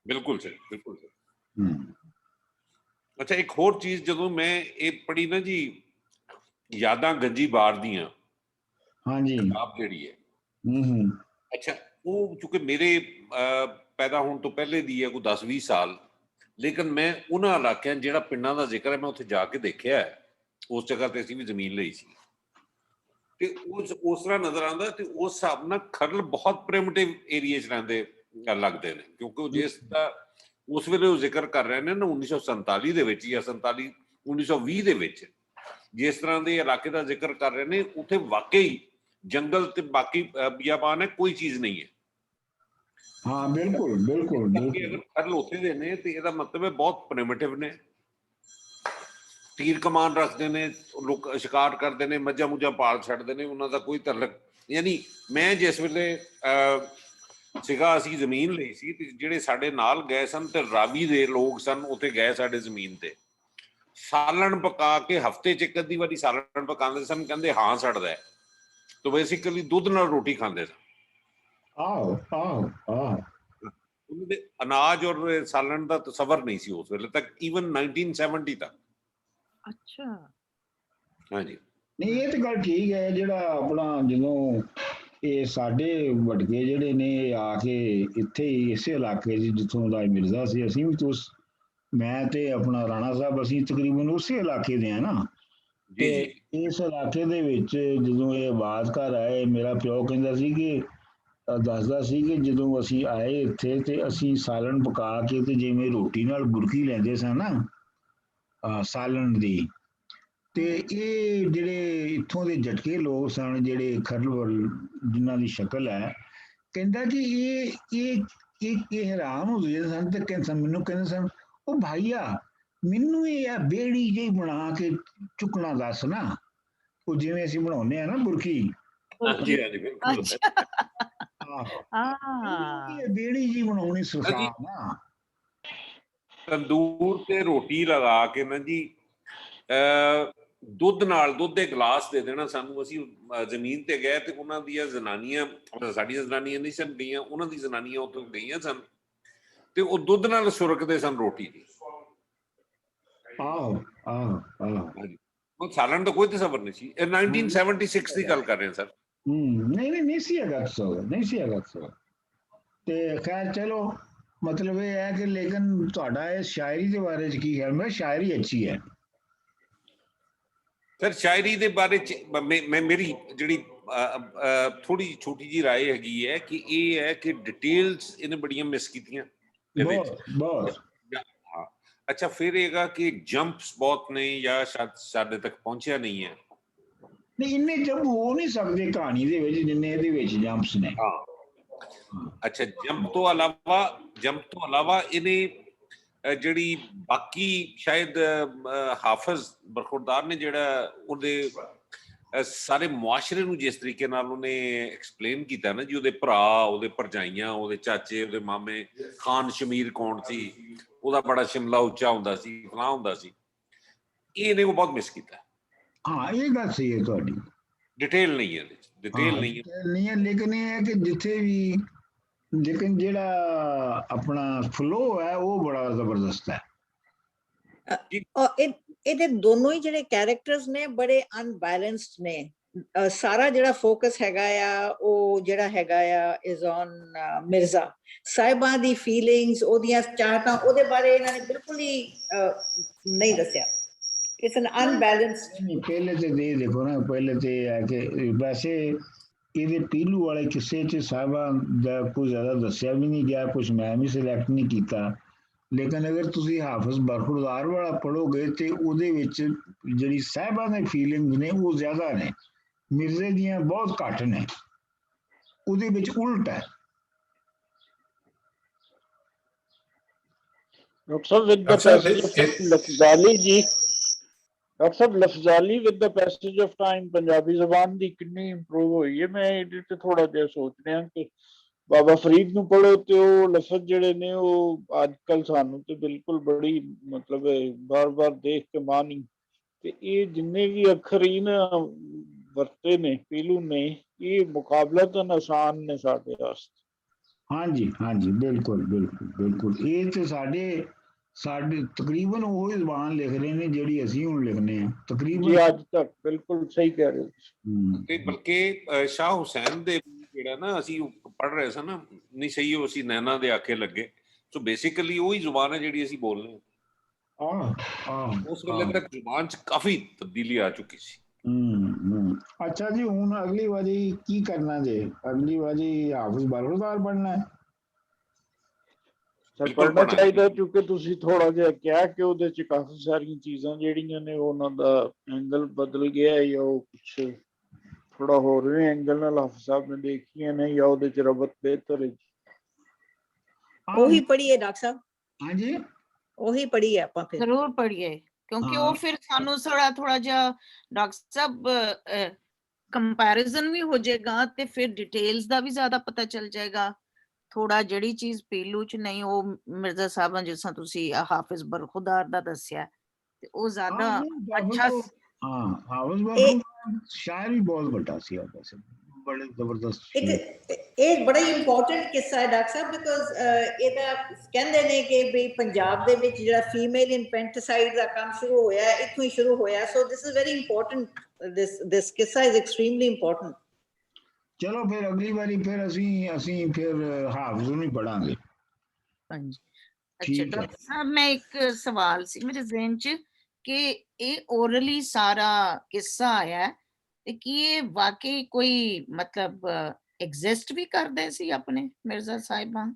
ਬਿਲਕੁਲ ਸਹੀ, ਬਿਲਕੁਲ ਸਹੀ। ਅੱਛਾ, ਇੱਕ ਹੋਰ ਚੀਜ਼ ਜਦੋਂ ਮੈਂ ਇਹ ਪੜ੍ਹੀ ਨਾ ਜੀ, ਯਾਦਾਂ ਗੰਜੀ ਬਾਰ ਦੀਆਂ, ਹਾਂਜੀ, ਕਿਤਾਬ ਜਿਹੜੀ ਹੈ, ਅੱਛਾ ਉਹ ਚੂੰਕਿ ਮੇਰੇ ਪੈਦਾ ਹੋਣ ਤੋਂ ਪਹਿਲੇ ਦੀ ਹੈ, ਕੋਈ 10-20 ਸਾਲ, ਲੇਕਿਨ ਮੈਂ ਉਹਨਾਂ ਇਲਾਕਿਆਂ ਜਿਹੜਾ ਪਿੰਡਾਂ ਦਾ ਜ਼ਿਕਰ ਹੈ ਮੈਂ ਉੱਥੇ ਜਾ ਕੇ ਦੇਖਿਆ ਹੈ। ਉਸ ਜਗ੍ਹਾ ਤੇ ਅਸੀਂ ਵੀ ਜ਼ਮੀਨ ਲਈ ਸੀ, ਤੇ ਉਸ ਤਰ੍ਹਾਂ ਨਜ਼ਰ ਆਉਂਦਾ, ਤੇ ਉਸ ਹਿਸਾਬ ਨਾਲ ਖਰਲ ਬਹੁਤ ਪ੍ਰਿਮਿਟਿਵ ਏਰੀਏ 'ਚ ਰਹਿੰਦੇ ਲੱਗਦੇ ਨੇ, ਕਿਉਂਕਿ ਉਹ ਜਿਸ ਦਾ ਉਸ ਵੇਲੇ ਉਹ ਜ਼ਿਕਰ ਕਰ ਰਹੇ ਨੇ ਨਾ 1947 ਦੇ ਵਿੱਚ ਜਾਂ 1920 ਦੇ ਵਿੱਚ ਜਿਸ ਤਰ੍ਹਾਂ ਦੇ ਇਲਾਕੇ ਦਾ ਜ਼ਿਕਰ ਕਰ ਰਹੇ ਨੇ, ਉੱਥੇ ਵਾਕਈ ਜੰਗਲ ਤੇ ਬਾਕੀ ਬਿਆਬਾਨ ਹੈ, ਕੋਈ ਚੀਜ਼ ਨਹੀਂ ਹੈ। ਹਾਂ ਬਿਲਕੁਲ ਬਿਲਕੁਲ। ਅਗਰ ਖਰਲ ਉੱਥੇ ਦੇ ਨੇ ਤੇ ਇਹਦਾ ਮਤਲਬ ਹੈ ਬਹੁਤ ਪ੍ਰਿਮਿਟਿਵ ਨੇ, ਤੀਰ ਕਮਾਨ ਰੱਖਦੇ ਨੇ, ਲੋਕ ਸ਼ਿਕਾਰ ਕਰਦੇ ਨੇ, ਮੱਝਾਂ ਮੁੱਝਾਂ ਪਾਲ ਛੱਡਦੇ ਨੇ, ਉਹਨਾਂ ਦਾ ਕੋਈ ਤਾਲੁਕ। ਯਾਨੀ ਮੈਂ ਜਿਸ ਵੇਲੇ ਸੀਗਾ, ਅਸੀਂ ਜ਼ਮੀਨ ਲਈ ਸੀ, ਤੇ ਜਿਹੜੇ ਸਾਡੇ ਨਾਲ ਗਏ ਸਨ ਤੇ ਰਾਵੀ ਦੇ ਲੋਕ ਸਨ, ਉੱਥੇ ਗਏ ਸਾਡੇ ਜ਼ਮੀਨ ਤੇ, ਸਾਲਣ ਪਕਾ ਕੇ ਹਫ਼ਤੇ 'ਚ ਇੱਕ ਅੱਧੀ ਵਾਰੀ ਸਾਲਣ ਪਕਾਉਂਦੇ ਸਨ, ਕਹਿੰਦੇ ਹਾਂ ਸੜਦਾ ਹੈ, ਤੇ ਬੇਸਿਕਲੀ ਦੁੱਧ ਨਾਲ ਰੋਟੀ ਖਾਂਦੇ ਸਨ। ਉਹਨਾਂ ਦੇ ਅਨਾਜ ਔਰ ਸਾਲਣ ਦਾ ਤਸਵਰ ਨਹੀਂ ਸੀ ਉਸ ਵੇਲੇ ਤੱਕ, ਈਵਨ 1970 ਤੱਕ। ਅੱਛਾ, ਹਾਂਜੀ। ਨਹੀਂ ਇਹ ਤਾਂ ਗੱਲ ਠੀਕ ਹੈ। ਜਿਹੜਾ ਆਪਣਾ ਜਦੋਂ ਇਹ ਸਾਡੇ ਵਡਕੇ ਜਿਹੜੇ ਨੇ ਆ ਕੇ ਇੱਥੇ ਹੀ ਇਸੇ ਇਲਾਕੇ 'ਚ ਜਿੱਥੋਂ ਦਾ ਮਿਰਜ਼ਾ ਸੀ, ਅਸੀਂ ਵੀ ਮੈਂ ਤੇ ਆਪਣਾ ਰਾਣਾ ਸਾਹਿਬ ਅਸੀਂ ਤਕਰੀਬਨ ਉਸੇ ਇਲਾਕੇ ਦੇ ਆ ਨਾ, ਤੇ ਇਸ ਇਲਾਕੇ ਦੇ ਵਿੱਚ ਜਦੋਂ ਇਹ ਆਵਾਜ਼ ਘਰ ਆਏ, ਮੇਰਾ ਪਿਓ ਕਹਿੰਦਾ ਸੀ ਕਿ ਦੱਸਦਾ ਸੀ ਕਿ ਜਦੋਂ ਅਸੀਂ ਆਏ ਇੱਥੇ ਤੇ ਅਸੀਂ ਸਾਲਣ ਪਕਾ ਕੇ ਤੇ ਜਿਵੇਂ ਰੋਟੀ ਨਾਲ ਬੁਰਕੀ ਲੈਂਦੇ ਸਨ ਨਾ ਸਾਲਣ ਦੀ, ਤੇ ਇਹ ਜਿਹੜੇ ਇੱਥੋਂ ਦੇ ਜਟਕੇ ਲੋਕ ਸਨ, ਜਿਹੜੇ ਖਰਲ ਜਿਨ੍ਹਾਂ ਦੀ ਸ਼ਕਲ ਹੈ, ਕਹਿੰਦਾ ਕਿ ਇਹ ਹੈਰਾਨ ਹੋ ਗਏ ਸਨ, ਤੇ ਮੈਨੂੰ ਕਹਿੰਦੇ ਸਨ, ਉਹ ਭਾਈਆ ਮੈਨੂੰ ਇਹ ਬੇੜੀ ਜਿਹੀ ਬਣਾ ਕੇ ਚੁੱਕਣਾ ਦੱਸ ਨਾ, ਉਹ ਜਿਵੇਂ ਅਸੀਂ ਬਣਾਉਂਦੇ ਆ ਨਾ ਬੁਰਕੀ। ਹਾਂਜੀ ਹਾਂਜੀ ਬਿਲਕੁਲ। ਇਹ ਬੇੜੀ ਜੀ ਬਣਾਉਣੀ ਸਰਕਾਰ ਨਾ, ਤੰਦੂਰ ਤੇ ਰੋਟੀ ਲਗਾ ਕੇ ਨਾ ਜੀ ਦੁੱਧ ਦੇ ਗਲਾਸ ਦੇ ਦੇਣਾ ਸਾਨੂੰ। ਅਸੀਂ ਜ਼ਮੀਨ ਤੇ ਗਏ ਤੇ ਉਹਨਾਂ ਦੀਆਂ ਜ਼ਨਾਨੀਆਂ, ਸਾਡੀਆਂ ਜ਼ਨਾਨੀਆਂ ਨਹੀਂ ਸਨ ਗਈਆਂ, ਉਹਨਾਂ ਦੀ ਜ਼ਨਾਨੀਆਂ ਉੱਥੋਂ ਗਈਆਂ ਸਨ ਤੇ ਉਹ ਦੁੱਧ ਨਾਲ ਸੁਰਕਦੇ ਸਨ ਰੋਟੀ ਦੀ। ਆਹੋ ਆਹੋ ਆਹੋ। ਉਹ ਸਾਲਣ ਦਾ ਕੋਈ ਤਸਵਰ ਨਹੀਂ ਸੀ। ਇਹ 1976 ਦੀ ਗੱਲ ਕਰ ਰਹੇ ਹਾਂ ਸਰ। ਨਹੀਂ ਸੀ ਹੈਗਾ ਸੋ ਤੇ ਖੈਰ ਚਲੋ, ਮਤਲਬ ਇਹ ਹੈ ਕਿ ਲੇਕਿਨ ਤੁਹਾਡਾ ਇਹ ਸ਼ਾਇਰੀ ਦੇ ਬਾਰੇ ਚ ਕੀ ਹੈ? ਮੈਂ ਸ਼ਾਇਰੀ ਅੱਛੀ ਹੈ ਸਰ। ਸ਼ਾਇਰੀ ਦੇ ਬਾਰੇ ਚ ਮੇਰੀ ਜਿਹੜੀ ਥੋੜੀ ਛੋਟੀ ਜੀ ਰਾਏ ਹੈਗੀ ਹੈ ਕਿ ਇਹ ਹੈ ਕਿ ਡਿਟੇਲਸ ਇਹਨੇ ਬੜੀਆਂ ਮਿਸ ਕੀਤੀਆਂ। ਬਹੁਤ। ਹਾਂ, ਅੱਛਾ, ਫਿਰ ਹੈਗਾ ਕਿ ਜੰਪਸ ਬਹੁਤ ਨੇ ਜਾਂ ਸ਼ਾਇਦ ਸਾਡੇ ਤੱਕ ਪਹੁੰਚਿਆ ਨਹੀਂ ਹੈ। ਨਹੀਂ, ਇੰਨੇ ਜੰਪ ਹੋ ਨਹੀਂ ਸਕਦੇ ਕਹਾਣੀ ਦੇ ਵਿੱਚ ਜਿੰਨੇ ਇਹਦੇ ਵਿੱਚ ਜੰਪਸ ਨੇ। ਹਾਂ, ਅੱਛਾ, ਜੰਪ ਤੋਂ ਇਲਾਵਾ ਇਹਨੇ ਜਿਹੜੀ ਬਾਕੀ ਸ਼ਾਇਦ ਹਾਫਿਜ਼ ਬਰਖੁਰਦਾਰ ਨੇ ਜਿਹੜਾ ਉਹਦੇ ਸਾਰੇ ਮੁਆਸ਼ਰੇ ਨੂੰ ਜਿਸ ਤਰੀਕੇ ਨਾਲ ਉਹਨੇ ਐਕਸਪਲੇਨ ਕੀਤਾ ਨਾ ਜੀ, ਉਹਦੇ ਭਰਾ, ਉਹਦੇ ਭਰਜਾਈਆਂ, ਉਹਦੇ ਚਾਚੇ, ਉਹਦੇ ਮਾਮੇ, ਖਾਨ ਸ਼ਮੀਰ ਕੌਣ ਸੀ, ਉਹਦਾ ਬੜਾ ਸ਼ਿਮਲਾ ਉੱਚਾ ਹੁੰਦਾ ਸੀ, ਫਲਾਹ ਹੁੰਦਾ ਸੀ, ਇਹਨੇ ਉਹ ਬਹੁਤ ਮਿਸ ਕੀਤਾ। ਹਾਂ, ਇਹ ਗੱਲ ਸਹੀ ਹੈ ਤੁਹਾਡੀ। ਡਿਟੇਲ ਨਹੀਂ ਹੈ, ਡਿਟੇਲ ਨਹੀਂ ਹੈ, ਲੇਕਿਨ ਇਹ ਹੈ ਕਿ ਜਿੱਥੇ ਵੀ ਲੇਕਿਨ ਜਿਹੜਾ ਆਪਣਾ ਫਲੋ ਹੈ ਉਹ ਬੜਾ ਜ਼ਬਰਦਸਤ ਹੈ। ਇਹਦੇ ਦੋਨੋਂ ਹੀ ਜਿਹੜੇ ਕੈਰੈਕਟਰਸ ਨੇ ਬੜੇ ਅਨਬੈਲੈਂਸਡ ਨੇ। ਸਾਰਾ ਜਿਹੜਾ ਫੋਕਸ ਹੈਗਾ ਆ ਉਹ ਜਿਹੜਾ ਹੈਗਾ ਆ is on Mirza Sahiban the feelings, ਉਹਦੀਆਂ ਚਾਹਤਾਂ, ਉਹਦੇ ਬਾਰੇ ਇਹਨਾਂ ਨੇ ਬਿਲਕੁਲ ਹੀ ਨਹੀਂ ਦੱਸਿਆ। It's N unbalanced. ਪਹਿਲੇ ਤੇ ਦੇਖੋ ਨਾ, ਪਹਿਲੇ ਤੇ ਹੈ ਕਿ ਵੈਸੇ ਇਹਦੇ ਪੀਲੂ ਵਾਲੇ ਕਿੱਸੇ 'ਚ ਸਾਹਿਬਾਂ ਦਾ ਕੋਈ ਜ਼ਿਆਦਾ ਦੱਸਿਆ ਵੀ ਨਹੀਂ ਗਿਆ, ਕੁਝ ਮੈਂ ਵੀ ਸਿਲੈਕਟ ਨਹੀਂ ਕੀਤਾ। ਲੇਕਿਨ ਅਗਰ ਤੁਸੀਂ ਹਾਫਿਜ਼ ਬਰਖੁਰਦਾਰ ਵਾਲਾ ਪੜ੍ਹੋਗੇ ਤੇ ਉਹਦੇ ਵਿੱਚ ਜਿਹੜੀ ਸਾਹਿਬਾਂ ਦੀ ਫੀਲਿੰਗਸ ਨੇ ਉਹ ਜ਼ਿਆਦਾ ਨੇ, ਮਿਰਜ਼ੇ ਦੀਆਂ ਬਹੁਤ ਘੱਟ ਨੇ। ਉਹਦੇ ਵਿੱਚ ਉਲਟ ਹੈ। ਡਾਕਟਰ ਸਾਹਿਬ ਵਿਦ ਦ ਪੈਸੇਜ ਲਫਜ਼ਾਲੀ ਜੀ, ਡਾਕਟਰ ਸਾਹਿਬ ਲਫਜ਼ਾਲੀ with the passage of time Punjabi ਜ਼ਬਾਨ ਦੀ ਕਿੰਨੀ ਇੰਪਰੂਵ ਹੋਈ ਹੈ। ਮੈਂ ਇਹਦੇ ਤੇ ਥੋੜਾ ਜਿਹਾ ਸੋਚ ਰਿਹਾ ਕਿ ਬਾਬਾ ਫਰੀਦ ਨੂੰ ਪੜ੍ਹੋ ਤੇ ਉਹ ਲਫ਼ਜ਼ ਜਿਹੜੇ ਨੇ ਉਹ ਅੱਜ ਕੱਲ ਸਾਨੂੰ ਤੇ ਬਿਲਕੁਲ ਬੜੀ ਮਤਲਬ ਬਾਰ ਦੇਖ ਕੇ ਮਾਣੀ, ਤੇ ਇਹ ਜਿੰਨੇ ਵੀ ਅੱਖਰ ਹੀ ਨਾ ਵਰਤੇ ਨੇ ਪੀਲੂ ਨੇ, ਇਹ ਮੁਕਾਬਲਤਨ ਆਸਾਨ ਨੇ ਸਾਡੇ ਵਾਸਤੇ। ਹਾਂਜੀ, ਬਿਲਕੁਲ। ਇਹ ਤੇ ਸਾਡੇ ਤਕਰੀਬਨ ਉਹ ਜ਼ਬਾਨ ਲਿਖ ਰਹੇ ਨੇ ਜਿਹੜੀ ਅਸੀਂ ਹੁਣ ਲਿਖਨੇ ਆ ਤਕਰੀਬਨ ਅੱਜ ਤੱਕ। ਬਿਲਕੁਲ ਸਹੀ ਕਹਿ ਰਹੇ ਹੋ। ਤੇ ਬਲਕਿ ਸ਼ਾਹ ਹੁਸੈਨ ਦੇ ਜਿਹੜਾ ਨਾ ਅਸੀਂ ਪੜ੍ਹ ਰਹੇ ਸਾਂ ਨਾ, ਨਹੀਂ ਸਹੀ, ਉਹ ਅਸੀਂ ਨੈਣਾ ਦੇ ਆਖੇ ਲੱਗੇ। ਸੋ ਬੇਸਿਕਲੀ ਉਹੀ ਜ਼ੁਬਾਨ ਹੈ ਜਿਹੜੀ ਅਸੀਂ ਬੋਲਦੇ ਹਾਂ। ਉਸ ਵੇਲੇ ਤੱਕ ਜ਼ੁਬਾਨ 'ਚ ਕਾਫੀ ਤਬਦੀਲੀ ਆ ਚੁੱਕੀ ਸੀ। ਅੱਛਾ ਜੀ, ਹੁਣ ਅਗਲੀ ਵਾਰੀ ਕੀ ਕਰਨਾ ਜੇ? ਅਗਲੀ ਵਾਰੀ ਹਾਫਿਜ਼ ਬਰਖੁਰਦਾਰ ਬਣਨਾ ਹੈ? ਸਰ ਪੜ੍ਹਨਾ ਚਾਹੀਦਾ, ਕਿਉਂਕਿ ਤੁਸੀਂ ਥੋੜਾ ਜਿਹਾ ਕਿਹਾ ਕਿ ਉਹਦੇ 'ਚ ਕਾਫੀ ਸਾਰੀਆਂ ਚੀਜ਼ਾਂ ਜਿਹੜੀਆਂ ਨੇ ਉਹਨਾਂ ਦਾ ਐਂਗਲ ਬਦਲ ਗਿਆ, ਜਾਂ ਉਹ ਕੁਛ ਥੋੜਾ ਹੋਰ ਵੀ ਐਂਗਲ ਨਾਲ ਹਾਫਿਜ਼ ਸਾਹਿਬ ਨੇ ਦੇਖੀਆਂ ਨੇ, ਜਾਂ ਉਹਦੇ 'ਚ ਰਬਤ ਬਿਹਤਰ ਹੈ। ਉਹੀ ਪੜ੍ਹੀਏ ਡਾਕਟਰ ਸਾਹਿਬ। ਹਾਂਜੀ, ਉਹੀ ਪੜ੍ਹੀਏ ਆਪਾਂ, ਫਿਰ ਜ਼ਰੂਰ ਪੜ੍ਹੀਏ, ਕਿਉਂਕਿ ਉਹ ਫਿਰ ਸਾਨੂੰ ਥੋੜਾ ਜਿਹਾ ਡਾਕਟਰ ਸਾਹਿਬ ਕੰਪੈਰੀਜ਼ਨ ਵੀ ਹੋ ਜਾਏਗਾ ਤੇ ਫਿਰ ਡਿਟੇਲਸ ਦਾ ਵੀ ਜ਼ਿਆਦਾ ਪਤਾ ਚੱਲ ਜਾਏਗਾ। ਥੋੜਾ ਜਿਹੜੀ ਚੀਜ਼ ਪੀਲੂ 'ਚ ਨਹੀਂ, ਉਹ ਮਿਰਜ਼ਾ ਸਾਹਿਬਾਂ ਜਿਸ ਤਰ੍ਹਾਂ ਤੁਸੀਂ ਹਾਫਿਜ਼ ਬਰਖੁਰਦਾਰ ਦਾ ਦੱਸਿਆ, ਤੇ ਉਹ ਜ਼ਿਆਦਾ ਅੱਛਾ। ਹਾਫਿਜ਼ ਬਰਖੁਰਦਾਰ ਸ਼ਾਇਰ ਵੀ ਬਹੁਤ ਵੱਡਾ ਸੀ, ਵੈਸੇ ਬੜੇ ਜ਼ਬਰਦਸਤ। ਇਹ ਬੜਾ ਹੀ ਇੰਪੋਰਟੈਂਟ ਕਿੱਸਾ ਹੈ ਡਾਕਟਰ ਸਾਹਿਬ, ਬਿਕੋਜ਼ ਇਹਦਾ ਕਹਿੰਦੇ ਨੇ ਕਿ ਵੀ ਪੰਜਾਬ ਦੇ ਵਿੱਚ ਜਿਹੜਾ ਫੀਮੇਲ ਇਨਫੈਂਟਿਸਾਈਡ ਦਾ ਕੰਮ ਸ਼ੁਰੂ ਹੋਇਆ, ਇੱਥੋਂ ਹੀ ਸ਼ੁਰੂ ਹੋਇਆ। ਸੋ ਦਿਸ ਇਜ਼ ਵੈਰੀ ਇੰਪੋਰਟੈਂਟ, ਦਿਸ ਕਿੱਸਾ ਇਜ਼ ਐਕਸਟ੍ਰੀਮਲੀ ਇੰਪੋਰਟੈਂਟ। ਚਲੋ ਫਿਰ ਅਗਲੀ ਵਾਰੀ ਫਿਰ ਅਸੀਂ ਫਿਰ ਹਾਫਿਜ਼ ਨੂੰ ਹੀ ਪੜਾਂਗੇ। ਹਾਂਜੀ, ਅੱਛਾ ਡਾਕਟਰ ਸਾਹਿਬ, ਮੈਂ ਇੱਕ ਸਵਾਲ ਸੀ ਮੇਰੇ ਜ਼ਿਹਨ 'ਚ ਕਿ ਇਹ ਓਰਲੀ ਸਾਰਾ ਕਿੱਸਾ ਆਇਆ ਤੇ ਕੀ ਇਹ ਵਾਕਈ ਕੋਈ ਮਤਲਬ ਐਗਜ਼ਿਸਟ ਵੀ ਕਰਦੇ ਸੀ ਆਪਣੇ ਮਿਰਜ਼ਾ ਸਾਹਿਬਾਂ?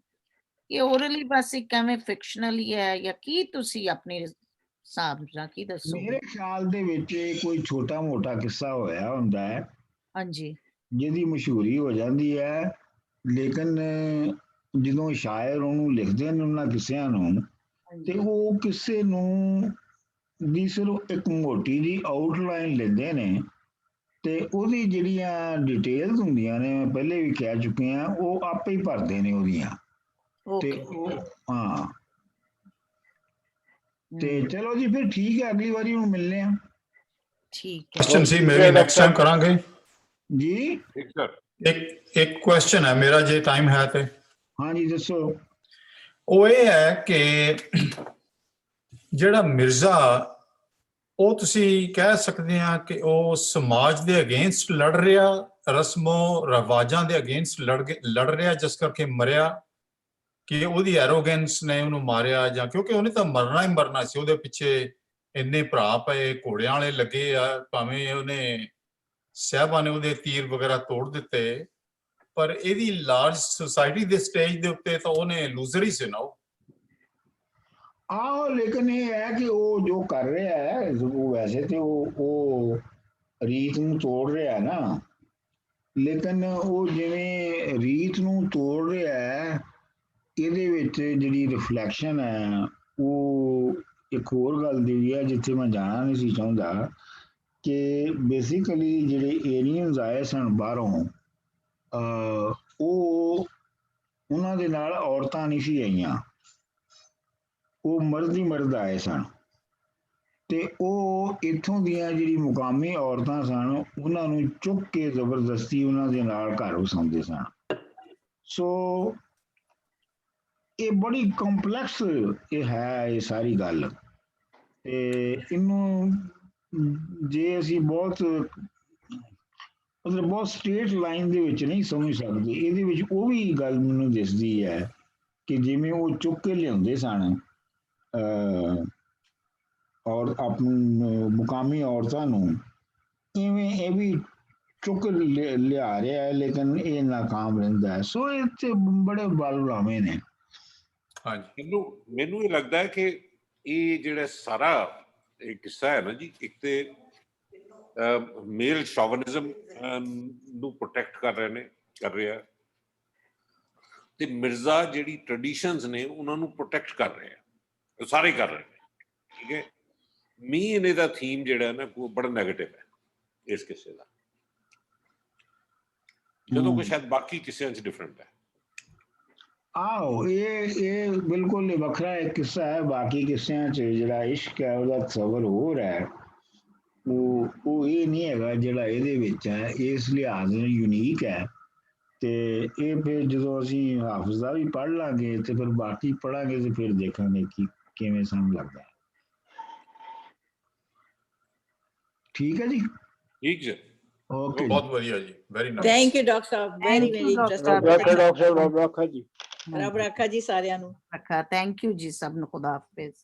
ਇਹ ਓਰਲੀ ਬਸ ਇੱਕ ਐਵੇਂ ਫਿਕਸ਼ਨਲ ਹੀ ਹੈ, ਜਾਂ ਕੀ ਤੁਸੀਂ ਆਪਣੀ ਹਿਸਾਬ ਨਾਲ ਕੀ ਦੱਸੋਗੇ? ਮੇਰੇ ਖਿਆਲ ਦੇ ਵਿੱਚ ਕੋਈ ਛੋਟਾ ਮੋਟਾ ਕਿੱਸਾ ਹੋਇਆ ਹੁੰਦਾ ਹੈ, ਹਾਂਜੀ, ਜਿਹਦੀ ਮਸ਼ਹੂਰੀ ਹੋ ਜਾਂਦੀ ਹੈ, ਲੇਕਿਨ ਜਦੋਂ ਸ਼ਾਇਰ ਉਹਨੂੰ ਲਿਖਦੇ ਨੇ ਉਹਨਾਂ ਕਿੱਸਿਆਂ ਨੂੰ, ਤੇ ਉਹ ਕਿਸੇ ਨੂੰ ਦੀ ਸਿਰਫ ਇੱਕ ਮੋਟੀ ਜੀ ਆਊਟਲਾਈਨ ਲੈਂਦੇ ਨੇ, ਤੇ ਉਹਦੀ ਜਿਹੜੀਆਂ ਡਿਟੇਲਸ ਹੁੰਦੀਆਂ ਨੇ, ਮੈਂ ਪਹਿਲੇ ਵੀ ਕਹਿ ਚੁੱਕੇ ਹਾਂ, ਉਹ ਆਪੇ ਹੀ ਭਰਦੇ ਨੇ ਉਹਦੀਆਂ। ਤੇ ਉਹ ਤੇ ਚਲੋ ਜੀ ਫਿਰ ਠੀਕ ਹੈ, ਅਗਲੀ ਵਾਰੀ ਹੁਣ ਮਿਲਨੇ ਆ ਠੀਕ ਹੈ ਕੁਐਸਚਨ ਸੀ ਮੇਰੀ, ਨੈਕਸਟ ਟਾਈਮ ਕਰਾਂਗੇ ਜੀ। ਠੀਕ ਸਰ। ਇੱਕ ਕੁਐਸਚਨ ਹੈ ਮੇਰਾ, ਜੇ ਟਾਈਮ ਹੈ ਤੇ। ਹਾਂਜੀ ਦੱਸੋ। ਉਹ ਇਹ ਹੈ ਕਿ ਜਿਹੜਾ ਮਿਰਜ਼ਾ, ਉਹ ਤੁਸੀਂ ਕਹਿ ਸਕਦੇ ਆ ਕਿ ਉਹ ਸਮਾਜ ਦੇ ਅਗੇਂਸਟ ਲੜ ਰਿਹਾ, ਰਸਮੋ ਰਿਵਾਜਾਂ ਦੇ ਅਗੇਂਸਟ ਲੜ ਰਿਹਾ, ਜਿਸ ਕਰਕੇ ਮਰਿਆ, ਕਿ ਉਹਦੀ ਐਰੋਗੈਂਸ ਨੇ ਉਹਨੂੰ ਮਾਰਿਆ, ਜਾਂ ਕਿਉਂਕਿ ਉਹਨੇ ਤਾਂ ਮਰਨਾ ਹੀ ਮਰਨਾ ਸੀ, ਉਹਦੇ ਪਿੱਛੇ ਇੰਨੇ ਭਰਾ ਪਏ, ਘੋੜਿਆਂ ਵਾਲੇ ਲੱਗੇ ਆ, ਭਾਵੇਂ ਉਹਨੇ ਸਾਹਿਬਾਂ ਨੇ ਉਹਦੇ ਤੀਰ ਵਗੈਰਾ ਤੋੜ ਦਿੱਤੇ, ਪਰ ਇਹਦੀ ਲਾਰਜ ਸੁਸਾਇਟੀ ਦੇ ਸਟੇਜ ਦੇ ਉੱਤੇ ਤਾਂ ਉਹਨੇ ਲੂਜ਼ਰ ਹੀ ਸੀ ਨਾ ਉਹ। ਆਹੋ, ਲੇਕਿਨ ਇਹ ਹੈ ਕਿ ਉਹ ਜੋ ਕਰ ਰਿਹਾ ਹੈ, ਉਹ ਵੈਸੇ ਤੇ ਉਹ ਰੀਤ ਨੂੰ ਤੋੜ ਰਿਹਾ ਹੈ ਨਾ, ਲੇਕਿਨ ਉਹ ਜਿਵੇਂ ਰੀਤ ਨੂੰ ਤੋੜ ਰਿਹਾ ਹੈ, ਇਹਦੇ ਵਿੱਚ ਜਿਹੜੀ ਰਿਫਲੈਕਸ਼ਨ ਹੈ ਉਹ ਇੱਕ ਹੋਰ ਗੱਲ ਦੀ ਵੀ ਹੈ, ਜਿੱਥੇ ਮੈਂ ਜਾਣਾ ਨਹੀਂ ਸੀ ਚਾਹੁੰਦਾ, ਕਿ ਬੇਸਿਕਲੀ ਜਿਹੜੇ ਏਲੀਅਨਸ ਆਏ ਸਨ ਬਾਹਰੋਂ, ਉਹ ਉਹਨਾਂ ਦੇ ਨਾਲ ਔਰਤਾਂ ਨਹੀਂ ਸੀ ਆਈਆਂ, ਉਹ ਮਰਦ ਹੀ ਮਰਦ ਆਏ ਸਨ, ਤੇ ਉਹ ਇੱਥੋਂ ਦੀਆਂ ਜਿਹੜੀ ਮੁਕਾਮੀ ਔਰਤਾਂ ਸਨ ਉਹਨਾਂ ਨੂੰ ਚੁੱਕ ਕੇ ਜ਼ਬਰਦਸਤੀ ਉਹਨਾਂ ਦੇ ਨਾਲ ਘਰ ਵਸਾਉਂਦੇ ਸਨ। ਸੋ ਇਹ ਬੜੀ ਕੰਪਲੈਕਸ ਇਹ ਹੈ ਇਹ ਸਾਰੀ ਗੱਲ, ਤੇ ਇਹਨੂੰ ਜੇ ਅਸੀਂ ਬਹੁਤ ਸਟੇਟ ਲਾਈਨ ਦੇ ਵਿੱਚ ਨਹੀਂ ਸਮਝ ਸਕਦੇ, ਇਹਦੇ ਵਿੱਚ ਉਹ ਵੀ ਗੱਲ ਮੈਨੂੰ ਦਿਸਦੀ ਹੈ ਕਿ ਜਿਵੇਂ ਉਹ ਚੁੱਕ ਕੇ ਲਿਆਉਂਦੇ ਸਨ ਔਰ ਆਪਣੀ ਮੁਕਾਮੀ ਔਰਤਾਂ ਨੂੰ, ਇਵੇਂ ਇਹ ਵੀ ਚੁੱਕ ਲਿਆ ਰਿਹਾ ਹੈ, ਲੇਕਿਨ ਇਹ ਨਾਕਾਮ ਰਹਿੰਦਾ ਹੈ। ਸੋ ਇਹ ਤੇ ਬੜੇ ਬਲਰਾਵੇਂ ਨੇ। ਹਾਂਜੀ, ਮੈਨੂੰ ਇਹ ਲੱਗਦਾ ਹੈ ਕਿ ਇਹ ਜਿਹੜਾ ਸਾਰਾ ਇਹ ਕਿੱਸਾ ਹੈ ਨਾ ਜੀ, ਇੱਕ ਤੇ ਮੇਲ ਸ਼ੋਵਨਿਜ਼ਮ ਨੂੰ ਪ੍ਰੋਟੈਕਟ ਕਰ ਰਿਹਾ, ਤੇ ਮਿਰਜ਼ਾ ਜਿਹੜੀ ਟ੍ਰੈਡੀਸ਼ਨਸ ਨੇ ਉਹਨਾਂ ਨੂੰ ਪ੍ਰੋਟੈਕਟ ਕਰ ਰਿਹਾ, ਸਾਰੇ ਕਰ ਰਹੇ ਨੇ। ਠੀਕ ਹੈ, ਮੇਨ ਇਹਦਾ ਥੀਮ ਜਿਹੜਾ ਨਾ ਉਹ ਬੜਾ ਨੈਗੇਟਿਵ ਹੈ ਇਸ ਕਿੱਸੇ ਦਾ, ਜਦੋਂ ਕਿ ਸ਼ਾਇਦ ਬਾਕੀ ਕਿੱਸਿਆਂ 'ਚ ਡਿਫਰੈਂਟ ਹੈ। ਆਹੋ, ਇਹ ਬਿਲਕੁਲ ਵੱਖਰਾ ਇੱਕ ਕਿੱਸਾ ਹੈ। ਬਾਕੀ ਕਿੱਸਿਆਂ 'ਚ ਜਿਹੜਾ ਇਸ਼ਕ ਹੈ ਉਹਦਾ ਤਸੱਵਰ ਹੋਰ ਹੈ, ਉਹ ਇਹ ਨਹੀਂ ਹੈਗਾ ਜਿਹੜਾ ਇਹਦੇ ਵਿੱਚ ਹੈ, ਇਸ ਲਿਹਾਜ਼ ਨਾਲ ਯੂਨੀਕ ਹੈ। ਤੇ ਇਹ ਫਿਰ ਜਦੋਂ ਅਸੀਂ ਹਾਫਿਜ਼ ਦਾ ਵੀ ਪੜ੍ਹ ਲਾਂਗੇ ਤੇ ਫਿਰ ਬਾਕੀ ਪੜ੍ਹਾਂਗੇ ਤੇ ਫਿਰ ਦੇਖਾਂਗੇ ਕਿ ਕਿਵੇਂ ਸਾਨੂੰ ਲੱਗਦਾ। ਠੀਕ ਹੈ ਜੀ, ਠੀਕ ਜੀ, ਓਕੇ, ਬਹੁਤ ਵਧੀਆ ਜੀ, very nice. Thank you doctor Sahib, very very interesting. Doctor ਸਾਹਿਬ ਰੱਬ ਰੱਖਾ ਜੀ। ਰੱਬ ਰੱਖਾ ਜੀ ਸਾਰਿਆਂ ਨੂੰ। ਰੱਖਾ, ਥੈਂਕ ਯੂ ਜੀ, ਸਭ ਨੂੰ, ਖੁਦਾ ਹਾਫਿਜ਼।